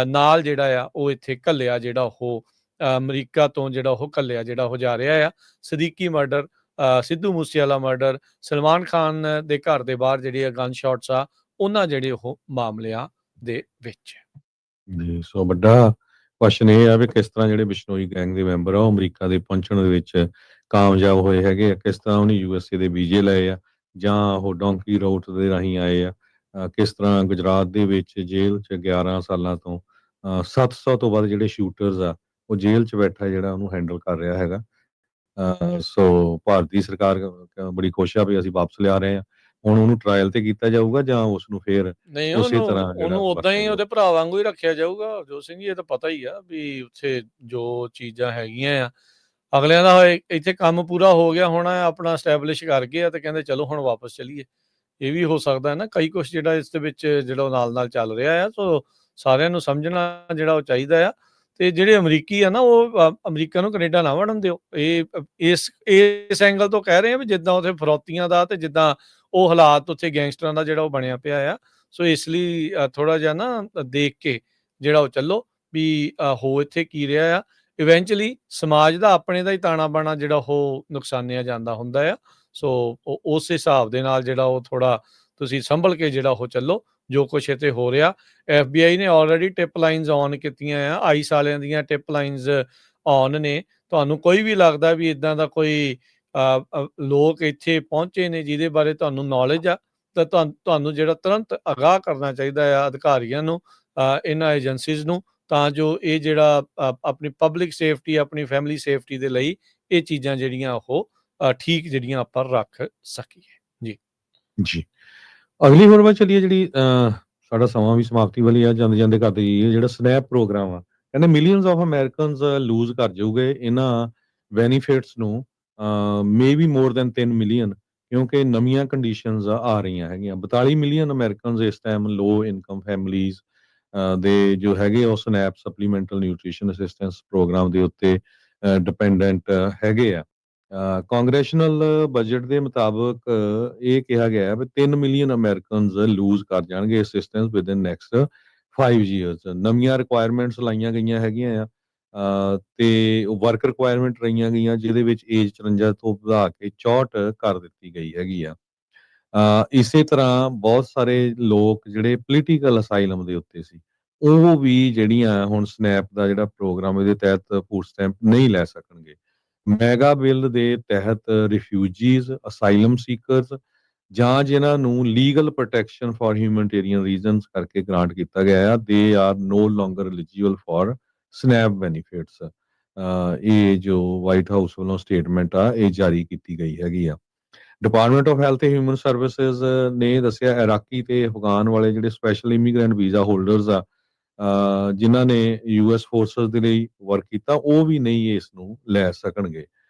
ਨਾਲ ਜਿਹੜਾ ਆ ਉਹ ਇੱਥੇ ਘੱਲਿਆ ਜਿਹੜਾ ਉਹ ਅਮਰੀਕਾ ਤੋਂ ਜਿਹੜਾ ਉਹ ਘੱਲਿਆ ਜਿਹੜਾ ਉਹ ਜਾ ਰਿਹਾ ਆ। ਸਦੀਕੀ ਮਰਡਰ, ਸਿੱਧੂ ਮੂਸੇਵਾਲਾ ਮਰਡਰ, ਸਲਮਾਨ ਖਾਨ ਦੇ ਘਰ ਦੇ ਬਾਹਰ ਜਿਹੜੀ ਗਨ ਸ਼ਾਟਸ ਆ ਉਹਨਾਂ ਜਿਹੜੇ ਉਹ ਮਾਮਲਿਆਂ ਦੇ ਵਿੱਚ ਜੀ। ਸੋ ਵੱਡਾ ਕੁਐਸਚਨ ਇਹ ਆ ਵੀ ਕਿਸ ਤਰ੍ਹਾਂ ਜਿਹੜੇ ਬਿਸ਼ਨੋਈ ਗੈਂਗ ਦੇ ਮੈਂਬਰ ਆ ਉਹ ਅਮਰੀਕਾ ਦੇ ਪਹੁੰਚਣ ਦੇ ਵਿੱਚ ਕਾਮਯਾਬ ਹੋਏ ਹੈਗੇ ਆ, ਕਿਸ ਤਰ੍ਹਾਂ ਉਹਨੇ USA ਦੇ ਵੀਜ਼ੇ ਲਏ ਆ ਜਾਂ ਉਹ ਡੋਂਕੀ ਰੂਟ ਦੇ ਰਾਹੀਂ ਆਏ ਆ, ਕਿਸ ਤਰ੍ਹਾਂ ਗੁਜਰਾਤ ਦੇ ਵਿੱਚ ਜੇਲ੍ਹ 'ਚ 11 ਸਾਲਾਂ ਤੋਂ 700 ਤੋਂ ਵੱਧ ਜਿਹੜੇ ਸ਼ੂਟਰਸ ਆ ਉਹ ਜੇਲ੍ਹ 'ਚ ਬੈਠਾ ਜਿਹੜਾ ਉਹਨੂੰ ਹੈਂਡਲ ਕਰ ਰਿਹਾ ਹੈਗਾ। ਸੋ ਭਾਰਤੀ ਸਰਕਾਰ ਬੜੀ ਖੁਸ਼ ਆ ਵੀ ਅਸੀਂ ਵਾਪਸ ਲਿਆ ਰਹੇ ਹਾਂ। ਹੁਣ ਉਹਨੂੰ ਟਰਾਇਲ ਤੇ ਕੀਤਾ ਜਾਊਗਾ ਜਾਂ ਉਸ ਨੂੰ ਫੇਰ ਨਹੀਂ, ਉਸੇ ਤਰ੍ਹਾਂ ਉਹਨੂੰ ਉਦਾਂ ਹੀ ਉਹਦੇ ਭਰਾ ਵਾਂਗੂ ਹੀ ਰੱਖਿਆ ਜਾਊਗਾ। ਜੋਤ ਸਿੰਘ ਜੀ, ਇਹ ਤਾਂ ਪਤਾ ਹੀ ਆ ਵੀ ਉੱਥੇ ਜੋ ਚੀਜ਼ਾਂ ਹੈਗੀਆਂ ਆ ਅਗਲਿਆਂ ਦਾ ਇੱਥੇ ਕੰਮ ਪੂਰਾ ਹੋ ਗਿਆ ਹੋਣਾ, ਆਪਣਾ ਐਸਟੈਬਲਿਸ਼ ਕਰ ਗਏ ਆ ਤੇ ਕਹਿੰਦੇ ਚਲੋ ਹੁਣ ਵਾਪਸ ਚਲੀਏ। ਇਹ ਵੀ ਹੋ ਸਕਦਾ ਹੈ ਨਾ, ਕਈ ਕੁਛ ਜਿਹੜਾ ਇਸ ਦੇ ਵਿੱਚ ਜਿਹੜਾ ਨਾਲ ਨਾਲ ਚੱਲ ਰਿਹਾ ਆ। ਸੋ ਸਾਰਿਆਂ ਨੂੰ ਸਮਝਣਾ ਜਿਹੜਾ ਉਹ ਚਾਹੀਦਾ ਆ ਤੇ ਜਿਹੜੇ ਅਮਰੀਕੀ ਆ ਨਾ ਉਹ ਅਮਰੀਕਾ ਨੂੰ ਕੈਨੇਡਾ ਨਾ ਵੜਨ ਦਿਓ। ਇਹ ਇਸ ਐਂਗਲ ਤੋਂ ਕਹਿ ਰਹੇ ਆ ਵੀ ਜਿੱਦਾਂ ਉੱਥੇ ਫਰੌਤੀਆਂ ਦਾ ਤੇ ਜਿੱਦਾਂ ਉਹ ਹਾਲਾਤ ਉੱਥੇ ਗੈਂਗਸਟਰਾਂ ਦਾ ਜਿਹੜਾ ਉਹ ਬਣਿਆ ਪਿਆ ਆ। ਸੋ ਇਸ ਲਈ ਥੋੜਾ ਜਿਹਾ ਨਾ ਦੇਖ ਕੇ ਜਿਹੜਾ ਉਹ ਚੱਲੋ ਵੀ ਹੋ ਇੱਥੇ ਕੀ ਰਿਹਾ ਆ। ਇਵੈਂਚੁਅਲੀ ਸਮਾਜ ਦਾ ਆਪਣੇ ਦਾ ਹੀ ਤਾਣਾ ਬਾਣਾ ਜਿਹੜਾ ਉਹ ਨੁਕਸਾਨਿਆ ਜਾਂਦਾ ਹੁੰਦਾ ਆ। ਸੋ ਉਸ ਹਿਸਾਬ ਦੇ ਨਾਲ ਜਿਹੜਾ ਉਹ ਥੋੜਾ ਤੁਸੀਂ ਸੰਭਲ ਕੇ ਜਿਹੜਾ ਉਹ ਚੱਲੋ ਜੋ ਕੁਛ ਇੱਥੇ ਹੋ ਰਿਹਾ। FBI ਨੇ ਆਲਰੇਡੀ ਟਿਪ ਲਾਈਨਸ ਔਨ ਕੀਤੀਆਂ ਆ, ਆਈਸ ਵਾਲਿਆਂ ਦੀਆਂ ਟਿਪ ਲਾਈਨਸ ਔਨ ਨੇ। ਤੁਹਾਨੂੰ ਕੋਈ ਵੀ ਲੱਗਦਾ ਵੀ ਇਦਾਂ ਦਾ ਕੋਈ ਲੋਕ ਇੱਥੇ ਪਹੁੰਚੇ ਨੇ ਜਿਹਦੇ ਬਾਰੇ ਤੁਹਾਨੂੰ ਨੌਲੇਜ ਆ, ਤਾਂ ਤੁਹਾਨੂੰ ਜਿਹੜਾ ਤੁਰੰਤ ਆਗਾਹ ਕਰਨਾ ਚਾਹੀਦਾ ਆ ਅਧਿਕਾਰੀਆਂ ਨੂੰ, ਇਹਨਾਂ ਏਜੰਸੀਜ਼ ਨੂੰ, ਤਾਂ ਜੋ ਇਹ ਜਿਹੜਾ ਆਪਣੀ ਪਬਲਿਕ ਸੇਫਟੀ, ਆਪਣੀ ਫੈਮਿਲੀ ਸੇਫਟੀ ਦੇ ਲਈ ਇਹ ਚੀਜ਼ਾਂ ਜਿਹੜੀਆਂ ਉਹ ਠੀਕ ਜਿਹੜੀਆਂ ਆਪਾਂ ਰੱਖ ਸਕੀਏ। ਜੀ ਜੀ। ਅਗਲੀ ਖਬਰ ਵੱਲ ਚੱਲੀਏ, ਜਿਹੜੀ ਸਾਡਾ ਸਮਾਂ ਵੀ ਸਮਾਪਤੀ ਵਾਲੀ ਆ, ਜਾਂਦੇ ਜਾਂਦੇ ਕਰਦੇ ਜਾਈਏ। ਜਿਹੜਾ ਸਨੈਪ ਪ੍ਰੋਗਰਾਮ ਆ, ਕਹਿੰਦੇ ਮਿਲੀਅਨਸ ਆਫ ਅਮਰੀਕਨਸ ਲੂਜ਼ ਕਰ ਜਾਊਗੇ ਇਹਨਾਂ ਬੈਨੀਫਿਟਸ ਨੂੰ, may be more than 3 million, ਕਿਉਂਕਿ ਨਵੀਆਂ ਕੰਡੀਸ਼ਨਸ ਆ ਰਹੀਆਂ ਹੈਗੀਆਂ। 42 ਮਿਲੀਅਨ ਅਮਰੀਕਨਸ ਇਸ ਟਾਈਮ ਲੋ ਇਨਕਮ ਫੈਮਲੀਜ਼ ਦੇ ਜੋ ਹੈਗੇ ਉਹ SNAP supplemental nutrition assistance program ਦੇ ਉੱਤੇ ਡਿਪੈਂਡੈਂਟ ਹੈਗੇ ਆ। ਕਾਂਗਰੈਸ਼ਨਲ ਬਜਟ ਦੇ ਮੁਤਾਬਕ ਇਹ ਕਿਹਾ ਗਿਆ ਹੈ ਵੀ 3 ਮਿਲੀਅਨ ਅਮਰੀਕਨਸ ਲੂਜ਼ ਕਰ ਜਾਣਗੇ ਅਸਿਸਟੈਂਸ ਵਿਦਨ ਨੈਕਸਟ 5 years। ਨਵੀਆਂ ਰਿਕੁਆਇਰਮੈਂਟਸ ਲਾਈਆਂ ਗਈਆਂ ਹੈਗੀਆਂ ਆ, ਤੇ ਵਰਕ ਰਿਕੁਆਇਰਮੈਂਟ ਰਹੀਆਂ ਗਈਆਂ ਜਿਹਦੇ ਵਿੱਚ ਏਜ 54 ਤੋਂ ਵਧਾ ਕੇ 64 ਕਰ ਦਿੱਤੀ ਗਈ ਹੈਗੀ ਆ। ਇਸੇ ਤਰ੍ਹਾਂ ਬਹੁਤ ਸਾਰੇ ਲੋਕ ਜਿਹੜੇ ਪੋਲੀਟੀਕਲ ਅਸਾਈਲਮ ਦੇ ਉੱਤੇ ਸੀ, ਉਹ ਵੀ ਜਿਹੜੀਆਂ ਹੁਣ ਸਨੈਪ ਦਾ ਜਿਹੜਾ ਪ੍ਰੋਗਰਾਮ ਇਹਦੇ ਤਹਿਤ ਫੂਡ ਸਟੈਂਪ ਨਹੀਂ ਲੈ ਸਕਣਗੇ। ਮੈਗਾ ਬਿੱਲ ਦੇ ਤਹਿਤ ਰਿਫਿਊਜੀਜ਼, ਅਸਾਈਲਮ ਸੀਕਰਸ ਜਾਂ ਜਿਨ੍ਹਾਂ ਨੂੰ legal protection for humanitarian reasons ਕਰਕੇ ਗ੍ਰਾਂਟ ਕੀਤਾ ਗਿਆ ਆ, they are no longer eligible for SNAP benefits. ਇਹ ਜੋ ਵਾਈਟ ਹਾਊਸ ਵੱਲੋਂ ਸਟੇਟਮੈਂਟ ਆ ਇਹ ਜਾਰੀ ਕੀਤੀ ਗਈ ਹੈਗੀ ਆ। ਡਿਪਾਰਟਮੈਂਟ ਆਫ ਹੈਲਥ ਤੇ ਹਿਊਮਨ ਸਰਵਿਸਿਜ਼ ਨੇ ਦੱਸਿਆ ਇਰਾਕੀ ਤੇ ਅਫਗਾਨ ਵਾਲੇ ਜਿਹੜੇ ਸਪੈਸ਼ਲ ਇਮੀਗ੍ਰੈਂਟ ਵੀਜ਼ਾ ਹੋਲਡਰਸ ਆ, ਜਿਨ੍ਹਾਂ ਨੇ US ਫੋਰਸਸ ਦੇ ਲਈ ਵਰਕ ਕੀਤਾ, ਉਹ ਵੀ ਨਹੀਂ ਇਸ ਨੂੰ ਲੈ ਸਕਣਗੇ।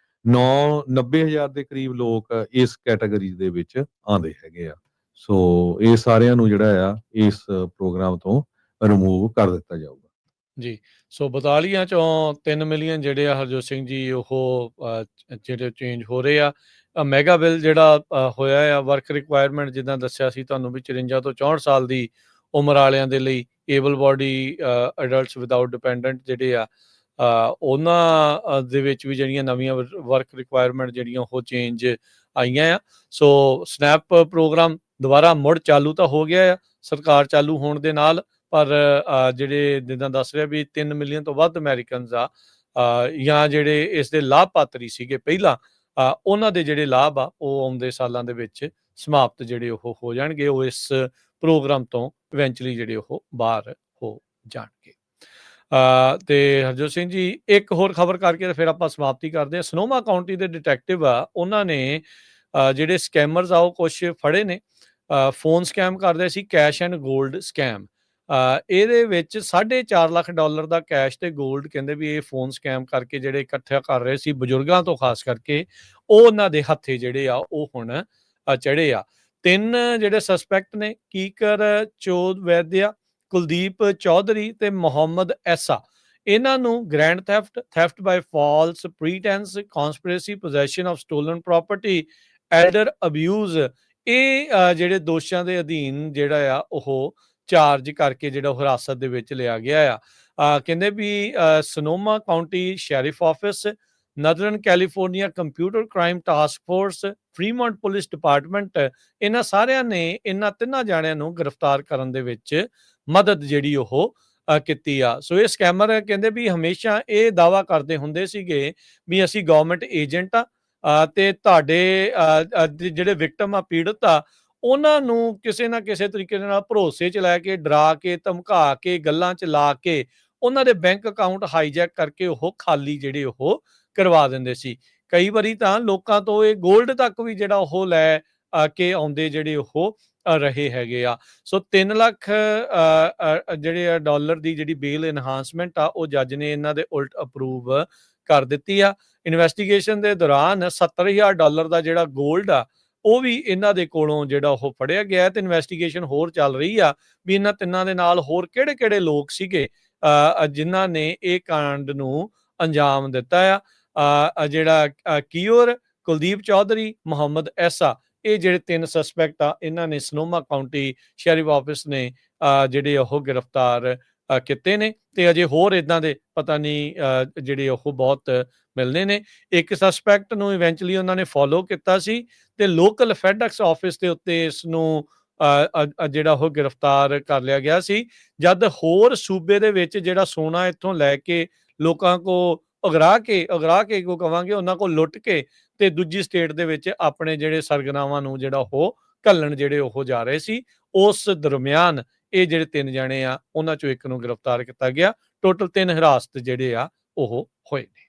90,000 ਦੇ ਕਰੀਬ ਲੋਕ ਇਸ ਕੈਟਾਗਰੀ ਦੇ ਵਿੱਚ ਆਉਂਦੇ ਹੈਗੇ ਆ। ਸੋ ਇਹ ਸਾਰਿਆਂ ਨੂੰ ਜਿਹੜਾ ਆ ਇਸ ਪ੍ਰੋਗਰਾਮ ਤੋਂ ਰਿਮੂਵ ਕਰ ਦਿੱਤਾ ਜਾਊਗਾ। ਜੀ। ਸੋ 42 ਚੋਂ 3 ਮਿਲੀਅਨ ਜਿਹੜੇ ਆ ਹਰਜੋਤ ਸਿੰਘ ਜੀ ਉਹ ਜਿਹੜੇ ਚੇਂਜ ਹੋ ਰਹੇ ਆ। ਮੈਗਾ ਬਿੱਲ ਜਿਹੜਾ ਹੋਇਆ ਆ, ਵਰਕ ਰਿਕੁਆਇਰਮੈਂਟ ਜਿੱਦਾਂ ਦੱਸਿਆ ਸੀ ਤੁਹਾਨੂੰ ਵੀ 54 ਤੋਂ 64 ਸਾਲ ਦੀ ਉਮਰ ਵਾਲਿਆਂ ਦੇ ਲਈ, able body adults without dependent ਜਿਹੜੇ ਆ, ਉਹਨਾਂ ਦੇ ਵਿੱਚ ਵੀ ਜਿਹੜੀਆਂ ਨਵੀਆਂ ਵਰਕ ਰਿਕੁਆਇਰਮੈਂਟ ਜਿਹੜੀਆਂ ਉਹ ਚੇਂਜ ਆਈਆਂ ਆ। ਸੋ ਸਨੈਪ ਪ੍ਰੋਗਰਾਮ ਦੁਬਾਰਾ ਮੁੜ ਚਾਲੂ ਤਾਂ ਹੋ ਗਿਆ ਆ ਸਰਕਾਰ ਚਾਲੂ ਹੋਣ ਦੇ ਨਾਲ, ਪਰ ਜਿਹੜੇ ਜਿੱਦਾਂ ਦੱਸ ਰਿਹਾ ਵੀ 3 ਮਿਲੀਅਨ ਤੋਂ ਵੱਧ ਅਮਰੀਕਨਸ ਆ, ਜਾਂ ਜਿਹੜੇ ਇਸ ਦੇ ਲਾਭਪਾਤਰੀ ਸੀਗੇ ਪਹਿਲਾਂ, ਉਹਨਾਂ ਦੇ ਜਿਹੜੇ ਲਾਭ ਆ ਉਹ ਆਉਂਦੇ ਸਾਲਾਂ ਦੇ ਵਿੱਚ ਸਮਾਪਤ ਜਿਹੜੇ ਉਹ ਹੋ ਜਾਣਗੇ। ਉਹ ਇਸ ਪ੍ਰੋਗਰਾਮ ਤੋਂ ਇਵੈਂਚੁਅਲੀ ਜਿਹੜੇ ਉਹ ਬਾਹਰ ਹੋ ਜਾਣਗੇ। ਤੇ ਹਰਜੋਤ ਸਿੰਘ ਜੀ, ਇੱਕ ਹੋਰ ਖਬਰ ਕਰਕੇ ਫਿਰ ਆਪਾਂ ਸਮਾਪਤੀ ਕਰਦੇ ਹਾਂ। ਸਨੋਮਾ ਕਾਉਂਟੀ ਦੇ ਡਿਟੈਕਟਿਵ ਆ, ਉਹਨਾਂ ਨੇ ਜਿਹੜੇ ਸਕੈਮਰਸ ਆ ਉਹ ਕੁਛ ਫੜੇ ਨੇ। ਫੋਨ ਸਕੈਮ ਕਰਦੇ ਸੀ, ਕੈਸ਼ ਐਂਡ ਗੋਲਡ ਸਕੈਮ। ਇਹਦੇ ਵਿੱਚ $4.5 ਲੱਖ ਦਾ ਕੈਸ਼ ਤੇ ਗੋਲਡ ਕਹਿੰਦੇ ਵੀ ਇਹ ਫੋਨ ਸਕੈਮ ਕਰਕੇ ਜਿਹੜੇ ਇਕੱਠਾ ਕਰ ਰਹੇ ਸੀ ਬਜ਼ੁਰਗਾਂ ਤੋਂ, ਖਾਸ ਕਰਕੇ ਉਹ ਉਹਨਾਂ ਦੇ ਹੱਥੇ ਜਿਹੜੇ ਆ ਉਹ ਹੁਣ ਚੜੇ ਆ। 3 ਜਿਹੜੇ ਸਸਪੈਕਟ ਨੇ, ਕੀਕਰ ਚੋਦ ਵੈਦਿਆ, ਕੁਲਦੀਪ ਚੌਧਰੀ ਤੇ ਮੁਹੰਮਦ ਐਸਾ, ਇਹਨਾਂ ਨੂੰ grand theft by false pretence, conspiracy, possession of stolen property, elder abuse, ਇਹ ਜਿਹੜੇ ਦੋਸ਼ਾਂ ਦੇ ਅਧੀਨ ਜਿਹੜਾ ਆ ਉਹ ਚਾਰਜ ਕਰਕੇ ਜਿਹੜਾ ਉਹ ਹਿਰਾਸਤ ਦੇ ਵਿੱਚ ਲਿਆ ਗਿਆ ਆ। ਕਹਿੰਦੇ ਵੀ Sonoma county sheriff office, northern California computer crime task force, Fremont police department, ਇਹਨਾਂ ਸਾਰਿਆਂ ਨੇ ਇਹਨਾਂ 3 ਜਾਣਿਆਂ ਨੂੰ ਗ੍ਰਿਫਤਾਰ ਕਰਨ ਦੇ ਵਿੱਚ ਮਦਦ ਜਿਹੜੀ ਉਹ ਕੀਤੀ ਆ। ਸੋ ਇਹ ਸਕੈਮਰ ਕਹਿੰਦੇ ਵੀ ਹਮੇਸ਼ਾ ਇਹ ਦਾਅਵਾ ਕਰਦੇ ਹੁੰਦੇ ਸੀਗੇ ਵੀ ਅਸੀਂ ਗਵਰਨਮੈਂਟ ਏਜੰਟ ਆ, ਤੇ ਤੁਹਾਡੇ ਜਿਹੜੇ ਵਿਕਟਮ ਆ, ਪੀੜਤ ਆ, ਉਹਨਾਂ ਨੂੰ ਕਿਸੇ ਨਾ ਕਿਸੇ ਤਰੀਕੇ ਦੇ ਨਾਲ ਭਰੋਸੇ 'ਚ ਲੈ ਕੇ, ਡਰਾ ਕੇ, ਧਮਕਾ ਕੇ, ਗੱਲਾਂ 'ਚ ਲਾ ਕੇ ਉਹਨਾਂ ਦੇ ਬੈਂਕ ਅਕਾਊਂਟ ਹਾਈਜੈਕ ਕਰਕੇ ਉਹ ਖਾਲੀ ਜਿਹੜੇ ਉਹ ਕਰਵਾ ਦਿੰਦੇ ਸੀ। ਕਈ ਵਾਰੀ ਤਾਂ ਲੋਕਾਂ ਤੋਂ ਇਹ ਗੋਲਡ ਤੱਕ ਵੀ ਜਿਹੜਾ ਉਹ ਲੈ ਕੇ ਆਉਂਦੇ ਜਿਹੜੇ ਉਹ ਰਹੇ ਹੈਗੇ ਆ। ਸੋ 3 ਲੱਖ ਜਿਹੜੇ ਡਾਲਰ ਦੀ ਜਿਹੜੀ ਬੇਲ ਇਨਹਾਂਸਮੈਂਟ ਆ ਉਹ ਜੱਜ ਨੇ ਇਹਨਾਂ ਦੇ ਉਲਟ ਅਪਰੂਵ ਕਰ ਦਿੱਤੀ ਆ। ਇਨਵੈਸਟੀਗੇਸ਼ਨ ਦੇ ਦੌਰਾਨ $70,000 ਦਾ ਜਿਹੜਾ ਗੋਲਡ ਆ ਉਹ ਵੀ ਇਹਨਾਂ ਦੇ ਕੋਲੋਂ ਜਿਹੜਾ ਉਹ ਫੜਿਆ ਗਿਆ, ਤੇ ਇਨਵੈਸਟੀਗੇਸ਼ਨ ਹੋਰ ਚੱਲ ਰਹੀ ਆ ਵੀ ਇਹਨਾਂ 3 ਦੇ ਨਾਲ ਹੋਰ ਕਿਹੜੇ-ਕਿਹੜੇ ਲੋਕ ਸੀਗੇ ਜਿਨ੍ਹਾਂ ਨੇ ਇਹ ਕਾਂਡ ਨੂੰ ਅੰਜਾਮ ਦਿੱਤਾ ਆ। ਜਿਹੜਾ ਕੀਓਰ, ਕੁਲਦੀਪ ਚੌਧਰੀ, ਮੁਹੰਮਦ ਐਸਾ, ਇਹ ਜਿਹੜੇ 3 ਸਸਪੈਕਟ ਆ, ਇਹਨਾਂ ਨੇ ਸਨੋਮਾ ਕਾਉਂਟੀ ਸ਼ੈਰਿਫ ਆਫਿਸ ਨੇ ਜਿਹੜੇ ਉਹ ਗ੍ਰਿਫਤਾਰ ਕੀਤੇ ਨੇ ਤੇ ਅਜੇ ਹੋਰ ਇਦਾਂ ਦੇ ਪਤਾ ਨਹੀਂ ਜਿਹੜੇ ਉਹ ਬਹੁਤ ਮਿਲਨੇ ਨੇ। ਇੱਕ ਸਸਪੈਕਟ ਨੂੰ ਇਵੈਂਚੁਅਲੀ ਉਹਨਾਂ ਨੇ ਫੋਲੋ ਕੀਤਾ ਸੀ ਤੇ ਲੋਕਲ ਫੈਡੈਕਸ ਆਫਿਸ ਦੇ ਉੱਤੇ ਇਸ ਨੂੰ ਜਿਹੜਾ ਉਹ ਗ੍ਰਿਫਤਾਰ ਕਰ ਲਿਆ ਗਿਆ ਸੀ, ਜਦ ਹੋਰ ਸੂਬੇ ਦੇ ਵਿੱਚ ਜਿਹੜਾ ਸੋਨਾ ਇੱਥੋਂ ਲੈ ਕੇ ਲੋਕਾਂ ਕੋ ਉਗਰਾ ਕੇ ਕੋ ਕਵਾਂਗੇ ਉਹਨਾਂ ਕੋਲ ਲੁੱਟ ਕੇ ਤੇ ਦੂਜੀ ਸਟੇਟ ਦੇ ਵਿੱਚ ਆਪਣੇ ਜਿਹੜੇ ਸਰਗਨਾਵਾਂ ਨੂੰ ਜਿਹੜਾ ਉਹ ਘੱਲਣ ਜਿਹੜੇ ਉਹ ਜਾ ਰਹੇ ਸੀ। ਉਸ ਦਰਮਿਆਨ ਇਹ ਜਿਹੜੇ 3 ਜਣੇ ਆ ਉਹਨਾਂ ਚੋਂ ਇੱਕ ਨੂੰ ਗ੍ਰਿਫਤਾਰ ਕੀਤਾ ਗਿਆ। ਟੋਟਲ 3 ਹਿਰਾਸਤ ਜਿਹੜੇ ਆ ਉਹ ਹੋਏ ਨੇ।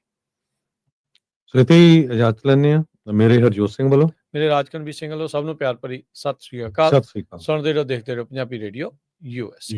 ਸੋ ਇੱਥੇ ਹੀ ਇਜਾਜ਼ਤ ਲੈਂਦੇ ਆ ਮੇਰੇ ਹਰਜੋਤ ਸਿੰਘ ਵੱਲੋਂ। ਮੇਰੇ ਰਾਜਕਨਵੀਰ ਸਿੰਘ ਵੱਲੋਂ ਸਭ ਨੂੰ ਪਿਆਰ ਭਰੀ ਸਤਿ ਸ੍ਰੀ ਅਕਾਲ। ਸਤਿ ਸ੍ਰੀ ਅਕਾਲ। ਸੁਣਦੇ ਰਹੋ, ਦੇਖਦੇ ਰਹੋ ਪੰਜਾਬੀ ਰੇਡੀਓ US।